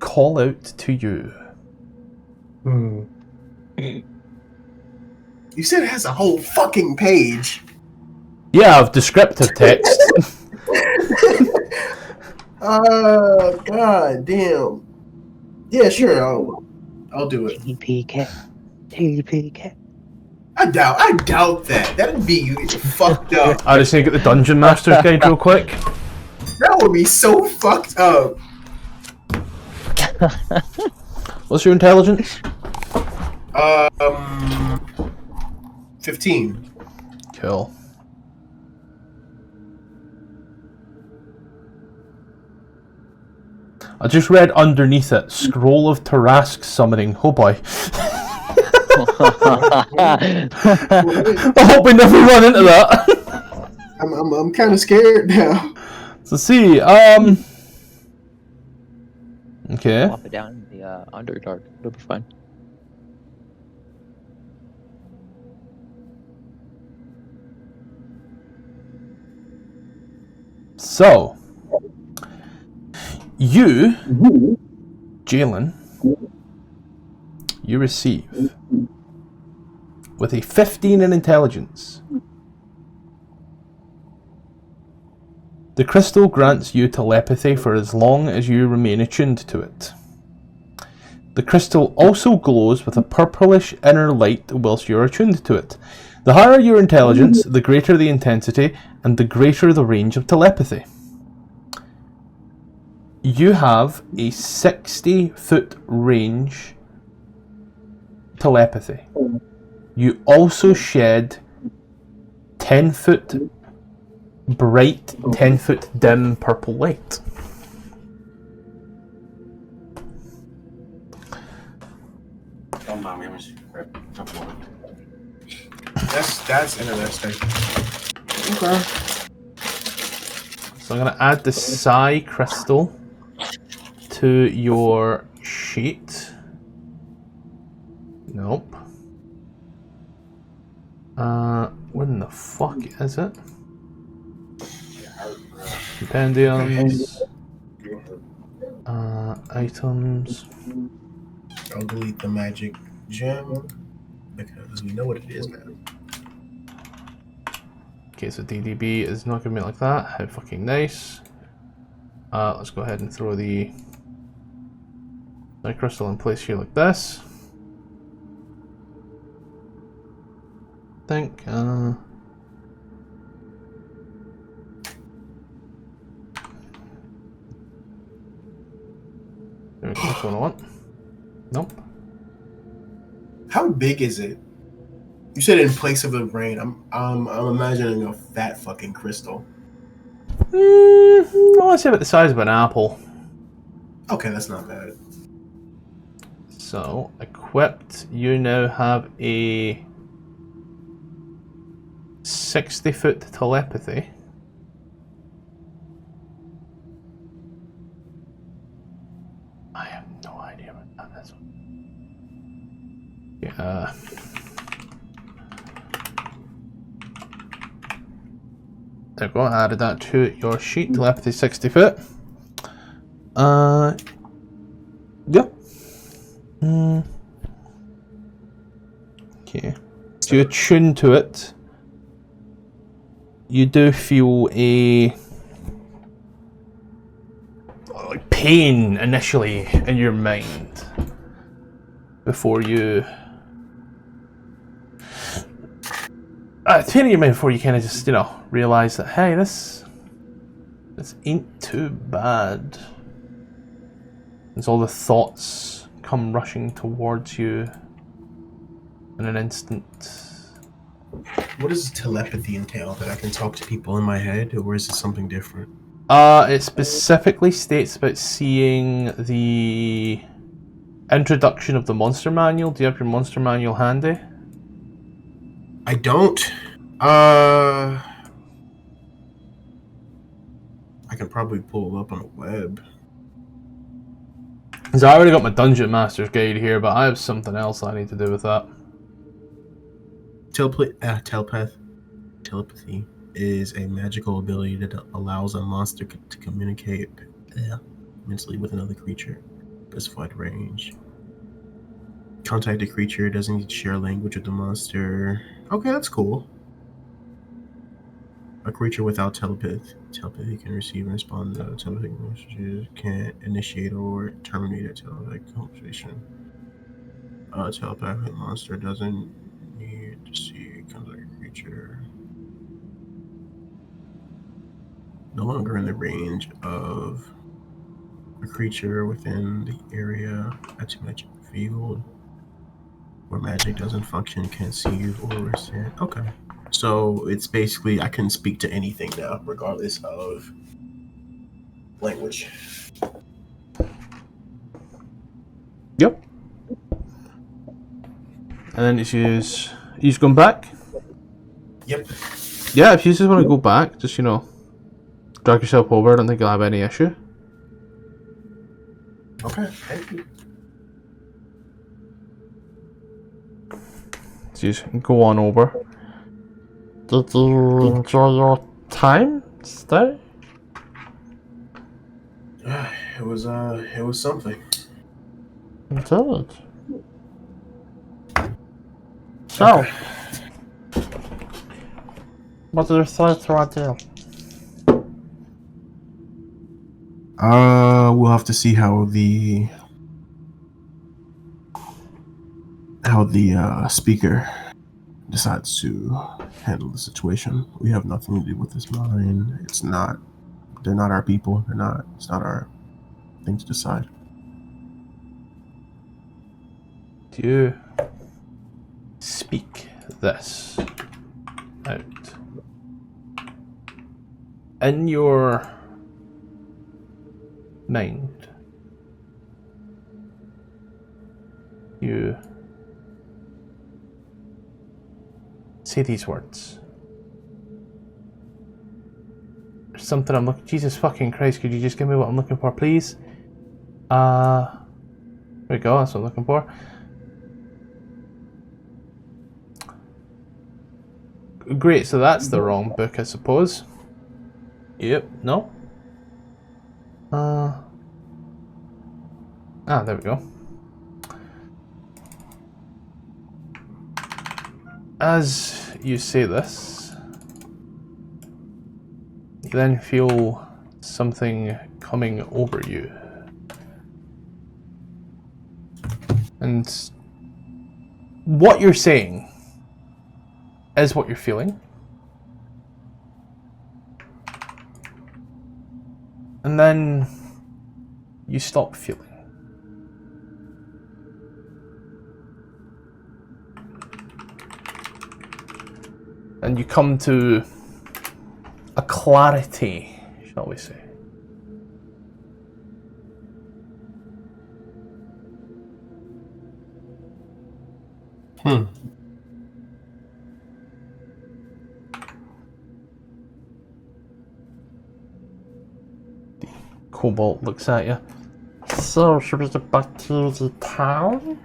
call out to you. You said it has a whole fucking page. Yeah, of descriptive text. God damn. Yeah, sure, I'll do it. TPK. I doubt that. That'd be fucked up. I just need to get the Dungeon Master's Guide real quick. That would be so fucked up. What's your intelligence? 15. Cool. I just read underneath it, Scroll of Tarrasque Summoning. Oh boy. I hope we never run into that. I'm kind of scared now. So see, okay. Pop it down in the Underdark. It'll be fine. So, you, Jalen, you receive with a 15 in intelligence. The crystal grants you telepathy for as long as you remain attuned to it. The crystal also glows with a purplish inner light whilst you are attuned to it. The higher your intelligence, the greater the intensity, and the greater the range of telepathy. You have a 60-foot range telepathy. You also shed 10-foot bright, 10-foot dim purple light. That's interesting. Okay. So I'm going to add the Psi crystal to your sheet. Nope. Where in the fuck is it? Compendiums. Items. I'll delete the magic gem because we know what it is now. Okay, so DDB is not going to be like that. How fucking nice. Let's go ahead and throw the night crystal in place here like this. I think. That's what I want. Nope. How big is it? You said in place of the brain. I'm imagining a fat fucking crystal. I want to say about the size of an apple. Okay, that's not bad. So, equipped, you now have a 60-foot telepathy. I have no idea what that is. Yeah. There we go, I added that to your sheet. Telepathy 60 foot. Yep. Okay. So you attune to it. You do feel a pain initially in your mind before you. Pain in your mind before you kind of just, realise that, hey, this ain't too bad. As all the thoughts come rushing towards you in an instant. What does telepathy entail? That I can talk to people in my head, or is it something different? It specifically states about seeing the introduction of the monster manual. Do you have your monster manual handy? I don't. I can probably pull it up on the web. So I already got my Dungeon Master's Guide here, but I have something else I need to do with that. Telepathy is a magical ability that allows a monster to communicate mentally with another creature. Specified range. Contact a creature, doesn't need to share language with the monster. Okay, that's cool. A creature without telepathy can receive and respond to telepathic messages, can't initiate or terminate a telepathic conversation. A telepathic monster doesn't need to see contact a creature. No longer in the range of a creature within the area at a magic field where magic doesn't function, can't see you or resist. Okay. So it's basically I can speak to anything now, regardless of language. Yep. And then it's use going back? Yep. Yeah, if you just want to go back, just drag yourself over, I don't think you'll have any issue. Okay, thank you. So you just go on over. Did you enjoy your time stay? It was something. Indeed. So, what are your thoughts right there? We'll have to see how the speaker decides to handle the situation. We have nothing to do with this mine. They're not our people. It's not our thing to decide. Do you speak this out? In your mind, you say these words. There's something I'm looking. Jesus fucking Christ! Could you just give me what I'm looking for, please? There we go. That's what I'm looking for. Great. So that's the wrong book, I suppose. Yep. No. There we go. As you say this, you then feel something coming over you. And what you're saying is what you're feeling. And then you stop feeling. and you come to a clarity, shall we say. The kobold looks at you. So, should we get back to the town?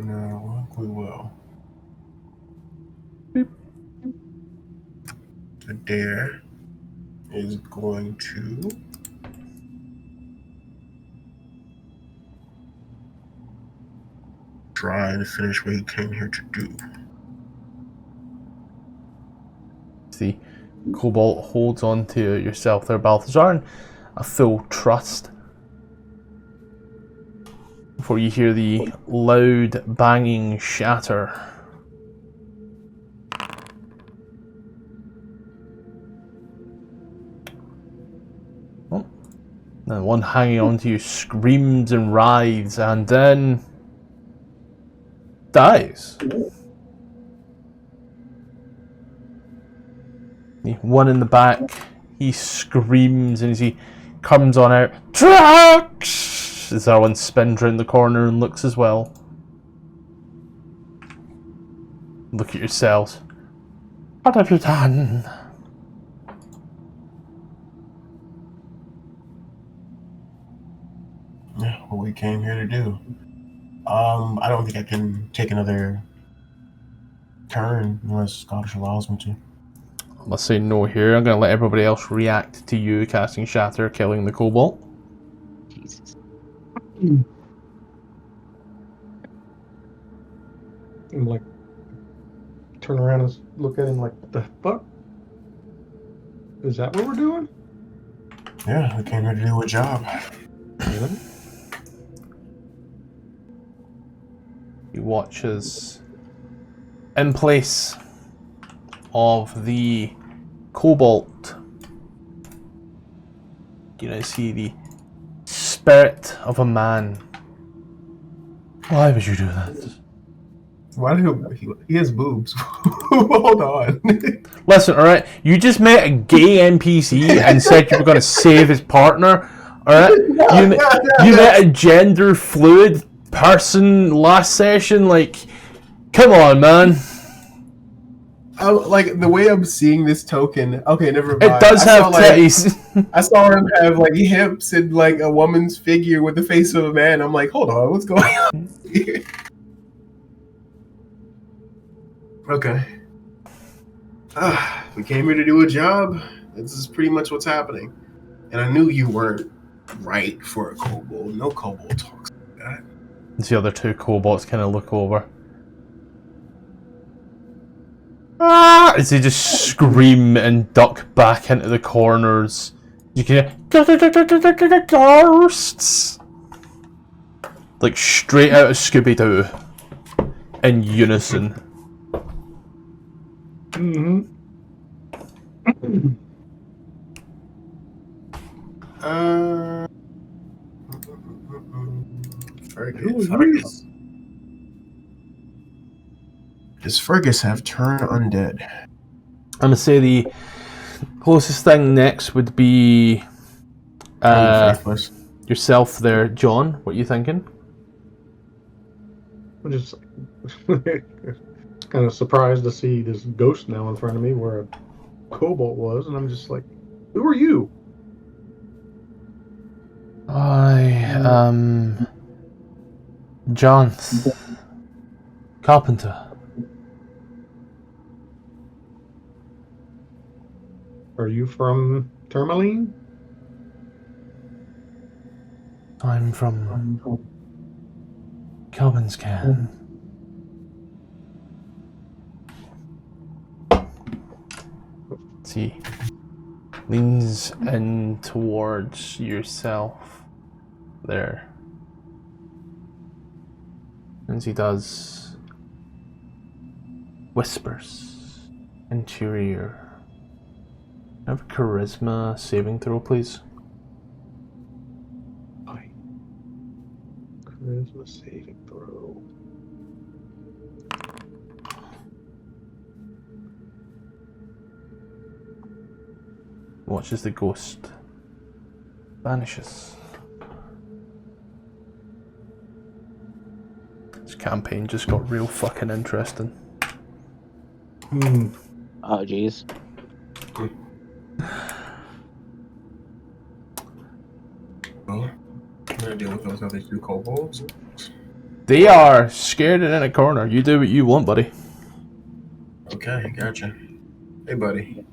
No, we will. Adair is going to try to finish what he came here to do. The kobold holds on to yourself there, Balthazar, in a full trust. Before you hear the loud banging shatter. Oh. The one hanging on to you screams and writhes and then dies. The one in the back, he screams, and as he comes on out, trucks! As that one spins round the corner and looks as well. Look at yourselves. What have you done? Yeah, what we came here to do. I don't think I can take another turn unless Scottish allows me to. I'm gonna say no here. I'm gonna let everybody else react to you casting Shatter, killing the kobold. Jesus. I'm like, turn around and look at him like, what the fuck? Is that what we're doing? Yeah, we came here to do a job. Really? He watches in place of the cobalt. You know, see the spirit of a man. Why would you do that? Why do he has boobs? Hold on. Listen, alright, you just met a gay NPC and said you were going to save his partner, alright? You met a gender fluid person last session, like, come on, man. Like the way I'm seeing this token. Okay, never mind. It does have titties. I saw him have like hips and like a woman's figure with the face of a man. I'm like, hold on, what's going on here? Okay. We came here to do a job. This is pretty much what's happening. And I knew you weren't right for a kobold. No kobold talks like that. The other two kobolds kind of look over. Ah! As they just scream and duck back into the corners. You can hear ghosts! Like straight out of Scooby-Doo. In unison. Mm-hmm. Fergus. Does Fergus have turn undead? I'm gonna say the closest thing next would be Faithless. yourself there, John. What are you thinking? I'm just kind of surprised to see this ghost now in front of me where a kobold was, and I'm just like, who are you? I am John Carpenter. Are you from Termalaine? I'm from Kelvin's Can. See, leans in towards yourself there. As he does, whispers into your ear. Have a charisma saving throw, please. Charisma saving throw. Watches the ghost. Vanishes. This campaign just got real fucking interesting. Oh, jeez. Well, I'm gonna deal with those other two kobolds. They are scared and in a corner. You do what you want, buddy. Okay, gotcha. Hey, buddy.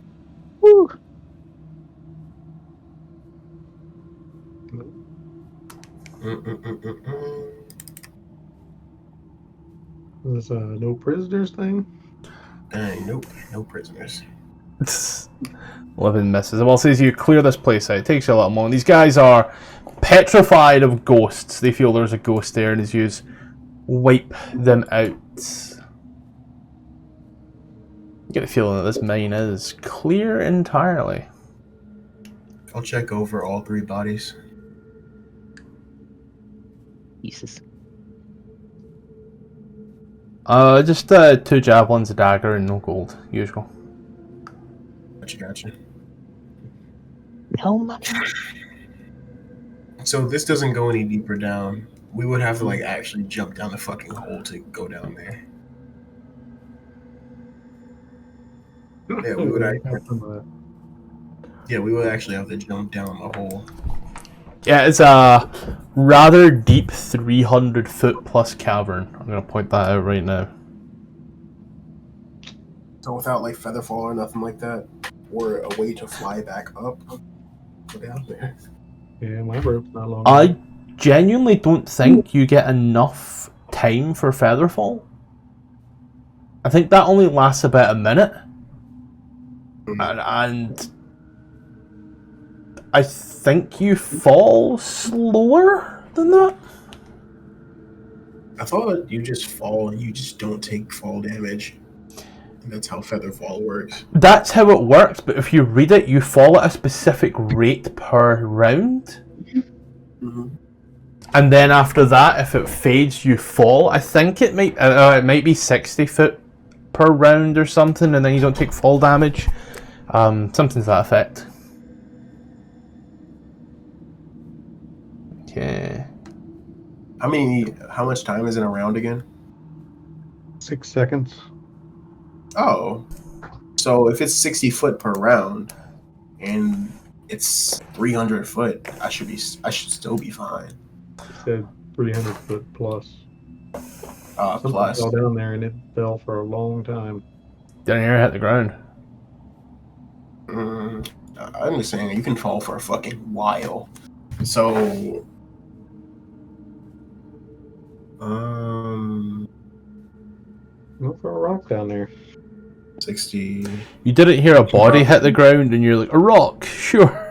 Woo. This no prisoners thing. Dang, nope, no prisoners. 11 misses. Well, it says you clear this place out. It takes you a lot more. These guys are petrified of ghosts. They feel there's a ghost there, and as you wipe them out, you get the feeling that this mine is clear entirely. I'll check over all 3 bodies. Jesus. Just 2 javelins, a dagger, and no gold. Usual. Gotcha. No money. So this doesn't go any deeper down. We would have to like actually jump down the fucking hole to go down there. Yeah, we would actually have to jump down the hole. Yeah, it's a rather deep 300-foot plus cavern. I'm going to point that out right now. So without like featherfall or nothing like that, or a way to fly back up, go down there. Yeah, my rope's not long. I genuinely don't think you get enough time for featherfall. I think that only lasts about a minute. And I think you fall slower than that. I thought you just fall and you just don't take fall damage. And that's how featherfall works. That's how it works, but if you read it, you fall at a specific rate per round. Mm-hmm. And then after that, if it fades, you fall. I think it might be 60 foot per round or something, and then you don't take fall damage. Something to that effect. Okay. How much time is in a round again? 6 seconds. Oh. So if it's 60 foot per round and it's 300 foot, I should still be fine. It said 300 foot plus. Something Plus. fell down there and it fell for a long time. Didn't hear it hit the ground. I'm just saying you can fall for a fucking while. So Look for a rock down there. 60. You didn't hear a body hit the ground and you're like, a rock, sure.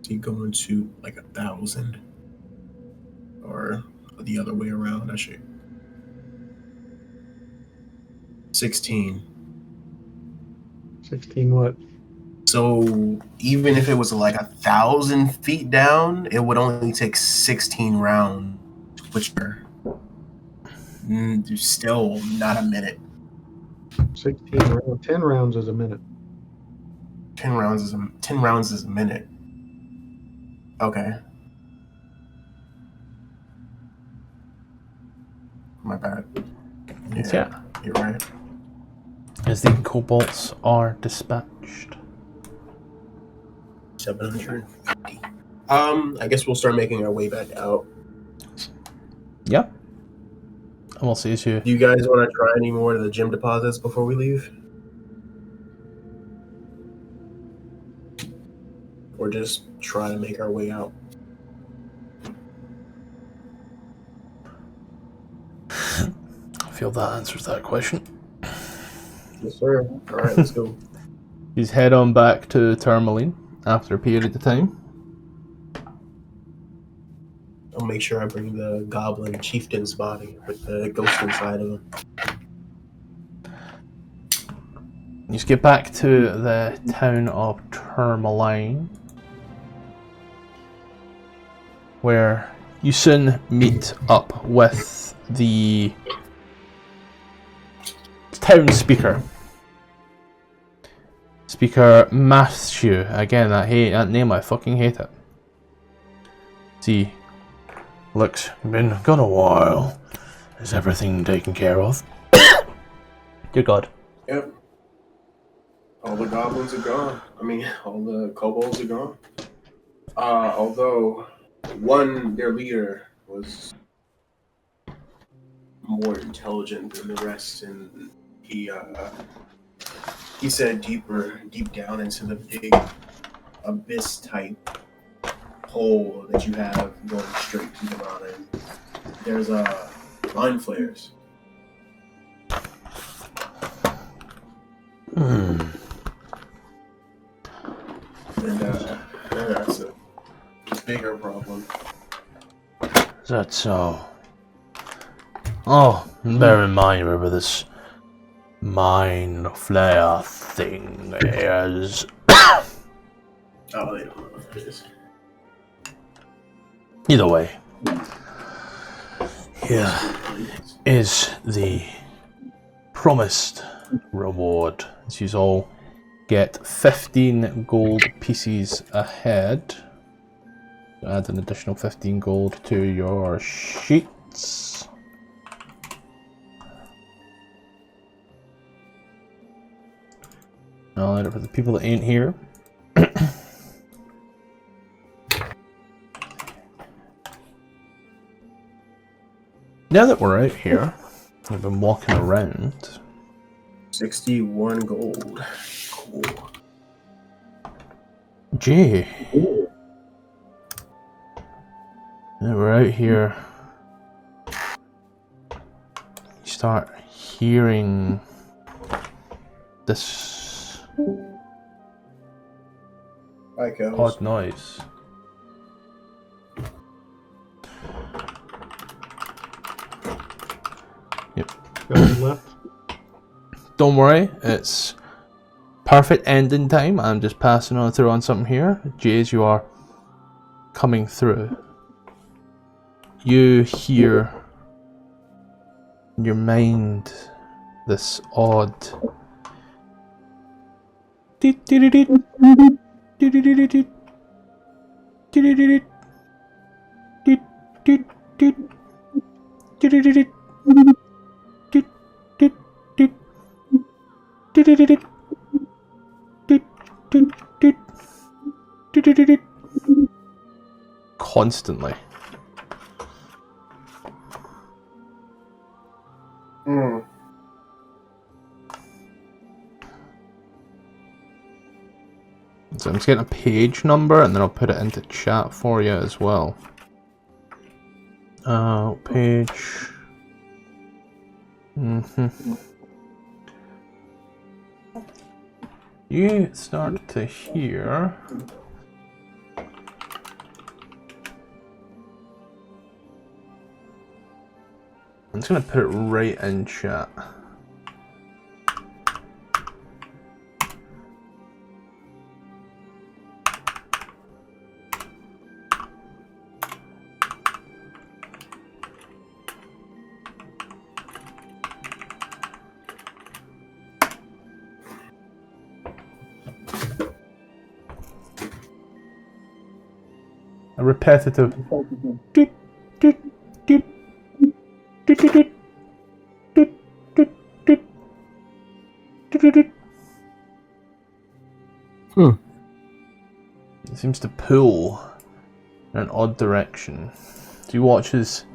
You going to like 1,000 or the other way around? I should 16. 16 what? So even if it was like 1,000 feet down, it would only take 16 rounds, which are still not a minute. 16 rounds. 10 rounds is a minute. 10 rounds is a minute. Okay. My bad. Yeah. You're right. As the kobolds are dispatched. 750. I guess we'll start making our way back out. Yep. And we'll see you. Do you guys want to try any more of the gem deposits before we leave? Or just try to make our way out? I feel that answers that question. Yes, sir. All right, let's go. He's head on back to Termalaine after a period of time. I'll make sure I bring the goblin chieftain's body with the ghost inside of him. You get back to the town of Termalaine, where you soon meet up with the town speaker. Speaker Matthew. Again, I hate that name, I fucking hate it. See, looks, been gone a while. Is everything taken care of? Dear God. Yep. All the goblins are gone. I mean, all the kobolds are gone. Although their leader was more intelligent than the rest, and he said deep down into the big abyss type hole that you have going straight to the mountain, there's mind flares. And that's a bigger problem. Is that so? Oh, bear in mind, remember this mind flare thing is. Oh, they don't know what it is. Either way, here is the promised reward. As you all get 15 gold pieces ahead. Add an additional 15 gold to your sheets. Now, for the people that ain't here. Now that we're out here, we've been walking around. 61 gold. Cool. Gee. Now we're out here. You start hearing this odd noise. Yep. Left. Don't worry, it's perfect ending time. I'm just passing on through on something here. Jay, as you are coming through, you hear in your mind this odd constantly. So I'm just getting a page number and then I'll put it into chat for you as well. Page. You start to hear. I'm just going to put it right in chat. A repetitive. It seems to pull in an odd direction. So you watch as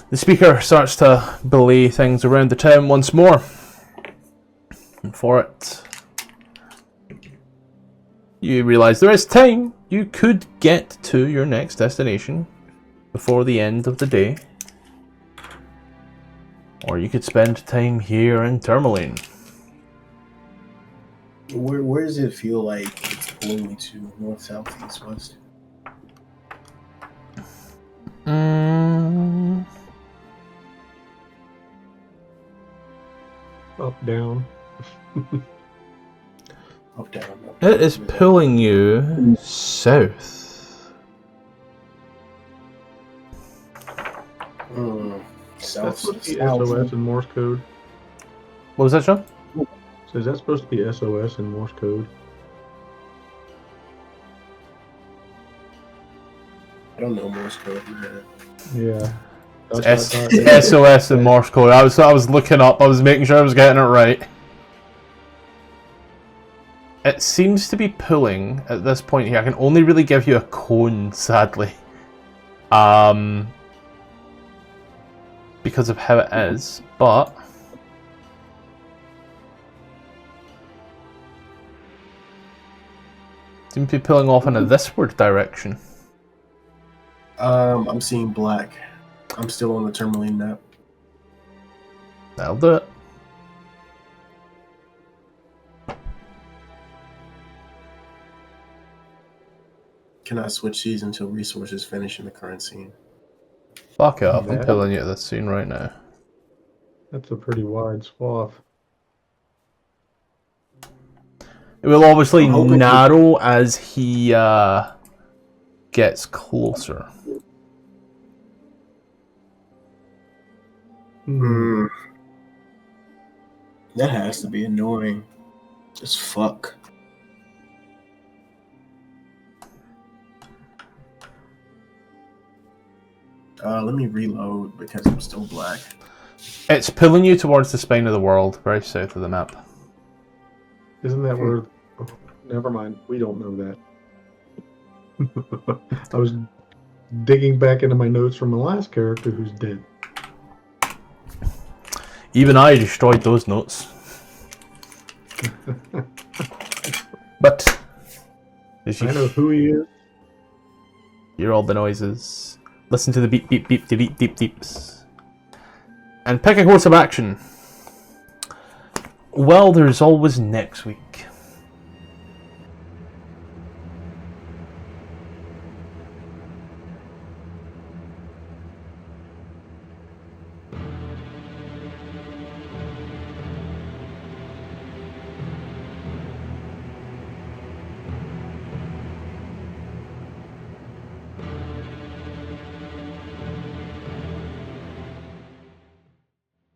the speaker starts to belay things around the town once more. And for it, you realise there is time. You could get to your next destination before the end of the day. Or you could spend time here in Termalaine. Where does it feel like it's pulling me to? North, south, east, west? Up, down. Up, down, up, It is down. pulling you south. That's South, supposed to be south. SOS in Morse code. What was that, Sean? So is that supposed to be SOS in Morse code? I don't know Morse code, man. Yeah. SOS in Morse code. I was looking up. I was making sure I was getting it right. It seems to be pulling at this point here. I can only really give you a cone, sadly. Because of how it is, but seems to be pulling off in a thisward direction. I'm seeing black. I'm still on the Termalaine map. That'll do it. Cannot switch seas until resources finish in the current scene. Fuck it up. I'm Yeah. pulling you to this scene right now. That's a pretty wide swath. It will obviously I'm hoping narrow as he gets closer. That has to be annoying. Just fuck. Let me reload because I'm still black. It's pulling you towards the spine of the world, very south of the map. Isn't that where... Oh, never mind. We don't know that. I was digging back into my notes from the last character who's dead. Even I destroyed those notes. But as you I know who he is. hear all the noises, listen to the beep beep beep deep deep deeps, and pick a course of action. Well, there's always next week.